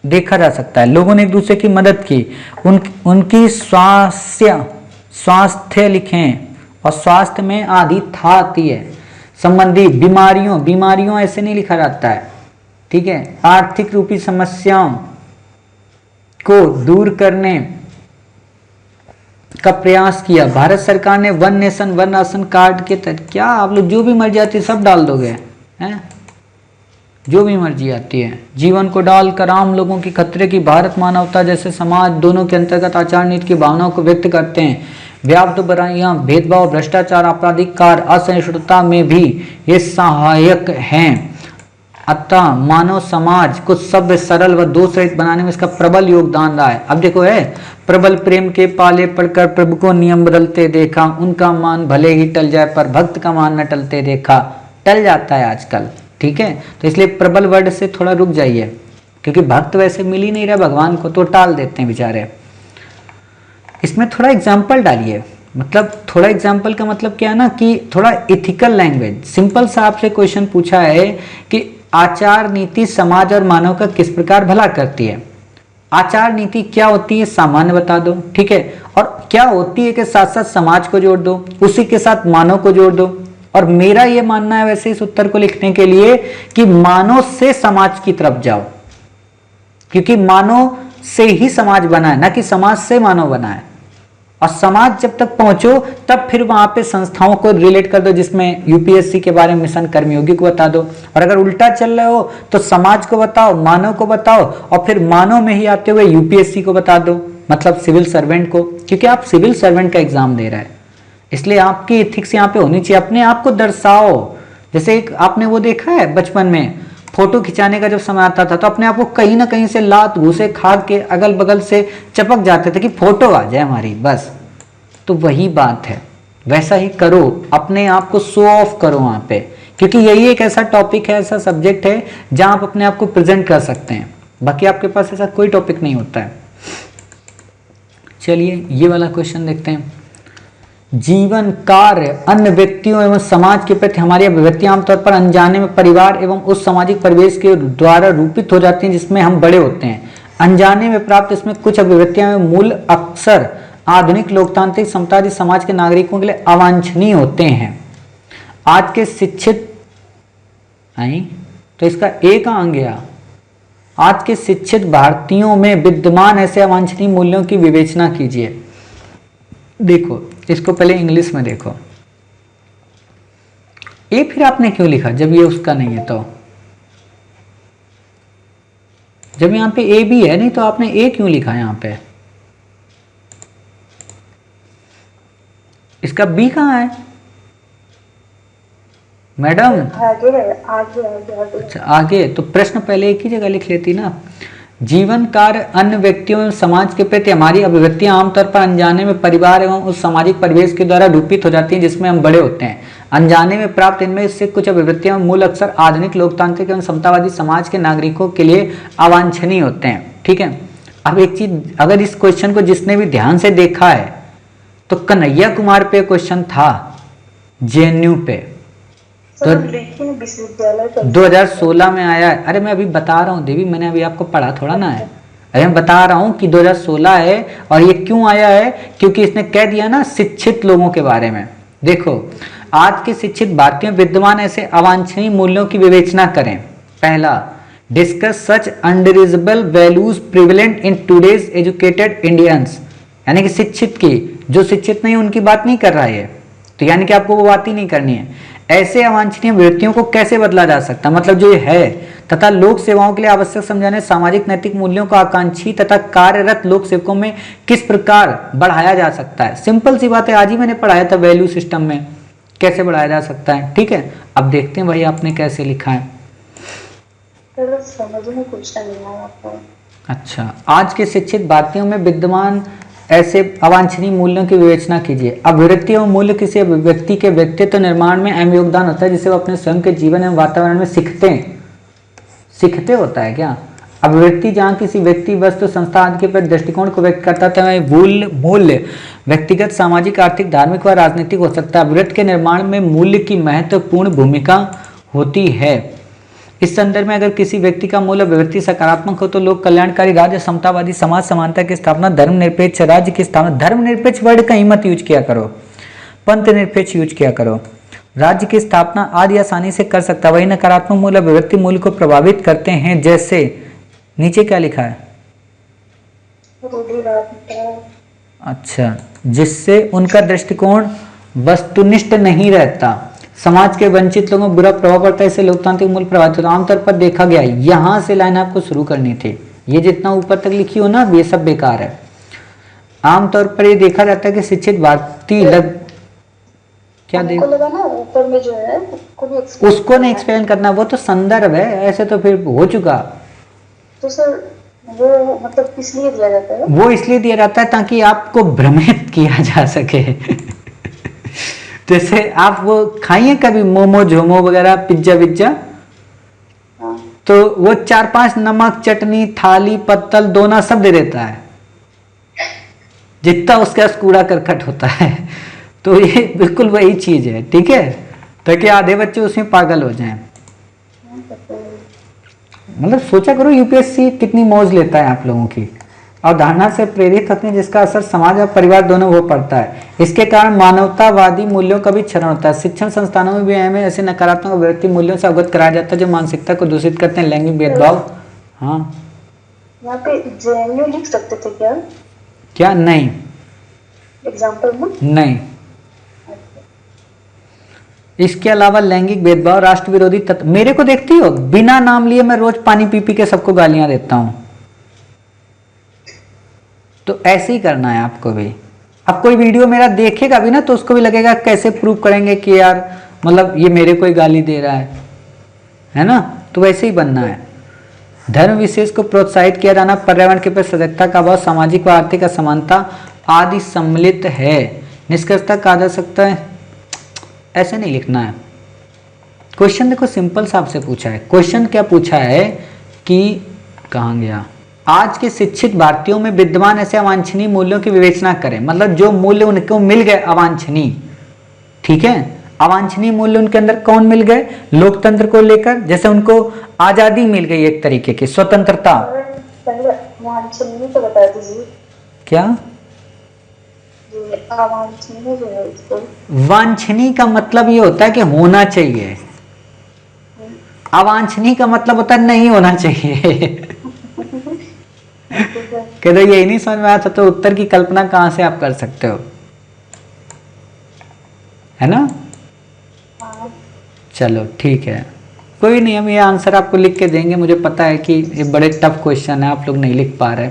देखा जा सकता है। लोगों ने एक दूसरे की मदद की, उनकी स्वास्थ्य लिखें, और स्वास्थ्य में आधी था आती है संबंधी बीमारियों ऐसे नहीं लिखा जाता है। ठीक है, आर्थिक रूपी समस्याओं को दूर करने का प्रयास किया। भारत सरकार ने one nation one ration card के तहत, क्या आप लोग जो भी मर्जी आती है सब डाल दोगे हैं, जो भी मर्जी आती है, जीवन को डालकर आम लोगों की खतरे की भारत मानवता जैसे समाज दोनों के अंतर्गत आचार नीति की भावनाओं को व्यक्त करते हैं। व्याप्त बुराइयां, भेदभाव, भ्रष्टाचार, आपराधिक कार्य, असहिष्णुता में भी ये सहायक हैं। अतः मानव समाज को सभ्य, सरल व दोष रहित बनाने में इसका प्रबल योगदान रहा है। अब देखो है, प्रबल प्रेम के पाले पड़कर प्रभु को नियम बदलते देखा, उनका मान भले ही टल जाए पर भक्त का मान न टलते देखा। टल जाता है आजकल, ठीक है, तो इसलिए प्रबल वर्ड से थोड़ा रुक जाइए, क्योंकि भक्त वैसे मिल ही नहीं रहा भगवान को, तो टाल देते हैं बेचारे। इसमें थोड़ा एग्जाम्पल डालिए, मतलब थोड़ा एग्जाम्पल का मतलब क्या है ना, कि थोड़ा इथिकल लैंग्वेज। सिंपल सा आपसे क्वेश्चन पूछा है कि आचार नीति समाज और मानव का किस प्रकार भला करती है। आचार नीति क्या होती है सामान्य बता दो, ठीक है, और क्या होती है के साथ साथ समाज को जोड़ दो, उसी के साथ मानव को जोड़ दो। और मेरा ये मानना है वैसे इस उत्तर को लिखने के लिए कि मानव से समाज की तरफ जाओ, क्योंकि मानव से ही समाज बना है, ना कि समाज से मानव बना है। और समाज जब तक पहुंचो तब फिर वहां पे संस्थाओं को रिलेट कर दो, जिसमें यूपीएससी के बारे में मिशन कर्मयोगी को बता दो। और अगर उल्टा चल रहे हो तो समाज को बताओ, मानव को बताओ, और फिर मानव में ही आते हुए यूपीएससी को बता दो, मतलब सिविल सर्वेंट को, क्योंकि आप सिविल सर्वेंट का एग्जाम दे रहे हैं। इसलिए आपकी एथिक्स यहाँ पे होनी चाहिए, अपने आप को दर्शाओ। जैसे एक आपने वो देखा है बचपन में, फोटो खिंचाने का जब समय आता था तो अपने आप को कहीं ना कहीं से लात घूसे खा के अगल बगल से चपक जाते थे कि फोटो आ जाए हमारी, बस। तो वही बात है, वैसा ही करो, अपने आप को शो ऑफ करो वहाँ पे, क्योंकि यही एक ऐसा टॉपिक है, ऐसा सब्जेक्ट है जहाँ आप अपने आप को प्रेजेंट कर सकते हैं। बाकी आपके पास ऐसा कोई टॉपिक नहीं होता है। चलिए ये वाला क्वेश्चन देखते हैं। जीवन, कार्य, अन्य व्यक्तियों एवं समाज के प्रति हमारी अभिव्यक्ति आमतौर पर अनजाने में परिवार एवं उस सामाजिक परिवेश के द्वारा रूपित हो जाती हैं जिसमें हम बड़े होते हैं। अनजाने में प्राप्त इसमें कुछ अभिव्यक्तियां में मूल अक्सर आधुनिक लोकतांत्रिक समतावादी समाज के नागरिकों के लिए अवांछनीय होते हैं। आज के शिक्षित नहीं तो इसका एक अंग गया। आज के शिक्षित भारतीयों में विद्यमान ऐसे अवांछनीय मूल्यों की विवेचना कीजिए। देखो इसको पहले इंग्लिश में देखो। ए फिर आपने क्यों लिखा जब ये उसका नहीं है? तो जब यहां पे ए भी है नहीं तो आपने ए क्यों लिखा यहां पे? इसका बी कहां है मैडम?
आगे आगे आगे।
अच्छा आगे, तो प्रश्न पहले एक ही जगह लिख लेती ना। जीवन कार्य अन्य व्यक्तियों एवं समाज के प्रति हमारी अभिव्यक्तियां आमतौर पर अनजाने में परिवार एवं उस सामाजिक परिवेश के द्वारा रूपित हो जाती हैं जिसमें हम बड़े होते हैं। अनजाने में प्राप्त इनमें से कुछ अभिव्यक्तियां मूल अक्सर आधुनिक लोकतांत्रिक एवं समतावादी समाज के नागरिकों के लिए अवांछनीय होते हैं। ठीक है, अब एक चीज, अगर इस क्वेश्चन को जिसने भी ध्यान से देखा है तो कन्हैया कुमार पे क्वेश्चन था, जेएनयू पे, तो 2016 में आया है। अरे मैं अभी बता रहा हूँ देवी, मैंने अभी आपको पढ़ा थोड़ा ना है। अरे मैं बता रहा हूँ कि 2016 है और ये क्यों आया है, क्योंकि इसने कह दिया ना शिक्षित लोगों के बारे में। देखो, आज के शिक्षित भारतीयों विद्यमान ऐसे अवांछनीय मूल्यों की विवेचना करें। पहला, discuss such undesirable values prevalent in today's educated Indians, यानी कि शिक्षित की, जो शिक्षित नहीं उनकी बात नहीं कर रहा है, तो यानी कि आपको वो बात ही नहीं करनी है। ऐसे अवांछनीय वृत्तियों को कैसे बदला जा सकता है, मतलब जो ये है, तथा लोक सेवाओं के लिए आवश्यक समझाने सामाजिक नैतिक मूल्यों को आकांक्षी तथा कार्यरत लोक सेवकों में किस प्रकार बढ़ाया जा सकता है। सिंपल सी बात है, आज ही मैंने पढ़ाया था वैल्यू सिस्टम में कैसे बढ़ाया जा सकता है। ठीक है, अब देखते हैं भाई आपने कैसे लिखा है।
समझ में कुछ नहीं आया आपको।
अच्छा, आज के शिक्षित भारतीयों में विद्यमान ऐसे अवांछनीय मूल्यों की विवेचना कीजिए। अभिव्यक्ति एवं मूल्य किसी व्यक्ति के व्यक्तित्व निर्माण में अहम योगदान होता है जिसे वो अपने स्वयं के जीवन एवं वातावरण में सीखते होता है क्या? अभिव्यक्ति जहाँ किसी व्यक्ति, वस्तु, संस्था आदि के प्रति दृष्टिकोण को व्यक्त करता है, मूल्य व्यक्तिगत, सामाजिक, आर्थिक, धार्मिक व राजनीतिक हो सकता है। अभिव्यक्ति के निर्माण में मूल्य की महत्वपूर्ण भूमिका होती है। इस संदर्भ में अगर किसी व्यक्ति का मूल अभिव्यक्ति सकारात्मक हो तो लोक कल्याणकारी राज्य, समतावादी समाज, समानता की स्थापना, धर्मनिरपेक्ष राज्य की स्थापना, धर्मनिरपेक्ष वर्ड कहीं मत यूज किया करो, पंथ निरपेक्ष यूज किया करो, राज्य की स्थापना आदि आसानी से कर सकता है। वही नकारात्मक मूल अभिव्यक्ति मूल्य को प्रभावित करते हैं, जैसे नीचे क्या लिखा है? अच्छा, जिससे उनका दृष्टिकोण वस्तुनिष्ठ नहीं रहता, समाज के वंचित लोगों को बुरा प्रभाव पड़ता है, इससे लोकतांत्रिक मूल्य प्रभावित होता है। आमतौर पर देखा गया है, यहाँ से लाइन आपको शुरू करनी थी, ये जितना ऊपर तक लिखी हो ना ये सब बेकार है। आमतौर पर ये देखा जाता है कि शिक्षित भारतीय क्या देख
लगा ना ऊपर में जो है
उसको नहीं एक्सप्लेन करना, वो तो संदर्भ है, ऐसे तो फिर हो चुका।
तो सर वो मतलब इसलिए दिया जाता है,
वो इसलिए दिया जाता है ताकि आपको भ्रमित किया जा सके। जैसे आप वो खाइए कभी मोमो झोमो वगैरह, पिज्जा विज्जा, तो वो 4-5 नमक, चटनी, थाली, पत्तल, दोना सब दे देता है, जितना उसका कूड़ा करकट होता है। तो ये बिल्कुल वही चीज है, ठीक है, ताकि आधे बच्चे उसमें पागल हो जाएं। मतलब सोचा करो यूपीएससी कितनी मौज लेता है आप लोगों की, अवधारणा से प्रेरित होते हैं जिसका असर समाज और परिवार दोनों को पड़ता है। इसके कारण मानवतावादी मूल्यों का भी क्षरण होता है। शिक्षण संस्थानों में भी हमें ऐसे नकारात्मक व्यक्ति मूल्यों से अवगत कराया जाता है जो मानसिकता को दूषित करते हैं, लैंगिक भेदभाव। हाँ,
यहाँ पे जेएनयू लिख सकते थे क्या?
क्या नहीं,
एग्जाम्पल में
नहीं। इसके अलावा लैंगिक भेदभाव, राष्ट्र विरोधी तत्व। मेरे को देखती हो, बिना नाम लिए मैं रोज पानी पी पी के सबको गालियां देता हूं, तो ऐसे ही करना है आपको भी। अब कोई वीडियो मेरा देखेगा भी ना तो उसको भी लगेगा कैसे प्रूव करेंगे कि यार मतलब ये मेरे को ही गाली दे रहा है ना, तो वैसे ही बनना है। धर्म विशेष को प्रोत्साहित किया जाना, पर्यावरण के प्रति सजगता का अभाव, सामाजिक व आर्थिक असमानता आदि सम्मिलित है। निष्कर्षतः कहा जा सकता है, ऐसे नहीं लिखना है। क्वेश्चन देखो सिंपल सा आपसे पूछा है। क्वेश्चन क्या पूछा है कि कहाँ गया, आज के शिक्षित भारतीयों में विद्यमान ऐसे अवांछनीय मूल्यों की विवेचना करें, मतलब जो मूल्य उनको मिल गए अवांछनीय, ठीक है, अवांछनीय मूल्य उनके अंदर कौन मिल गए? लोकतंत्र को लेकर, जैसे उनको आजादी मिल गई, एक तरीके की स्वतंत्रता।
पहले वहाँ अवांछनीय तो बता दीजिए।
क्या?
जो अवांछनीय जो है इसको।
वांछनीय का मतलब ये होता है कि होना चाहिए, अवांछनीय का मतलब होता है नहीं होना चाहिए। कहते यही नहीं समझ में आया तो उत्तर की कल्पना कहां से आप कर सकते हो, है ना? चलो ठीक है, कोई नहीं, हम ये आंसर आपको लिख के देंगे। मुझे पता है कि ये बड़े टफ क्वेश्चन है, आप लोग नहीं लिख पा रहे।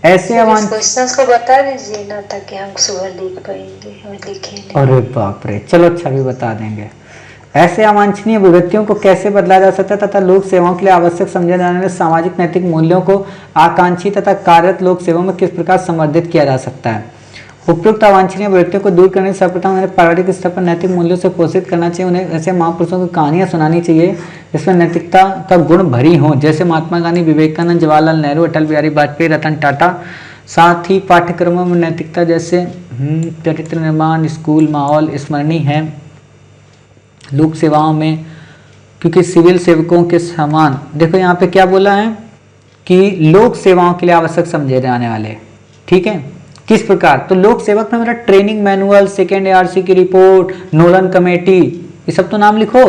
ऐसे
क्वेश्चंस को बता दीजिए ना, ताकि हम सुबह लिख पाएंगे, हम लिखे नहीं।
अरे बाप रे, चलो अच्छा भी बता देंगे। ऐसे अवांछनीय अभिवृत्तियों को कैसे बदला जा सकता है तथा लोक सेवाओं के लिए आवश्यक समझे जाने वाले सामाजिक नैतिक मूल्यों को आकांक्षी तथा कार्यरत लोक सेवाओं में किस प्रकार संवर्धित किया जा सकता है। उपयुक्त अवांछनीय अभिवृत्तियों को दूर करने से सर्वप्रथम उन्हें पारिवारिक स्तर पर नैतिक मूल्यों से पोषित करना चाहिए। उन्हें ऐसे महापुरुषों की कहानियां सुनानी चाहिए जिसमें नैतिकता का गुण भरी हो, जैसे महात्मा गांधी, विवेकानंद, जवाहरलाल नेहरू, अटल बिहारी वाजपेयी, रतन टाटा। साथ ही पाठ्यक्रमों में नैतिकता जैसे चरित्र निर्माण, स्कूल माहौल स्मरणीय है। लोक सेवाओं में, क्योंकि सिविल सेवकों के समान, देखो यहाँ पे क्या बोला है कि लोक सेवाओं के लिए आवश्यक समझे जाने वाले, ठीक है, किस प्रकार? तो लोक सेवक में मेरा ट्रेनिंग मैनुअल, सेकेंड ARC की रिपोर्ट, नोलन कमेटी, ये सब तो नाम लिखो।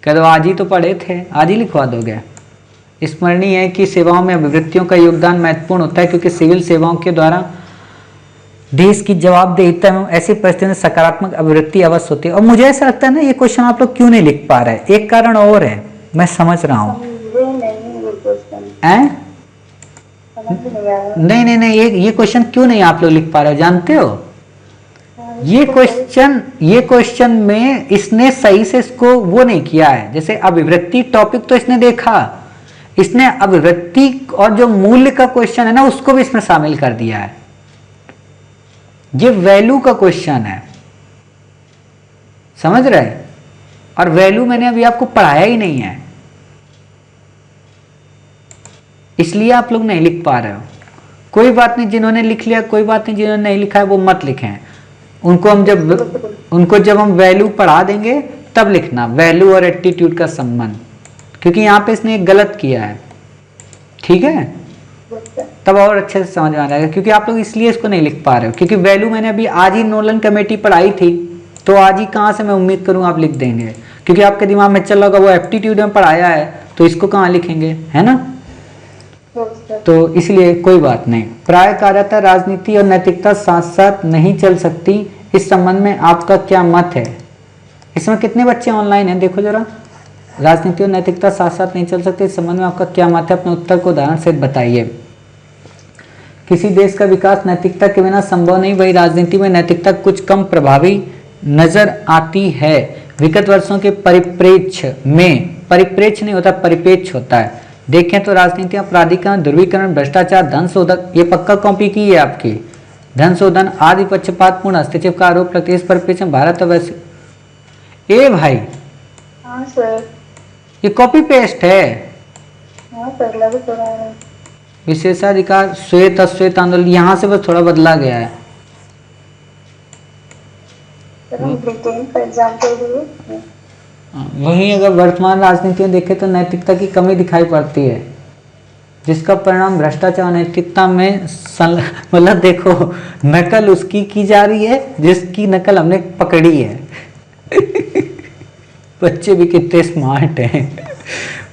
कह दो आज ही तो पढ़े थे, आज ही लिखवा दोगे। स्मरणीय है कि सेवाओं में अभिवृत्तियों का योगदान महत्वपूर्ण होता है, क्योंकि सिविल सेवाओं के द्वारा देश की जवाबदेहिता में ऐसी परिस्थिति में सकारात्मक अभिवृत्ति अवश्य होती है। और मुझे ऐसा लगता है ना, ये क्वेश्चन आप लोग क्यों नहीं लिख पा रहे? एक कारण और है, मैं समझ रहा हूँ। नहीं, ये क्वेश्चन क्यों नहीं आप लोग लिख पा रहे हो, जानते हो? ये क्वेश्चन में इसने सही से इसको वो नहीं किया है। जैसे अभिवृत्ति टॉपिक तो इसने देखा, इसने अभिवृत्ति और जो मूल्य का क्वेश्चन है ना, उसको भी इसमें शामिल कर दिया है। ये वैल्यू का क्वेश्चन है, समझ रहे? और वैल्यू मैंने अभी आपको पढ़ाया ही नहीं है, इसलिए आप लोग नहीं लिख पा रहे हो। कोई बात नहीं, जिन्होंने लिख लिया कोई बात नहीं, जिन्होंने नहीं लिखा है वो मत लिखें। उनको जब हम वैल्यू पढ़ा देंगे तब लिखना, वैल्यू और एटीट्यूड का संबंध, क्योंकि यहाँ पे इसने एक गलत किया है, ठीक है? तब और अच्छे से समझ में आ जाएगा, क्योंकि आप लोग इसलिए इसको नहीं लिख पा रहे हो, क्योंकि वैल्यू मैंने अभी आज ही नोलन कमेटी पढ़ाई थी, तो आज ही कहाँ से मैं उम्मीद करूँ आप लिख देंगे, क्योंकि आपके दिमाग में चल रहा होगा वो एप्टीट्यूड में पढ़ाया है, तो इसको कहाँ लिखेंगे, है ना? तो इसलिए कोई बात नहीं। प्राय कार्यता राजनीति और नैतिकता साथ साथ नहीं चल सकती, इस संबंध में आपका क्या मत है? इसमें कितने बच्चे ऑनलाइन हैं, देखो जरा। राजनीति और नैतिकता साथ साथ नहीं चल सकते, इस संबंध में आपका क्या मत है? अपने उत्तर को उदाहरण से बताइए। किसी देश का विकास नैतिकता के बिना संभव नहीं, वही राजनीति में नैतिकता कुछ कम प्रभावी नजर आती है। विगत वर्षों के परिप्रेक्ष्य में, परिप्रेक्ष्य नहीं होता, परिपेक्ष होता है। देखें तो राजनीति, अपराधीकरण, ध्रुवीकरण, भ्रष्टाचार, धन शोधन, ये पक्का कॉपी की है आपकी, धन शोधन आदि पक्षपातपूर्ण हस्तक्षेप का आरोप लगते, इस परिप्रेक्ष्य में भारत वैसे। ए भाई,
हाँ सर,
ये कॉपी पेस्ट है।
हाँ सर, लग तो रहा है।
विशेषाधिकार, श्वेत अश्वेत आंदोलन, यहाँ से बस थोड़ा बदला गया है।
सर हम ब्रिटेन का एग्जाम्पल दिए।
वहीं अगर वर्तमान राजनीति में देखें तो नैतिकता की कमी दिखाई पड़ती है, जिसका परिणाम भ्रष्टाचार नैतिकता में मतलब देखो, नकल उसकी की जा रही है जिसकी नकल हमने पकड़ी है। बच्चे भी कितने स्मार्ट हैं,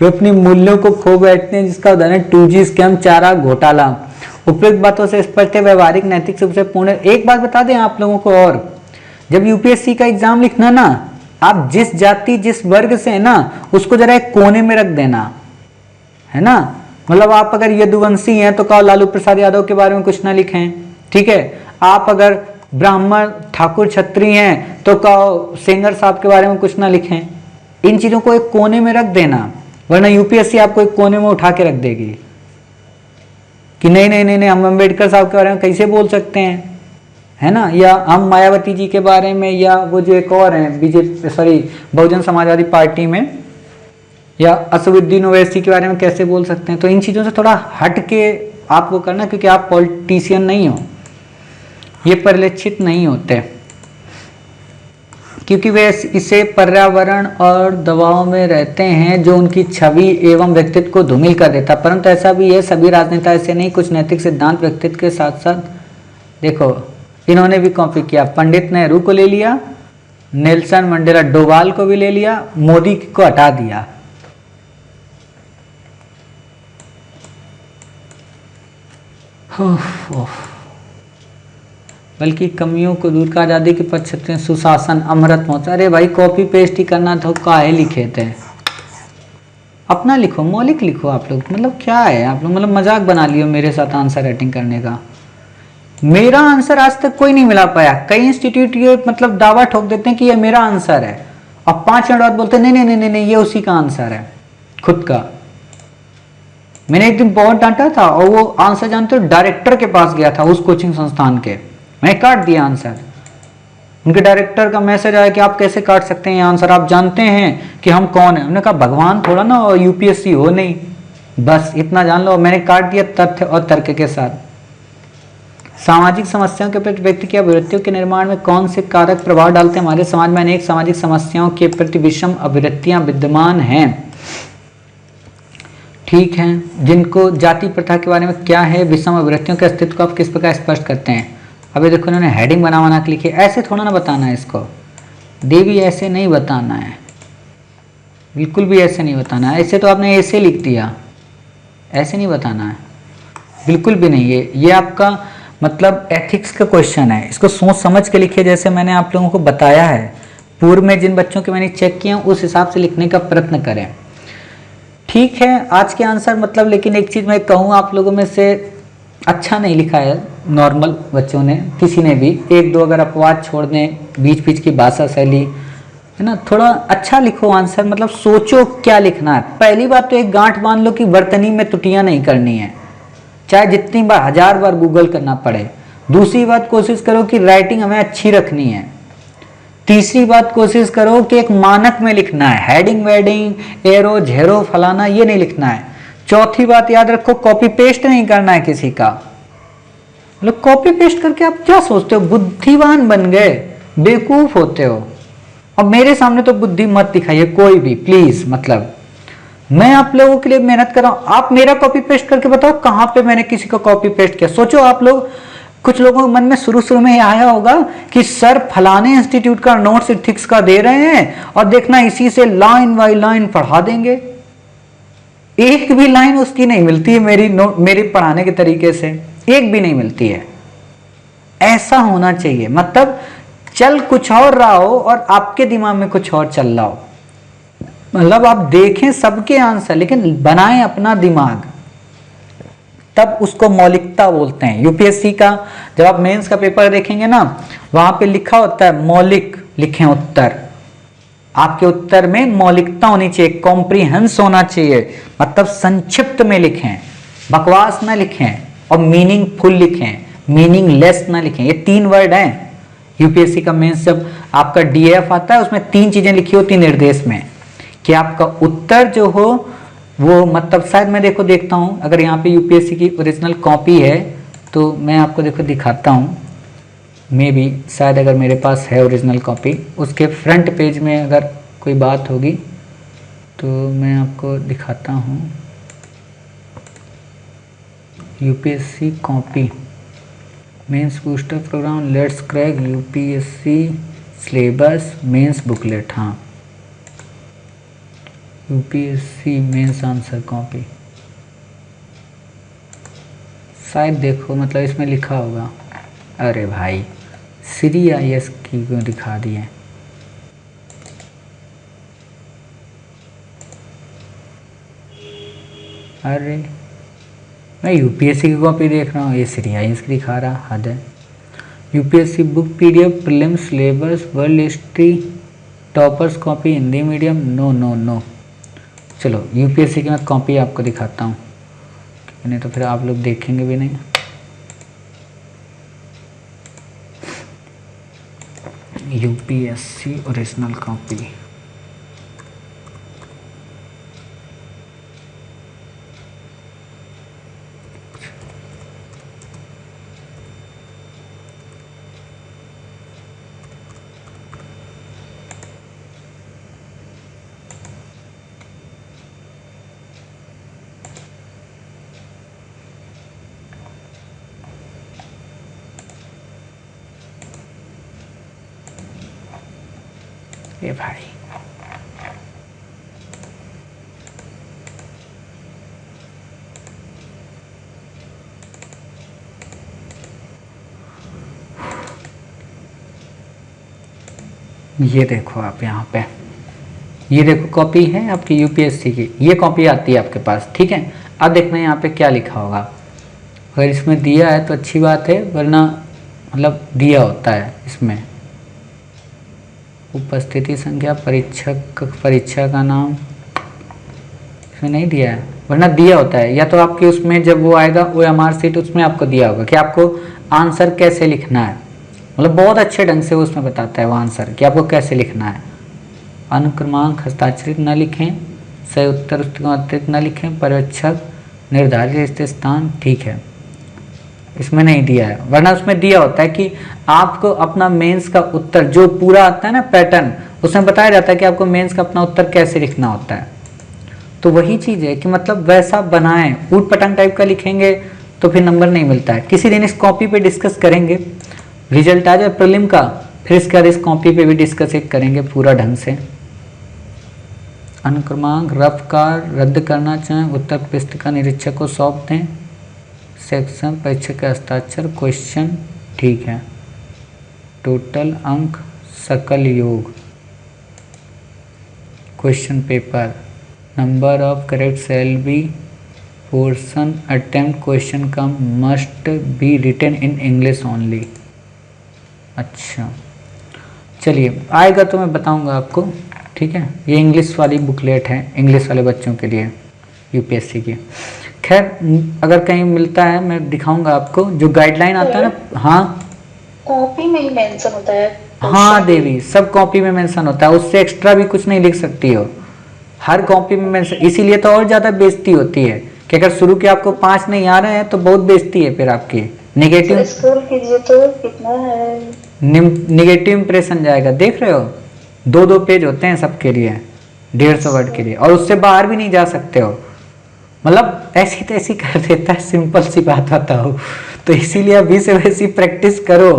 वे अपनी मूल्यों को खो बैठते हैं, जिसका उदाहरण 2G स्कैम, चारा घोटाला। उपयुक्त बातों से स्पष्ट है, व्यवहारिक नैतिक रूप से पूर्ण। एक बात बता दें आप लोगों को, और जब यूपीएससी का एग्जाम लिखना ना, आप जिस जाति जिस वर्ग से है ना, उसको जरा एक कोने में रख देना, है ना? मतलब आप अगर यदुवंशी हैं तो कहो लालू प्रसाद यादव के बारे में कुछ ना लिखें, ठीक है? आप अगर ब्राह्मण ठाकुर क्षत्रिय हैं तो कहो सेंगर साहब के बारे में कुछ ना लिखें। इन चीजों को एक कोने में रख देना, वरना यूपीएससी आपको एक कोने में उठा के रख देगी कि नहीं नहीं नहीं नहीं, हम अम्बेडकर साहब के बारे में कैसे बोल सकते हैं, है ना? या हम मायावती जी के बारे में, या वो जो एक और हैं BJP, sorry Bahujan Samajwadi party में, या असदुद्दीन ओवैसी के बारे में कैसे बोल सकते हैं? तो इन चीज़ों से थोड़ा हट के आप वो करना, क्योंकि आप पॉलिटिशियन नहीं हो, ये परिलक्षित नहीं होते। क्योंकि वे इसे पर्यावरण और दबाव में रहते हैं जो उनकी छवि एवं व्यक्तित्व को धूमिल कर देता। परंतु ऐसा भी है, सभी राजनेता ऐसे नहीं, कुछ नैतिक सिद्धांत व्यक्तित्व के साथ साथ, देखो इन्होंने भी कॉपी किया, पंडित नेहरू को ले लिया, नेल्सन मंडेला डोवाल को भी ले लिया, मोदी को हटा दिया। बल्कि कमियों को दूर का, आजादी के पचहत्तर, सुशासन, अमृत महोत्सव। अरे भाई कॉपी पेस्ट ही करना था, काहे लिखे थे? अपना लिखो, मौलिक लिखो आप लोग। मतलब क्या है आप लोग, मतलब मजाक बना लियो मेरे साथ आंसर राइटिंग करने का। मेरा आंसर आज तक कोई नहीं मिला पाया। कई इंस्टीट्यूट ये मतलब दावा ठोक देते हैं कि ये मेरा आंसर है, अब 5 मिनट बाद बोलते हैं नहीं नहीं नहीं नहीं ये उसी का आंसर है, खुद का। मैंने एक दिन बहुत डांटा था और वो आंसर जानते हो डायरेक्टर के पास गया था उस कोचिंग संस्थान के, मैंने काट दिया आंसर। उनके डायरेक्टर का मैसेज आया कि आप कैसे काट सकते हैं ये आंसर, आप जानते हैं कि हम कौन है। उन्होंने कहा भगवान थोड़ा ना और यूपीएससी हो नहीं, बस इतना जान लो। मैंने काट दिया तथ्य और तर्क के साथ। सामाजिक समस्याओं के प्रति व्यक्ति की अभिवृत्तियों के निर्माण में कौन से कारक प्रभाव डालते हैं? हमारे समाज में अनेक सामाजिक समस्याओं के प्रति विषम अभिवृत्तियां विद्यमान हैं, ठीक है। जिनको जाति प्रथा के बारे में क्या है, विषम अभिवृत्तियों के अस्तित्व को आप किस प्रकार स्पष्ट करते हैं? अभी देखो इन्होंने हेडिंग बना के लिखी, ऐसे थोड़ा ना बताना है इसको, देवी ऐसे नहीं बताना है, बिल्कुल भी ऐसे नहीं बताना है। ऐसे तो आपने ऐसे लिख दिया, ऐसे नहीं बताना है, बिल्कुल भी नहीं। ये आपका मतलब एथिक्स का क्वेश्चन है, इसको सोच समझ के लिखिए। जैसे मैंने आप लोगों को बताया है, पूर्व में जिन बच्चों के मैंने चेक किया उस हिसाब से लिखने का प्रयत्न करें, ठीक है। आज के आंसर मतलब, लेकिन एक चीज़ मैं कहूँ, आप लोगों में से अच्छा नहीं लिखा है नॉर्मल बच्चों ने, किसी ने भी। 1-2 अगर अपवाद छोड़ दें, बीच बीच की भाषा शैली है ना, थोड़ा अच्छा लिखो आंसर, मतलब सोचो क्या लिखना है। पहली बात तो एक गांठ बांध लो कि वर्तनी में त्रुटियां नहीं करनी है, चाहे जितनी बार 1000 बार गूगल करना पड़े। दूसरी बात, कोशिश करो कि राइटिंग हमें अच्छी रखनी है। तीसरी बात, कोशिश करो कि एक मानक में लिखना है, हेडिंग वेडिंग एरो झेरो फलाना ये नहीं लिखना है। चौथी बात याद रखो, कॉपी पेस्ट नहीं करना है किसी का। मतलब कॉपी पेस्ट करके आप क्या सोचते हो, बुद्धिमान बन गए, बेवकूफ होते हो। अब मेरे सामने तो बुद्धि मत दिखाइए कोई भी प्लीज। मतलब मैं आप लोगों के लिए मेहनत कर रहा हूं, आप मेरा कॉपी पेस्ट करके बताओ कहां पे मैंने किसी को कॉपी पेस्ट किया। सोचो आप लोग, कुछ लोगों के मन में शुरू में आया होगा कि सर फलाने इंस्टीट्यूट का नोट्स एथिक्स का दे रहे हैं और देखना इसी से लाइन बाई लाइन पढ़ा देंगे। एक भी लाइन उसकी नहीं मिलती है मेरी पढ़ाने के तरीके से, एक भी नहीं मिलती है। ऐसा होना चाहिए, मतलब चल कुछ और रहा हो और आपके दिमाग में कुछ और चल रहा हो। मतलब आप देखें सबके आंसर, लेकिन बनाएं अपना दिमाग, तब उसको मौलिकता बोलते हैं। यूपीएससी का जब आप मेंस का पेपर देखेंगे ना, वहां पे लिखा होता है मौलिक लिखें उत्तर। आपके उत्तर में मौलिकता होनी चाहिए, कॉम्प्रिहेंस होना चाहिए, मतलब संक्षिप्त में लिखें, बकवास ना लिखें, और मीनिंगफुल लिखें, मीनिंगलेस ना लिखें। ये 3 वर्ड हैं। यूपीएससी का मेंस जब आपका डीएफ आता है उसमें 3 चीजें लिखी होती निर्देश में, कि आपका उत्तर जो हो वो, मतलब शायद मैं देखता हूं, अगर यहाँ पे यूपीएससी की ओरिजिनल कॉपी है तो मैं आपको दिखाता हूं, मे बी शायद अगर मेरे पास है ओरिजिनल कॉपी, उसके फ्रंट पेज में अगर कोई बात होगी तो मैं आपको दिखाता हूं। UPSC copy mains booster program let's crack UPSC syllabus mains booklet, हाँ यूपीएससी मेंस आंसर कॉपी, शायद देखो, मतलब इसमें लिखा होगा। अरे भाई श्री आईएएस की क्यों दिखा दी है? अरे मैं यूपीएससी की कॉपी देख रहा हूँ, ये श्री आईएएस की दिखा रहा, हद है। UPSC book PDF prelims syllabus world history toppers copy Hindi medium, no no no. चलो यूपीएससी की मैं कॉपी आपको दिखाता हूँ, नहीं तो फिर आप लोग देखेंगे भी नहीं। यूपीएससी ओरिजिनल कॉपी, ये भाई ये देखो आप यहाँ पे, ये देखो कॉपी है आपकी यूपीएससी की, ये कॉपी आती है आपके पास, ठीक है। अब देखना यहाँ पे क्या लिखा होगा, अगर इसमें दिया है तो अच्छी बात है, वरना मतलब दिया होता है इसमें उपस्थिति संख्या, परीक्षा का नाम इसमें नहीं दिया है, वरना दिया होता है। या तो आपके उसमें जब वो आएगा OMR शीट, उसमें आपको दिया होगा कि आपको आंसर कैसे लिखना है, मतलब बहुत अच्छे ढंग से वो उसमें बताता है वो आंसर कि आपको कैसे लिखना है। अनुक्रमांक हस्ताक्षरित न लिखें, सही उत्तर अतिरिक्त न लिखें, पर्यवेक्षक निर्धारित स्थान, ठीक है। इसमें नहीं दिया है, वरना उसमें दिया होता है कि आपको अपना मेंस का उत्तर जो पूरा आता है ना पैटर्न, उसमें बताया जाता है कि आपको मेंस का अपना उत्तर कैसे लिखना होता है। तो वही चीज़ है कि मतलब वैसा बनाएं, ऊट पटांग टाइप का लिखेंगे तो फिर नंबर नहीं मिलता है। किसी दिन इस कॉपी पे डिस्कस करेंगे, रिजल्ट आ जाए प्रीलिम का, फिर इसके बाद इस कॉपी पे भी डिस्कस करेंगे पूरा ढंग से। अनुक्रमांक रफ का रद्द करना चाहें, उत्तर पुस्तिका निरीक्षक को सौंप दें, सेक्शन परीक्षक के हस्ताक्षर, क्वेश्चन, ठीक है। टोटल अंक सकल योग, question paper, number of correct cell B, portion attempt question का must be written in English only. अच्छा चलिए, आएगा तो मैं बताऊंगा आपको, ठीक है। ये इंग्लिश वाली बुकलेट है, इंग्लिश वाले बच्चों के लिए यूपीएससी की। खैर अगर कहीं मिलता है मैं दिखाऊंगा आपको, जो गाइडलाइन आता है ना। हाँ
कॉपी में ही मेंशन होता है।
हाँ देवी, सब कॉपी में मेंशन होता है, उससे एक्स्ट्रा भी कुछ नहीं लिख सकती हो, हर कॉपी में मेंशन। इसीलिए तो और ज़्यादा बेइज्जती होती है कि अगर शुरू के आपको 5 नहीं आ रहे हैं तो बहुत बेइज्जती है फिर आपकी। नेगेटिव
स्क्रॉल कीजिए तो कितना है,
नेगेटिव इंप्रेशन जाएगा, देख रहे हो। 2-2 पेज होते हैं सबके लिए, 150 वर्ड के लिए, और उससे बाहर भी नहीं जा सकते हो। मतलब ऐसी तैसी कर देता है, सिंपल सी बात बताओ। तो इसीलिए अभी से वैसी प्रैक्टिस करो।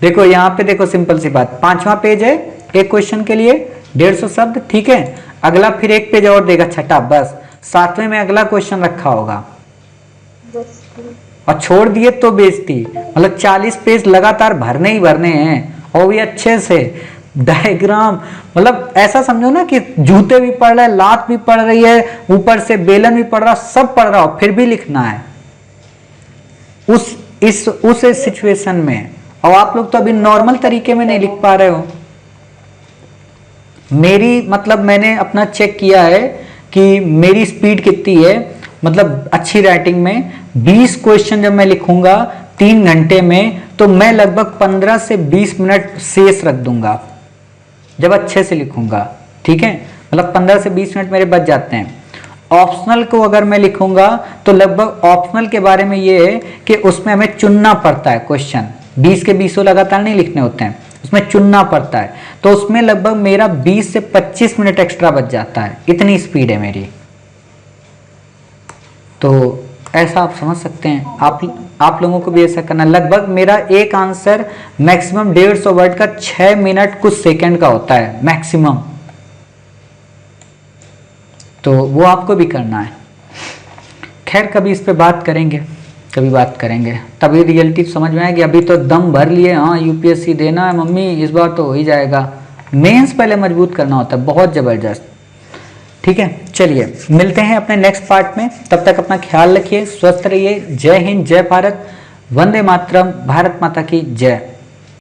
देखो यहाँ पे देखो, सिंपल सी बात, 5वां पेज है एक क्वेश्चन के लिए, 150 शब्द, ठीक है। अगला फिर एक पेज और देगा, छठा, बस 7वें में अगला क्वेश्चन रखा होगा, और छोड़ दिए तो बेइज्जती। मतलब 40 पेज लगातार भरने ही भरने हैं, और भी अच्छे से डायग्राम। मतलब ऐसा समझो ना कि जूते भी पढ़ रहे हैं, लात भी पढ़ रही है, ऊपर से बेलन भी पढ़ रहा, सब पढ़ रहा हो, फिर भी लिखना है उस सिचुएशन में। और आप लोग तो अभी नॉर्मल तरीके में नहीं लिख पा रहे हो। मेरी मतलब मैंने अपना चेक किया है कि मेरी स्पीड कितनी है, मतलब अच्छी राइटिंग में 20 क्वेश्चन जब मैं लिखूंगा 3 घंटे में, तो मैं लगभग 15 से 20 मिनट शेष रख दूंगा जब अच्छे से लिखूंगा, ठीक है। मतलब 15 से 20 मिनट मेरे बच जाते हैं। ऑप्शनल को अगर मैं लिखूंगा तो लगभग ऑप्शनल के बारे में ये है कि उसमें हमें चुनना पड़ता है क्वेश्चन, 20 के 20 लगातार नहीं लिखने होते हैं, उसमें चुनना पड़ता है। तो उसमें लगभग मेरा 20 से 25 मिनट एक्स्ट्रा बच जाता है, इतनी स्पीड है मेरी। तो ऐसा आप समझ सकते हैं, आप लोगों को भी ऐसा करना। लगभग मेरा एक आंसर मैक्सिमम 150 वर्ड का 6 मिनट कुछ सेकंड का होता है मैक्सिमम, तो वो आपको भी करना है। खैर कभी इस पे बात करेंगे, कभी बात करेंगे, तभी रियलिटी समझ में आएगी। अभी तो दम भर लिए, हाँ यूपीएससी देना है मम्मी, इस बार तो हो ही जाएगा। मेंस पहले मजबूत करना होता है, बहुत जबरदस्त, ठीक है। चलिए मिलते हैं अपने नेक्स्ट पार्ट में, तब तक अपना ख्याल रखिए, स्वस्थ रहिए। जय हिंद, जय भारत, वंदे मातरम, भारत माता की जय।